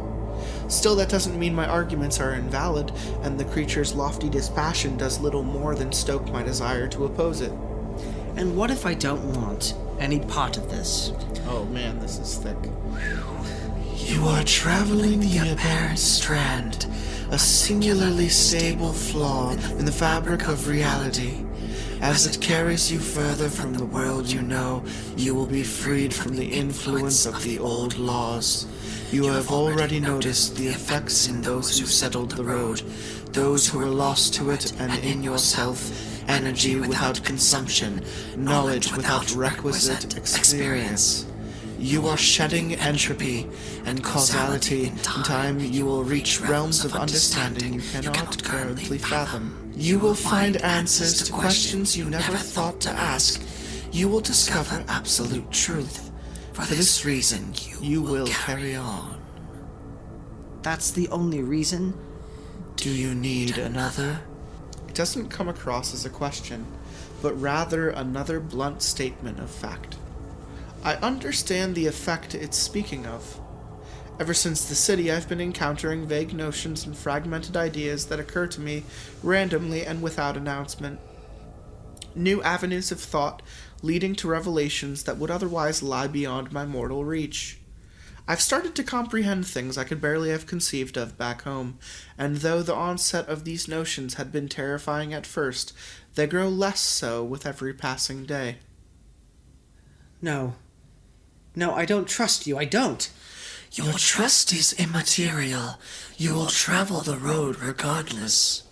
Still, that doesn't mean my arguments are invalid, and the creature's lofty dispassion does little more than stoke my desire to oppose it. And what if I don't want any part of this? Oh man, this is thick. You are traveling the apparent strand, a singularly stable flaw in the fabric of reality. As it carries you further from the world you know, you will be freed from the influence of the old laws. You have already noticed the effects in those who settled the road, those who were lost to it, and in yourself, energy without consumption, knowledge without requisite experience. You are shedding entropy and causality. In time you will reach realms of understanding you cannot currently fathom. You will find answers to questions you never thought to ask. You will discover absolute truth. For this reason, you will carry on. That's the only reason? Do you need another? It doesn't come across as a question, but rather another blunt statement of fact. I understand the effect it's speaking of. Ever since the city, I've been encountering vague notions and fragmented ideas that occur to me randomly and without announcement. New avenues of thought leading to revelations that would otherwise lie beyond my mortal reach. I've started to comprehend things I could barely have conceived of back home, and though the onset of these notions had been terrifying at first, they grow less so with every passing day. No, I don't trust you, I don't. Your trust is immaterial. You will travel the road regardless.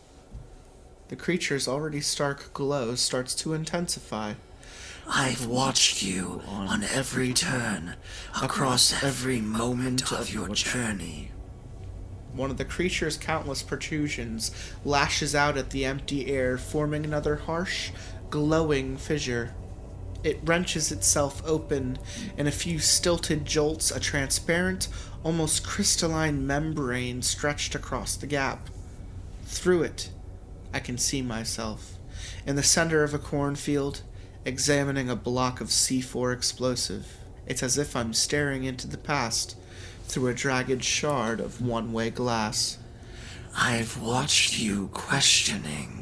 The creature's already stark glow starts to intensify. I've watched you on every turn, across every moment of your journey. One of the creature's countless protrusions lashes out at the empty air, forming another harsh, glowing fissure. It wrenches itself open. In a few stilted jolts, a transparent, almost crystalline membrane stretched across the gap. Through it, I can see myself, in the center of a cornfield, examining a block of C4 explosive. It's as if I'm staring into the past through a dragged shard of one-way glass. I've watched you questioning.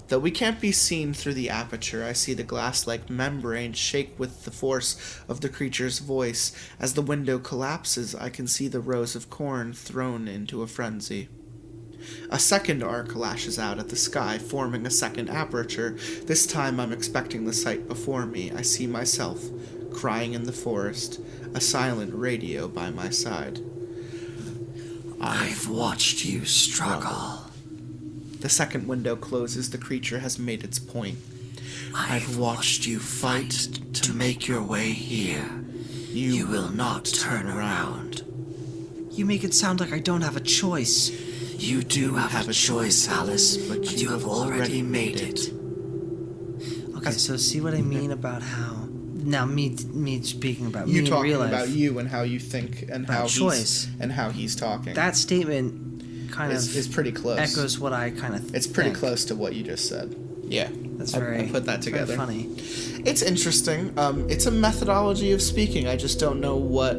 Though we can't be seen through the aperture, I see the glass-like membrane shake with the force of the creature's voice. As the window collapses, I can see the rows of corn thrown into a frenzy. A second arc lashes out at the sky, forming a second aperture. This time I'm expecting the sight before me. I see myself, crying in the forest, a silent radio by my side. I've watched you struggle. The second window closes. The creature has made its point. I've watched you fight to make your way here. You will not turn around. You make it sound like I don't have a choice. You do have a choice, Alice, but you have already made it. Okay, so see what I mean about how... Now, me speaking about You me in talking real life. about you and how you think and how choice. he's talking. That statement kind of is pretty close. echoes what I kind of think. It's pretty close to what you just said. Yeah, That's I put that together. Very funny. It's interesting. It's a methodology of speaking. I just don't know what,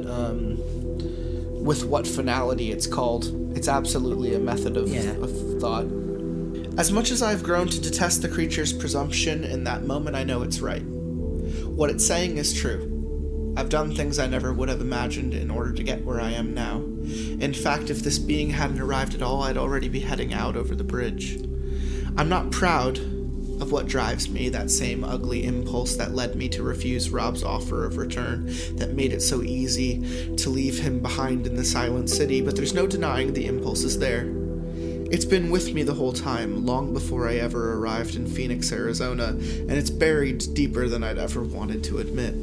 with what finality it's called. It's absolutely a method of thought. As much as I've grown to detest the creature's presumption, in that moment I know it's right. What it's saying is true. I've done things I never would have imagined in order to get where I am now. In fact, if this being hadn't arrived at all, I'd already be heading out over the bridge. I'm not proud of what drives me, that same ugly impulse that led me to refuse Rob's offer of return, that made it so easy to leave him behind in the silent city, but there's no denying the impulse is there. It's been with me the whole time, long before I ever arrived in Phoenix, Arizona, and it's buried deeper than I'd ever wanted to admit.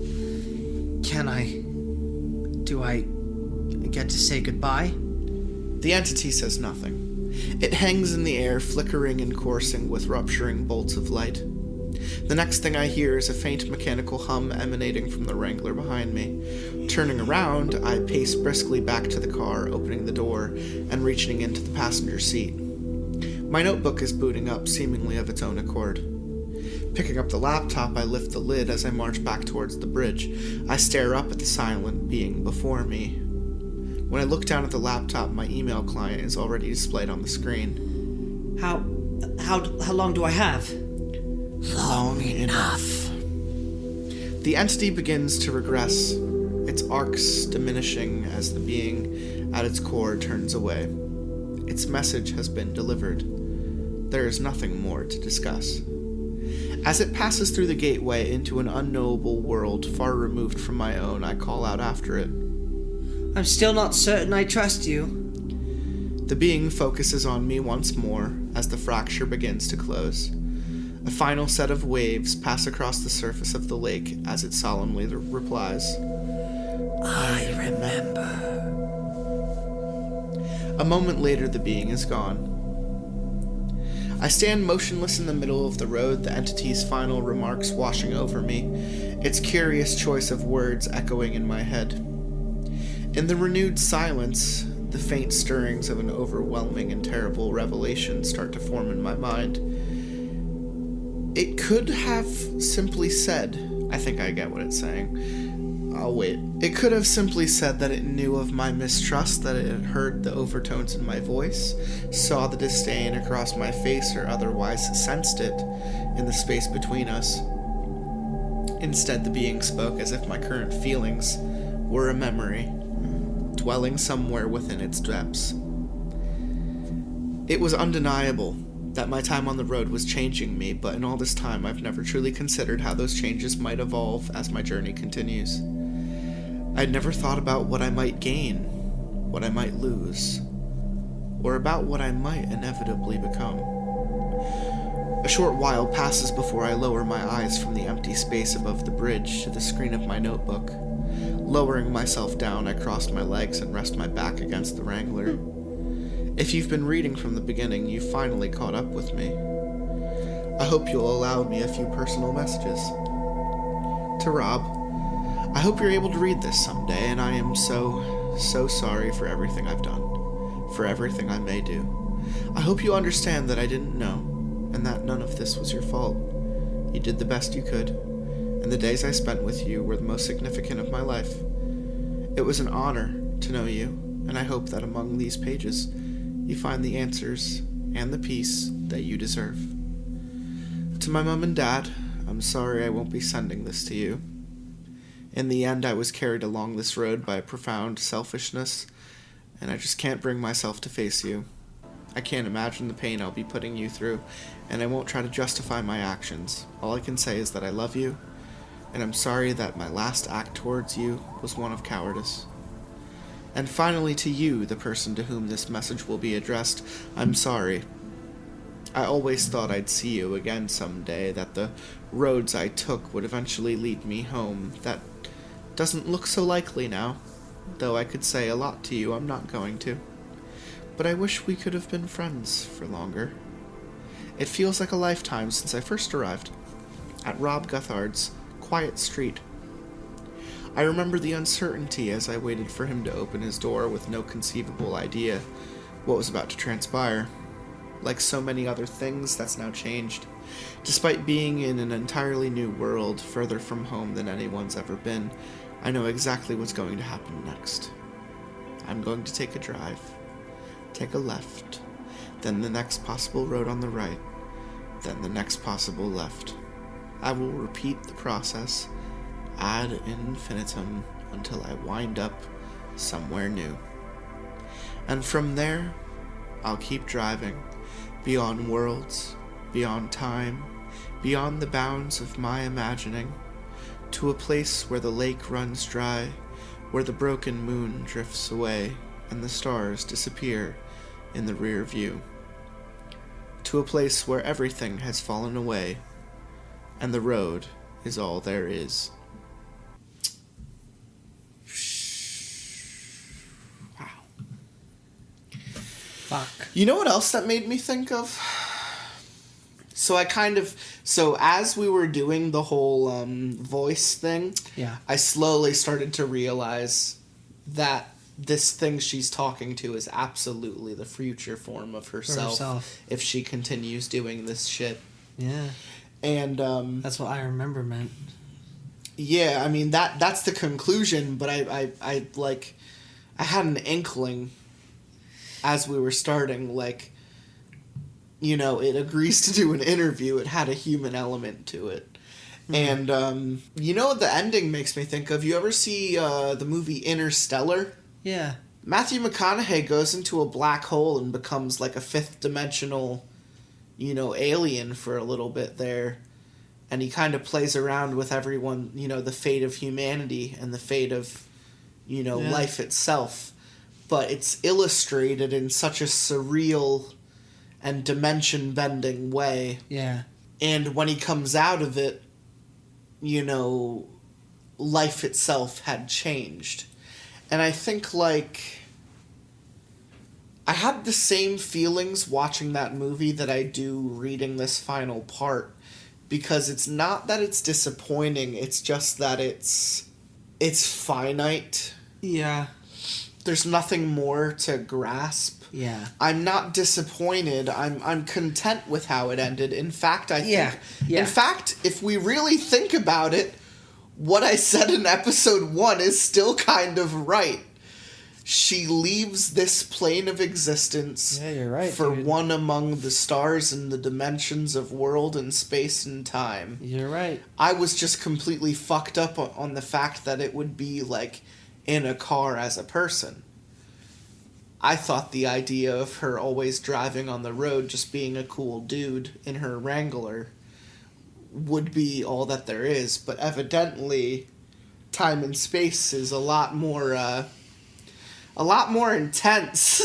Do I get to say goodbye? The entity says nothing. It hangs in the air, flickering and coursing with rupturing bolts of light. The next thing I hear is a faint mechanical hum emanating from the Wrangler behind me. Turning around, I pace briskly back to the car, opening the door and reaching into the passenger seat. My notebook is booting up, seemingly of its own accord. Picking up the laptop, I lift the lid as I march back towards the bridge. I stare up at the silent being before me. When I look down at the laptop, my email client is already displayed on the screen. How long do I have? Long enough. The entity begins to regress, its arcs diminishing as the being at its core turns away. Its message has been delivered. There is nothing more to discuss. As it passes through the gateway into an unknowable world far removed from my own, I call out after it. I'm still not certain I trust you. The being focuses on me once more as the fracture begins to close. A final set of waves pass across the surface of the lake as it solemnly replies, I remember. A moment later, the being is gone. I stand motionless in the middle of the road, the entity's final remarks washing over me, its curious choice of words echoing in my head. In the renewed silence, the faint stirrings of an overwhelming and terrible revelation start to form in my mind. It could have simply said, I think I get what it's saying. I'll wait. It could have simply said that it knew of my mistrust, that it had heard the overtones in my voice, saw the disdain across my face, or otherwise sensed it in the space between us. Instead, the being spoke as if my current feelings were a memory, dwelling somewhere within its depths. It was undeniable that my time on the road was changing me, but in all this time I've never truly considered how those changes might evolve as my journey continues. I'd never thought about what I might gain, what I might lose, or about what I might inevitably become. A short while passes before I lower my eyes from the empty space above the bridge to the screen of my notebook. Lowering myself down, I cross my legs and rest my back against the Wrangler. If you've been reading from the beginning, you've finally caught up with me. I hope you'll allow me a few personal messages. To Rob, I hope you're able to read this someday, and I am so sorry for everything I've done, for everything I may do. I hope you understand that I didn't know, and that none of this was your fault. You did the best you could, and the days I spent with you were the most significant of my life. It was an honor to know you, and I hope that among these pages, you find the answers and the peace that you deserve. To my mom and dad, I'm sorry I won't be sending this to you. In the end, I was carried along this road by profound selfishness, and I just can't bring myself to face you. I can't imagine the pain I'll be putting you through, and I won't try to justify my actions. All I can say is that I love you, and I'm sorry that my last act towards you was one of cowardice. And finally, to you, the person to whom this message will be addressed, I'm sorry. I always thought I'd see you again someday, that the roads I took would eventually lead me home. That doesn't look so likely now, though I could say a lot to you I'm not going to. But I wish we could have been friends for longer. It feels like a lifetime since I first arrived at Rob Guthard's quiet street. I remember the uncertainty as I waited for him to open his door with no conceivable idea what was about to transpire. Like so many other things, that's now changed. Despite being in an entirely new world, further from home than anyone's ever been, I know exactly what's going to happen next. I'm going to take a drive, take a left, then the next possible road on the right, then the next possible left. I will repeat the process ad infinitum until I wind up somewhere new. And from there, I'll keep driving, beyond worlds, beyond time, beyond the bounds of my imagining, to a place where the lake runs dry, where the broken moon drifts away, and the stars disappear in the rear view. To a place where everything has fallen away, and the road is all there is. Wow. Fuck. You know what else that made me think of? So as we were doing the whole voice thing, Yeah. I slowly started to realize that this thing she's talking to is absolutely the future form of herself. If she continues doing this shit. Yeah. And That's what I remember meant. yeah, I mean that's the conclusion, but I had an inkling as we were starting, like, you know, it agrees to do an interview. It had a human element to it. Mm-hmm. And you know what the ending makes me think of? You ever see the movie Interstellar? Yeah. Matthew McConaughey goes into a black hole and becomes like a fifth dimensional, you know, alien for a little bit there. And he kind of plays around with everyone, you know, the fate of humanity and the fate of, you know, life itself. But it's illustrated in such a surreal and dimension-bending way. Yeah. And when he comes out of it, you know, life itself had changed. And I think, like, I had the same feelings watching that movie that I do reading this final part, because it's not that it's disappointing, it's just that it's finite. Yeah. There's nothing more to grasp. Yeah. I'm not disappointed. I'm content with how it ended. In fact, I think... Yeah. In fact, if we really think about it, what I said in episode 1 is still kind of right. She leaves this plane of existence You're right, for dude. one among the stars in the dimensions of world and space and time. You're right. I was just completely fucked up on the fact that it would be, like, in a car as a person. I thought the idea of her always driving on the road, just being a cool dude in her Wrangler, would be all that there is. But evidently, time and space is a lot more intense.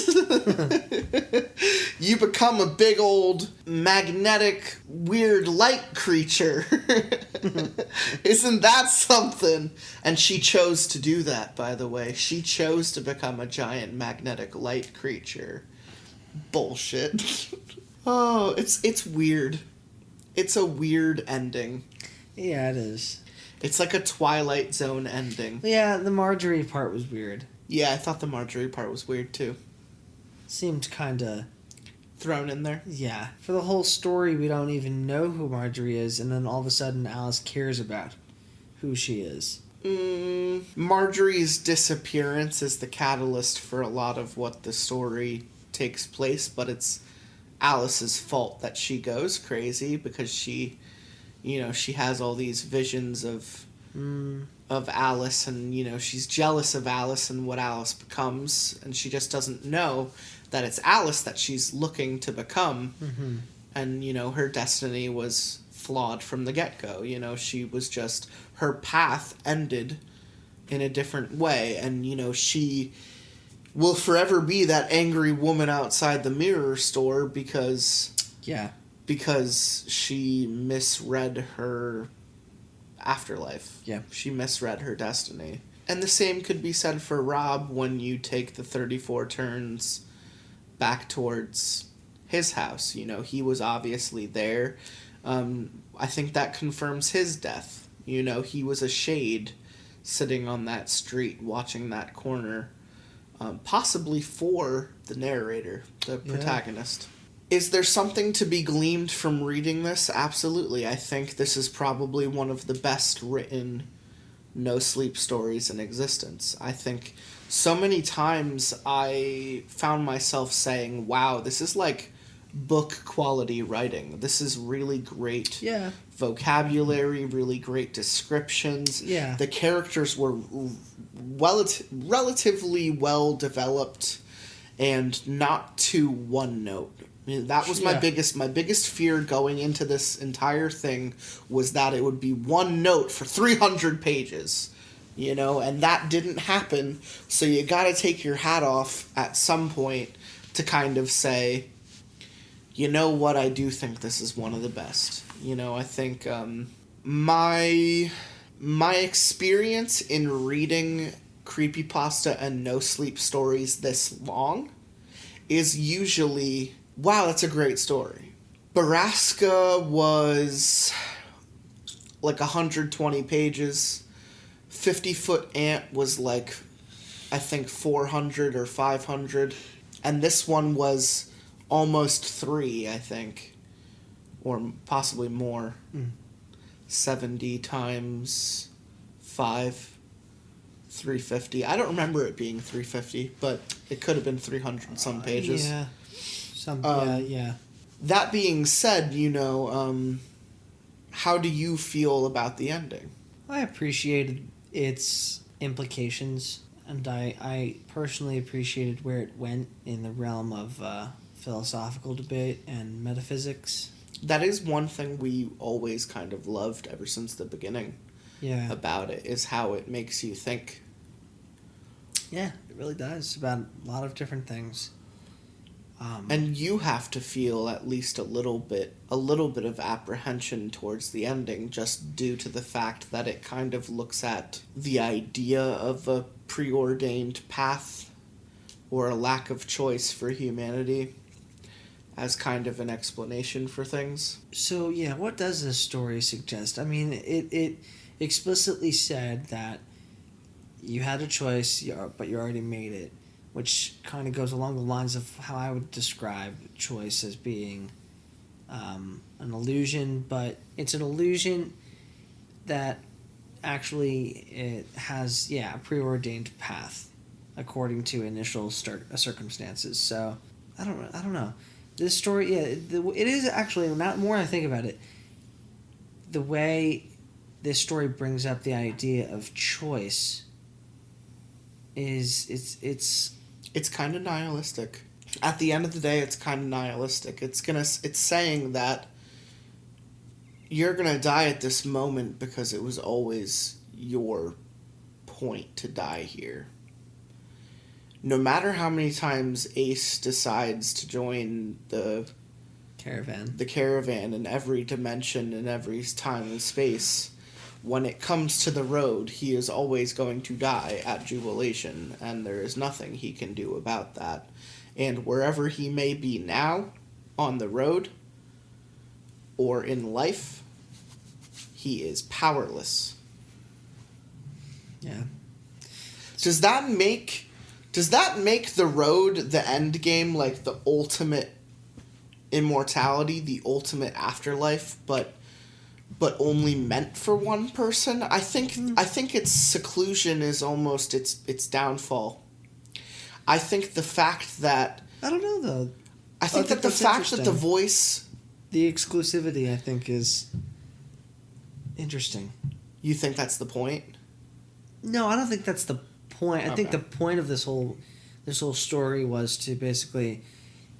You become a big old magnetic weird light creature. Isn't that something? And she chose to do that, by the way. She chose to become a giant magnetic light creature. Bullshit. Oh, it's weird. It's a weird ending. Yeah, it is. It's like a Twilight Zone ending. Yeah, the Marjorie part was weird. Yeah, I thought the Marjorie part was weird too. Seemed kinda... Thrown in there. Yeah. For the whole story, we don't even know who Marjorie is, and then all of a sudden Alice cares about who she is. Marjorie's disappearance is the catalyst for a lot of what the story takes place, but it's Alice's fault that she goes crazy because she has all these visions of Alice, and she's jealous of Alice and what Alice becomes, and she just doesn't know that it's Alice that she's looking to become. And her destiny was flawed from the get-go. She was just, her path ended in a different way, and she will forever be that angry woman outside the mirror store because she misread her afterlife. Yeah. She misread her destiny. And the same could be said for Rob when you take the 34 turns back towards his house. He was obviously there. I think that confirms his death. He was a shade sitting on that street watching that corner, possibly for the narrator, the protagonist. Is there something to be gleaned from reading this? Absolutely. I think this is probably one of the best written no-sleep stories in existence. I think so many times I found myself saying, wow, this is like book quality writing. This is really great vocabulary, really great descriptions. Yeah. The characters were relatively well developed and not too one note. That was my biggest fear going into this entire thing, was that it would be one note for 300 pages, and that didn't happen. So you got to take your hat off at some point to kind of say, what, I do think this is one of the best. I think my experience in reading creepypasta and no sleep stories this long is usually, wow, that's a great story. Baraska was like 120 pages. 50-Foot Ant was like, I think 400 or 500. And this one was almost 3, I think. Or possibly more. 70 times 5, 350. I don't remember it being 350, but it could have been 300 some pages. Yeah. Yeah. That being said, how do you feel about the ending? I appreciated its implications, and I personally appreciated where it went in the realm of philosophical debate and metaphysics. That is one thing we always kind of loved ever since the beginning about it, is how it makes you think. Yeah, it really does, about a lot of different things. And you have to feel at least a little bit of apprehension towards the ending, just due to the fact that it kind of looks at the idea of a preordained path or a lack of choice for humanity as kind of an explanation for things. So, yeah, what does this story suggest? I mean, it explicitly said that you had a choice, but you already made it, which kind of goes along the lines of how I would describe choice as being an illusion, but it's an illusion that actually it has, a preordained path according to initial circumstances. So, I don't know. This story, it is actually, not more I think about it, the way this story brings up the idea of choice is, it's kind of nihilistic. At the end of the day, it's kind of nihilistic. It's saying that you're gonna die at this moment because it was always your point to die here. No matter how many times Ace decides to join the caravan in every dimension, in every time and space, when it comes to the road, he is always going to die at Jubilation, and there is nothing he can do about that. And wherever he may be now, on the road, or in life, he is powerless. Yeah. Does that make the road the end game, like the ultimate immortality, the ultimate afterlife, but only meant for one person? I think its seclusion is almost its downfall. I think the fact that I don't know, though. I think that the that's fact that the interesting. voice... The exclusivity, I think, is interesting. You think that's the point? No, I don't think that's the point. I think Okay. the point of this whole story was to basically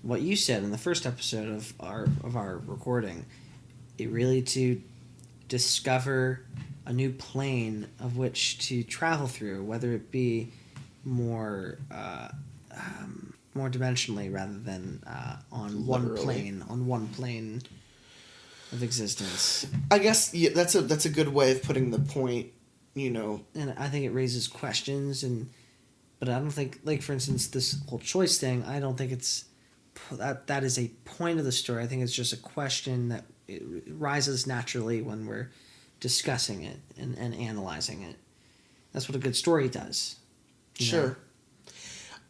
what you said in the first episode of our recording. It really to discover a new plane of which to travel through, whether it be more dimensionally rather than on Literally. one plane of existence. I guess that's a good way of putting the point, And I think it raises questions, but I don't think, like, for instance, this whole choice thing, I don't think it's that is a point of the story. I think it's just a question that it rises naturally when we're discussing it and analyzing it. That's what a good story does. Sure.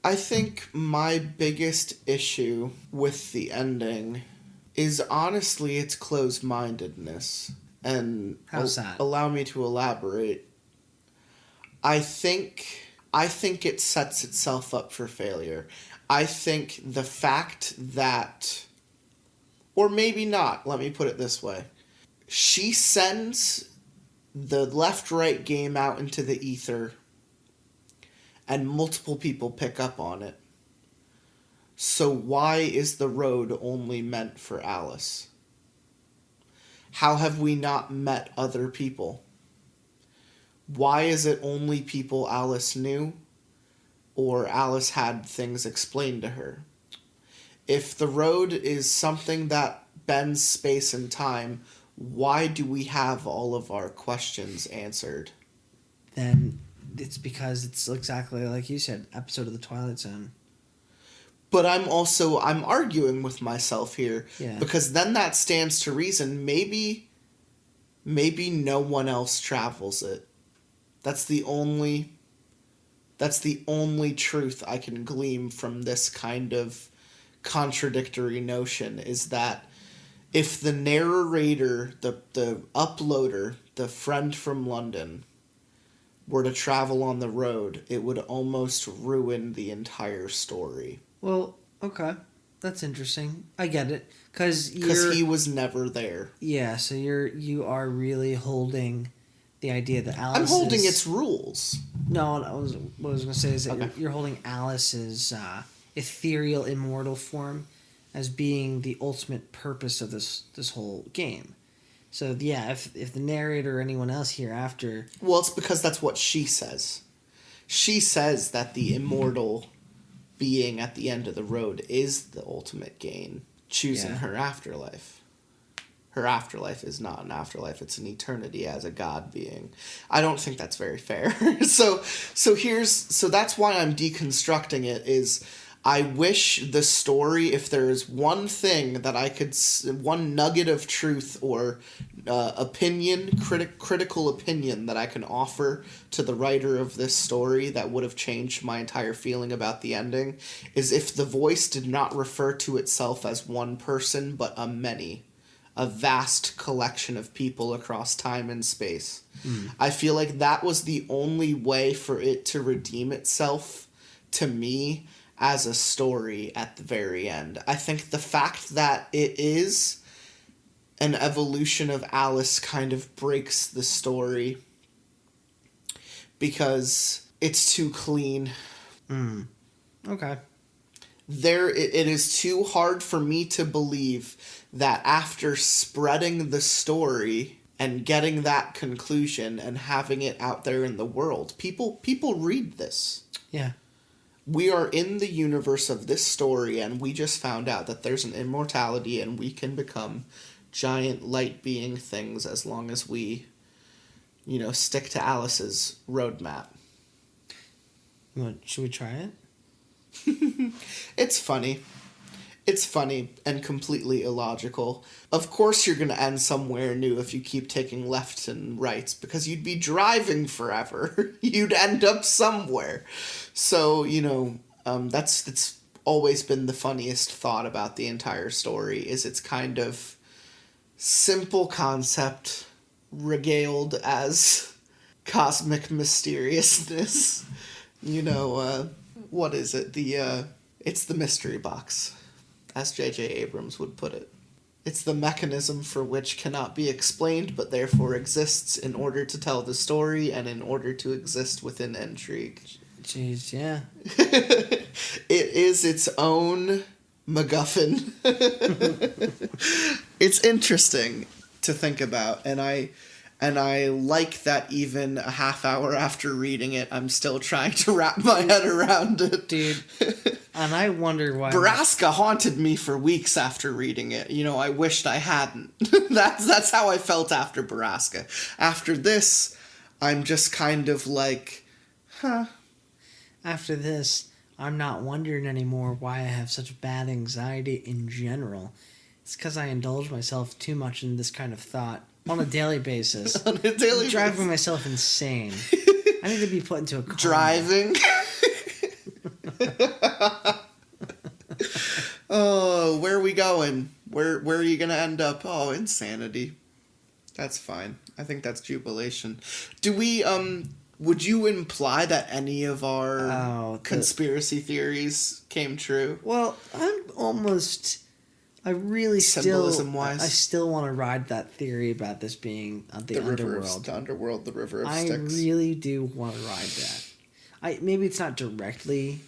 I think my biggest issue with the ending is honestly its closed-mindedness. And How's that? Allow me to elaborate. I think it sets itself up for failure. I think the fact that, or maybe not, let me put it this way. She sends the left-right game out into the ether, and multiple people pick up on it. So why is the road only meant for Alice? How have we not met other people? Why is it only people Alice knew, or Alice had things explained to her? If the road is something that bends space and time, why do we have all of our questions answered? Then it's because it's exactly like you said, episode of the Twilight Zone. But I'm arguing with myself here, Yeah. because then that stands to reason maybe no one else travels it. That's the only truth I can glean from this kind of contradictory notion, is that if the narrator, the uploader, the friend from London, were to travel on the road, it would almost ruin the entire story. Well, okay. That's interesting. I get it. Because he was never there. Yeah, so you are really holding the idea that Alice I'm holding is, its rules. No, what I was going to say is that Okay. you're holding Alice's ethereal, immortal form as being the ultimate purpose of this whole game. So, yeah, if the narrator or anyone else hereafter... Well, it's because that's what she says. She says that the immortal being at the end of the road is the ultimate gain, choosing her afterlife. Her afterlife is not an afterlife, it's an eternity as a god being. I don't think that's very fair. So that's why I'm deconstructing it, is I wish the story, if there is one thing that I could, one nugget of truth or critical opinion that I can offer to the writer of this story that would have changed my entire feeling about the ending, is if the voice did not refer to itself as one person, but a vast collection of people across time and space. I feel like that was the only way for it to redeem itself, to me, as a story at the very end. I think the fact that it is an evolution of Alice kind of breaks the story, because it's too clean. Okay. It is too hard for me to believe that after spreading the story and getting that conclusion and having it out there in the world, people read this. Yeah. We are in the universe of this story, and we just found out that there's an immortality and we can become giant light being things as long as we, stick to Alice's roadmap. Should we try it? It's funny. It's funny and completely illogical. Of course you're going to end somewhere new if you keep taking lefts and rights, because you'd be driving forever. You'd end up somewhere. So, it's always been the funniest thought about the entire story, is its kind of simple concept regaled as cosmic mysteriousness. What is it? It's the mystery box, as J.J. Abrams would put it. It's the mechanism for which cannot be explained, but therefore exists in order to tell the story and in order to exist within intrigue. Jeez, yeah. It is its own MacGuffin. It's interesting to think about, and I like that even a half hour after reading it, I'm still trying to wrap my head around it. Dude, and I wonder why... Borrasca haunted me for weeks after reading it. You know, I wished I hadn't. That's how I felt after Borrasca. After this, I'm just kind of like, huh. After this, I'm not wondering anymore why I have such bad anxiety in general. It's because I indulge myself too much in this kind of thought on a daily basis. On a daily basis. Driving myself insane. I need to be put into a coma. Driving? Oh, where are we going? Where are you going to end up? Oh, insanity. That's fine. I think that's jubilation. Do we, would you imply that any of our conspiracy theories came true? Well, I really Symbolism-wise? I still want to ride that theory about this being the underworld. The underworld, the river of sticks. I really do want to ride that. Maybe it's not directly,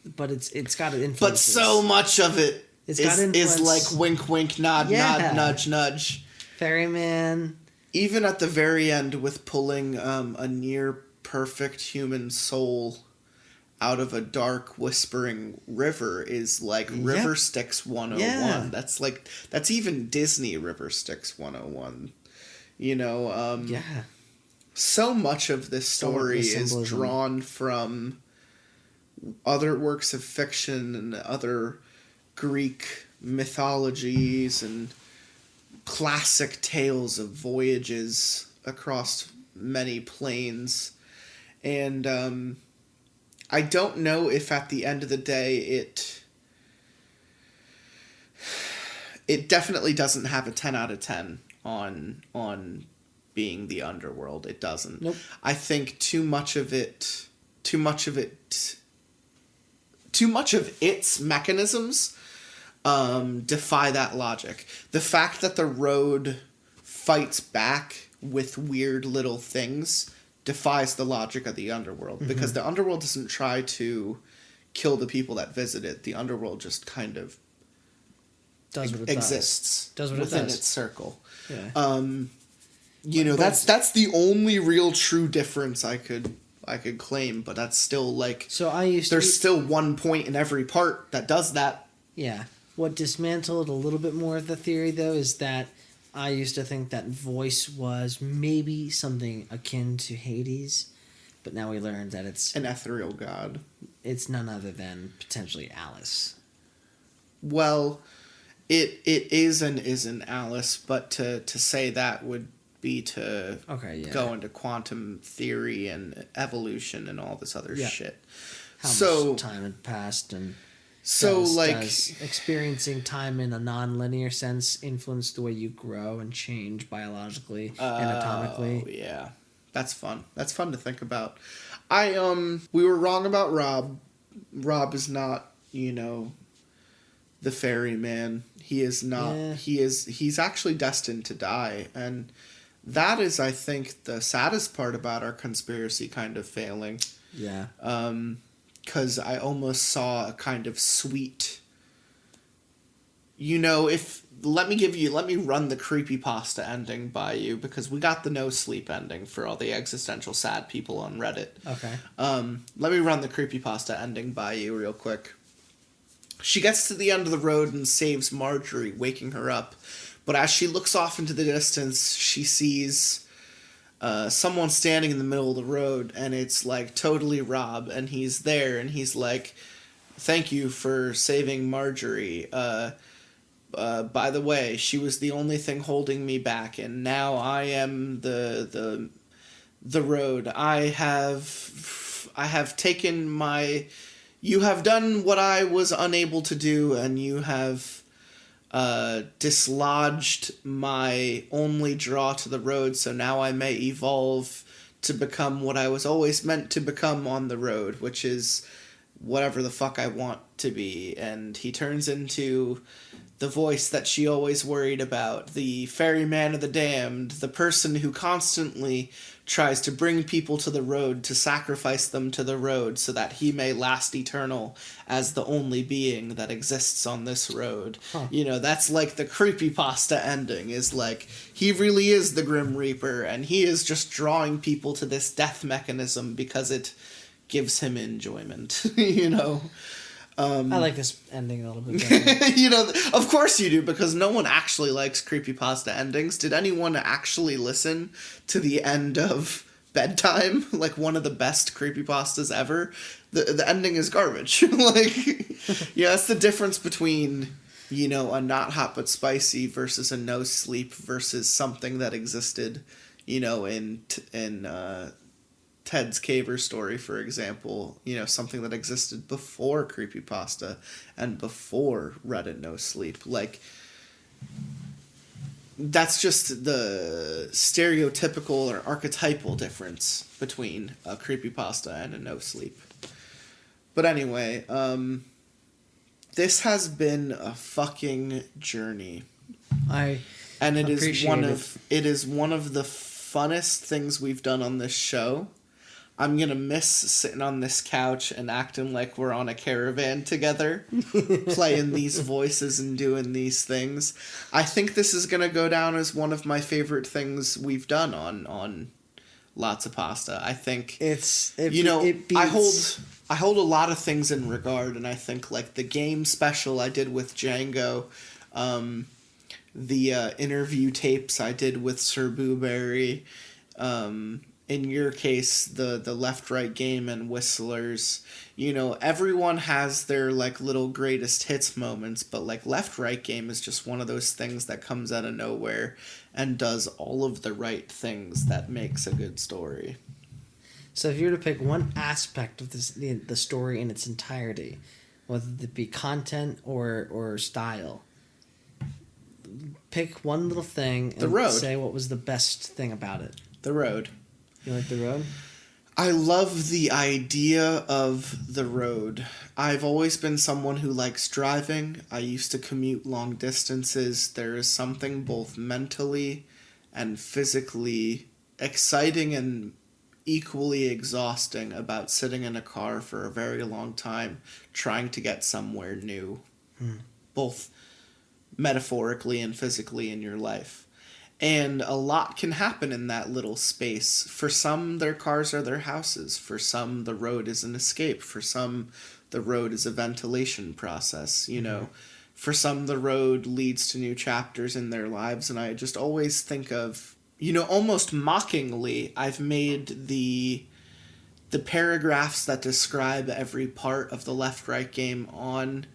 but it's got an influence. But so much of it is like wink, wink, nod, nod, nudge, nudge. Ferryman. Even at the very end with pulling a near perfect human soul out of a dark whispering river is like River Styx 101. Yeah. That's even Disney River Styx 101. You know, so much of this story is drawn from other works of fiction and other Greek mythologies and classic tales of voyages across many planes. And I don't know if at the end of the day it definitely doesn't have a 10 out of 10 on being the underworld. It doesn't. Nope. I think too much of its mechanisms defy that logic. The fact that the road fights back with weird little things defies the logic of the underworld, because the underworld doesn't try to kill the people that visit it. The underworld just kind of exists within its circle. Yeah. You know, that's the only real true difference I could claim, but that's still like, so there's still one point in every part that does that. Yeah. What dismantled a little bit more of the theory, though, is that I used to think that voice was maybe something akin to Hades, but now we learned that it's an ethereal god. It's none other than potentially Alice. Well, it is and isn't Alice, but to say that would be to go into quantum theory and evolution and all this other shit. How much time had passed, and does experiencing time in a non-linear sense influence the way you grow and change biologically, anatomically? Oh, yeah. That's fun. That's fun to think about. We were wrong about Rob. Rob is not, the ferryman. He is not. Yeah. He's actually destined to die, and that is, I think, the saddest part about our conspiracy kind of failing. Yeah. Because I almost saw a kind of sweet, let me run the creepypasta ending by you, because we got the no sleep ending for all the existential sad people on Reddit. Okay. Let me run the creepypasta ending by you real quick. She gets to the end of the road and saves Marjorie, waking her up. But as she looks off into the distance, she sees someone standing in the middle of the road, and it's like totally Rob, and he's there, and he's like, "Thank you for saving Marjorie. By the way, she was the only thing holding me back, and now I am the road. I have taken my. You have done what I was unable to do, and you have dislodged my only draw to the road, so now I may evolve to become what I was always meant to become on the road, which is whatever the fuck I want to be, and he turns into the voice that she always worried about, the ferryman of the damned, the person who constantly tries to bring people to the road, to sacrifice them to the road so that he may last eternal as the only being that exists on this road. Huh. You know, that's like the creepypasta ending, is like, he really is the Grim Reaper, and he is just drawing people to this death mechanism because it gives him enjoyment, you know? I like this ending a little bit better. You know, of course you do, because no one actually likes creepypasta endings. Did anyone actually listen to the end of Bedtime? Like, one of the best creepypastas ever? The ending is garbage. Like, yeah, that's the difference between, you know, a not hot but spicy versus a no sleep versus something that existed, you know, in Ted's Caver story, for example, you know, something that existed before creepypasta and before Reddit No Sleep. Like, that's just the stereotypical or archetypal difference between a creepypasta and a no sleep. But anyway, this has been a fucking journey. And it is one of the funnest things we've done on this show. I'm going to miss sitting on this couch and acting like we're on a caravan together, playing these voices and doing these things. I think this is going to go down as one of my favorite things we've done on Lotsa Pasta. I think I hold a lot of things in regard, and I think like the game special I did with Django, the interview tapes I did with Sir Booberry, in your case, the left-right game and Whistlers, you know, everyone has their, like, little greatest hits moments, but, like, left-right game is just one of those things that comes out of nowhere and does all of the right things that makes a good story. So if you were to pick one aspect of the story in its entirety, whether it be content or style, pick one little thing and say what was the best thing about it. The road. You like the road? I love the idea of the road. I've always been someone who likes driving. I used to commute long distances. There is something both mentally and physically exciting and equally exhausting about sitting in a car for a very long time trying to get somewhere new, both metaphorically and physically in your life. And a lot can happen in that little space. For some, their cars are their houses. For some, the road is an escape. For some, the road is a ventilation process, you know. For some, the road leads to new chapters in their lives. And I just always think of, you know, almost mockingly, I've made the paragraphs that describe every part of the left-right game on,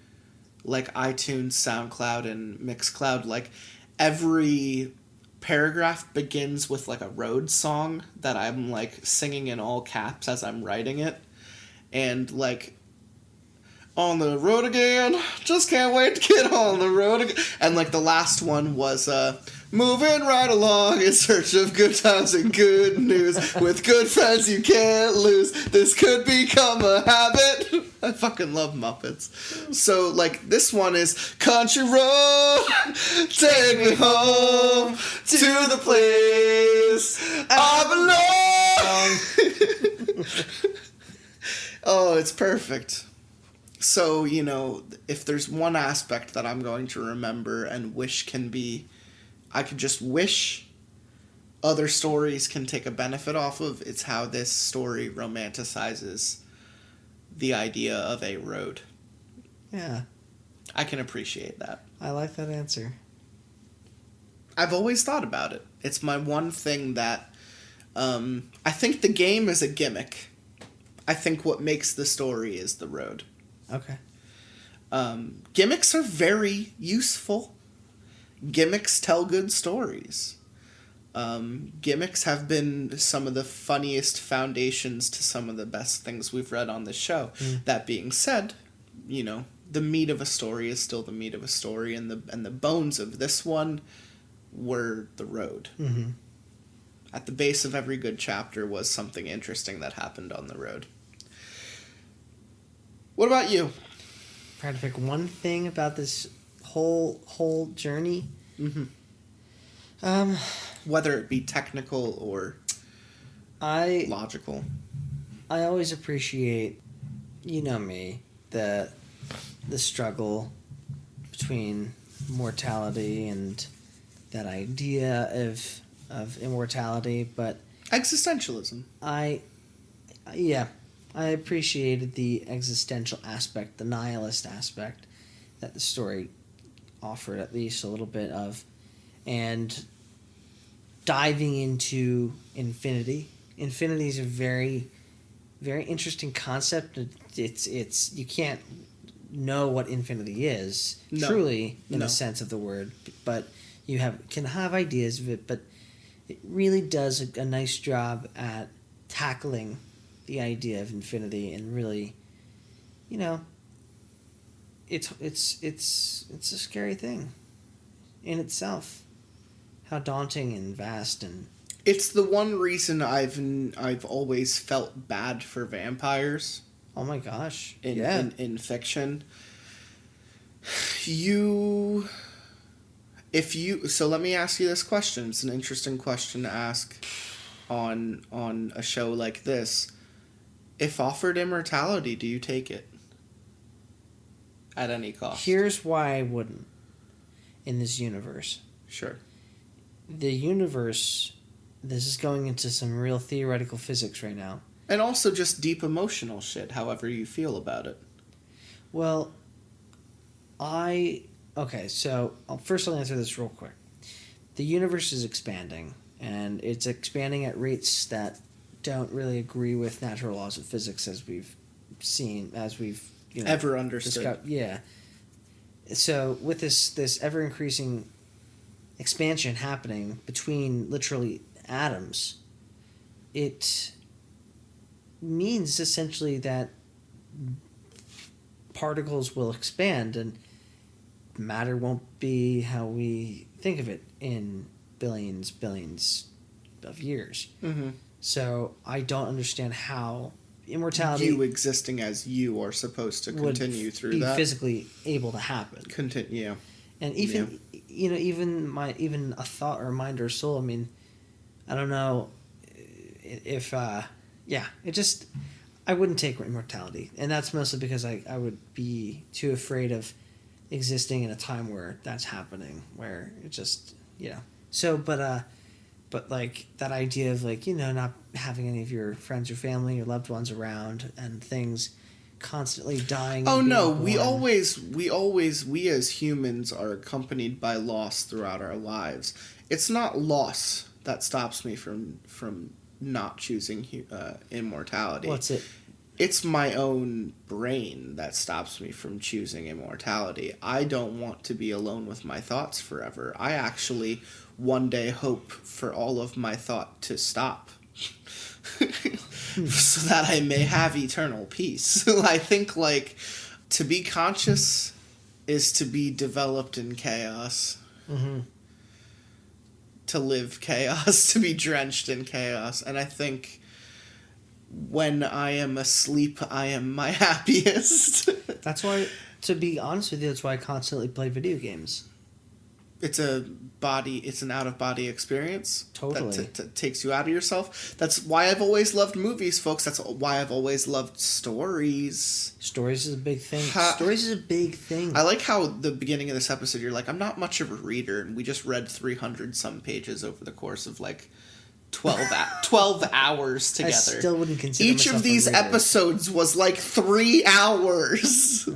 like, iTunes, SoundCloud, and Mixcloud. Like, every paragraph begins with like a road song that I'm like singing in all caps as I'm writing it, and like, on the road again, just can't wait to get on the road again. And like the last one was moving right along in search of good times and good news, with good friends you can't lose, this could become a habit. I fucking love Muppets. So like this one is country road, take me home to the place I belong. Oh, it's perfect. So, you know, if there's one aspect that I'm going to remember and wish can be, I could just wish other stories can take a benefit off of, it's how this story romanticizes the idea of a road. Yeah. I can appreciate that. I like that answer. I've always thought about it. It's my one thing that, I think the game is a gimmick. I think what makes the story is the road. Okay. Gimmicks are very useful. Gimmicks tell good stories. Gimmicks have been some of the funniest foundations to some of the best things we've read on this show. That being said, you know, the meat of a story is still the meat of a story, and the bones of this one were the road. Mm-hmm. At the base of every good chapter was something interesting that happened on the road. What about you? If I had to pick one thing about this whole journey. Whether it be technical or logical. I always appreciate, you know me, the struggle between mortality and that idea of immortality, but Existentialism. I appreciated the existential aspect, the nihilist aspect that the story offered at least a little bit of, and diving into infinity. Infinity is a very, very interesting concept. It's you can't know what infinity is truly in the sense of the word, but you can have ideas of it. But it really does a nice job at tackling the idea of infinity and really, you know, it's a scary thing in itself. How daunting and vast and... It's the one reason I've always felt bad for vampires. Oh my gosh. In fiction. So let me ask you this question. It's an interesting question to ask on a show like this. If offered immortality, do you take it? At any cost. Here's why I wouldn't in this universe. Sure. The universe, this is going into some real theoretical physics right now. And also just deep emotional shit, however you feel about it. Well, so first I'll answer this real quick. The universe is expanding, and it's expanding at rates that don't really agree with natural laws of physics as we've ever understood. Yeah. So with this ever increasing expansion happening between literally atoms, it means essentially that particles will expand and matter won't be how we think of it in billions of years. Mm-hmm. So I don't understand how immortality... You existing as you are supposed to continue through that. Be physically able to happen. Yeah. And even, even a thought or mind or soul, I mean, I don't know if, I wouldn't take immortality. And that's mostly because I would be too afraid of existing in a time where that's happening, where it just, So, but like that idea of not having any of your friends or family or loved ones around and things constantly dying. Oh no, we as humans are accompanied by loss throughout our lives. It's not loss that stops me from not choosing immortality. What's it? It's my own brain that stops me from choosing immortality. I don't want to be alone with my thoughts forever. I actually one day hope for all of my thought to stop so that I may have eternal peace. I think to be conscious is to be developed in chaos. Mm-hmm. To live chaos, to be drenched in chaos. And I think when I am asleep, I am my happiest. That's why, to be honest with you, that's why I constantly play video games. It's an out-of-body experience. Totally. That takes you out of yourself. That's why I've always loved movies, folks. That's why I've always loved stories. Stories is a big thing. Stories is a big thing. I like how the beginning of this episode, you're like, I'm not much of a reader, and we just read 300-some pages over the course of, 12 hours together. I still wouldn't consider Each of these episodes was 3 hours.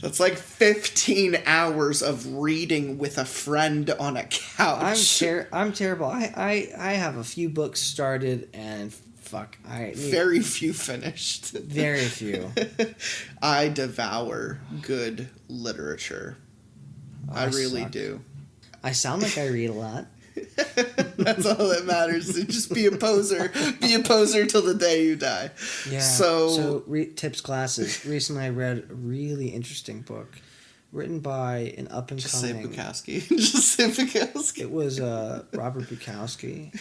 That's 15 hours of reading with a friend on a couch. I'm terrible. I have a few books started and very few finished. Very few. I devour good literature. I really do. I sound like I read a lot. That's all that matters. Just be a poser. Be a poser till the day you die. Yeah. So tips classes. Recently, I read a really interesting book written by an up and coming. Just say Bukowski. It was Robert Bukowski.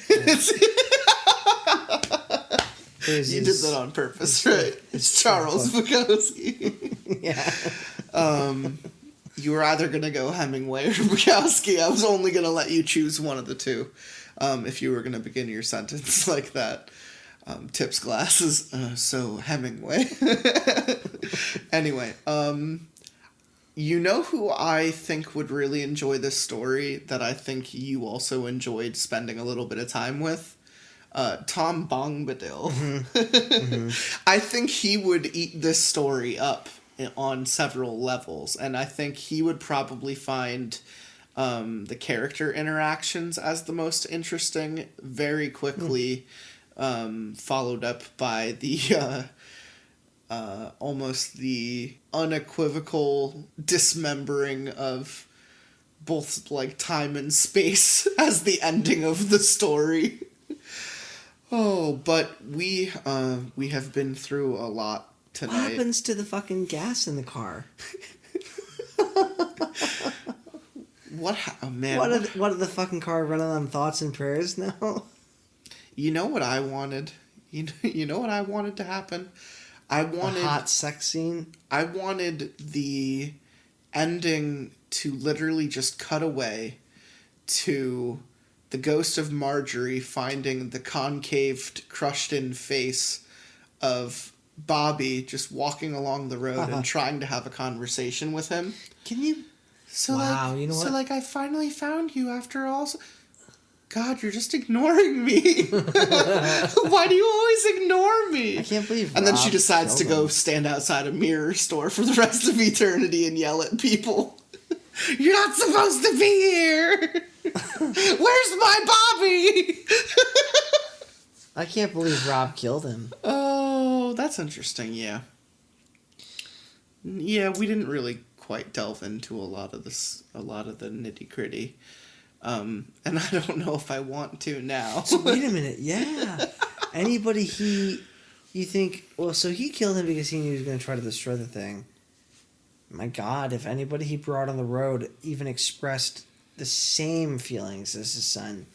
You did that on purpose, right? It's Charles Bukowski. Yeah. You were either going to go Hemingway or Bukowski. I was only going to let you choose one of the two if you were going to begin your sentence like that. Tips glasses, so Hemingway. Anyway, you know who I think would really enjoy this story that I think you also enjoyed spending a little bit of time with? Tom Bombadil. I think he would eat this story up on several levels, and I think he would probably find the character interactions as the most interesting very quickly, followed up by the almost the unequivocal dismembering of both like time and space as the ending of the story. Oh, but we have been through a lot tonight. What happens to the fucking gas in the car? Oh man. What did the fucking car running on thoughts and prayers now? You know what I wanted? You know what I wanted to happen? I wanted a hot sex scene. I wanted the ending to literally just cut away to the ghost of Marjorie finding the concaved, crushed-in face of Bobby just walking along the road and trying to have a conversation with him. Can you? So wow, like, you know what? So like, I finally found you after all. God, you're just ignoring me. Why do you always ignore me? I can't believe. And then she Rob decides to killed go him. stand outside a mirror store for the rest of eternity and yell at people. You're not supposed to be here. Where's my Bobby? I can't believe Rob killed him. Oh, that's interesting. Yeah. Yeah, we didn't really quite delve into a lot of the nitty gritty. And I don't know if I want to now. So wait a minute, yeah. Anybody you think, well, so he killed him because he knew he was going to try to destroy the thing. My God, if anybody he brought on the road even expressed the same feelings as his son,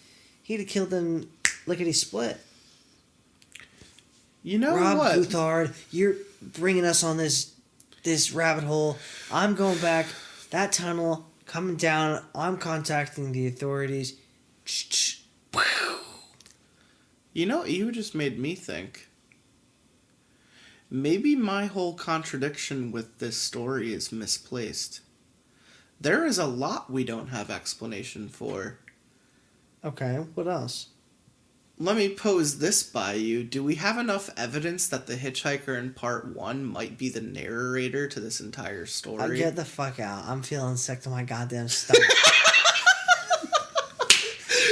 he'd have killed him lickety-split. You know Rob what? Guthard, you're bringing us on this rabbit hole. I'm going back, that tunnel, coming down, I'm contacting the authorities. You know, you just made me think. Maybe my whole contradiction with this story is misplaced. There is a lot we don't have explanation for. Okay, what else? Let me pose this by you. Do we have enough evidence that the hitchhiker in part 1 might be the narrator to this entire story? Get the fuck out. I'm feeling sick to my goddamn stomach.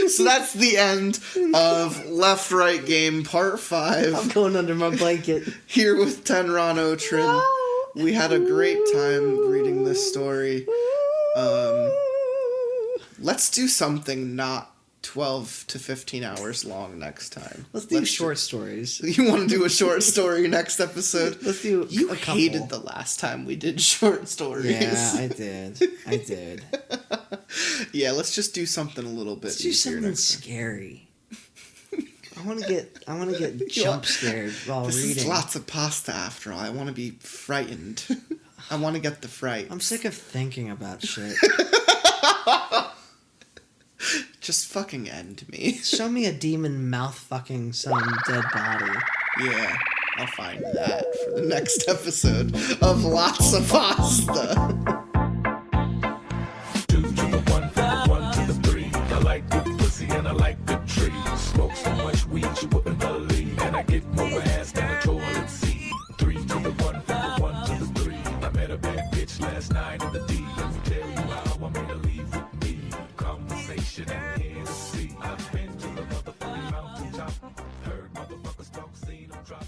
So that's the end of Left Right Game Part 5. I'm going under my blanket. Here with Tenron Otrin. No. We had a great time reading this story. Let's do something not 12 to 15 hours long next time. Let's do short stories. You want to do a short story next episode? Let's do You a couple. hated the last time we did short stories. Yeah, I did. Yeah, let's just do something a little bit Let's do easier something next time. scary. I want to get jump scared while This reading. is lots of pasta after all. I want to be frightened. I want to get the fright. I'm sick of thinking about shit. Just fucking end me. Show me a demon mouth fucking some dead body. Yeah, I'll find that for the next episode of Lotsa Pasta. 2 to the 1 to the 3. I like good pussy and I like good trees. Smoke so much weed you wouldn't believe, and I get more ass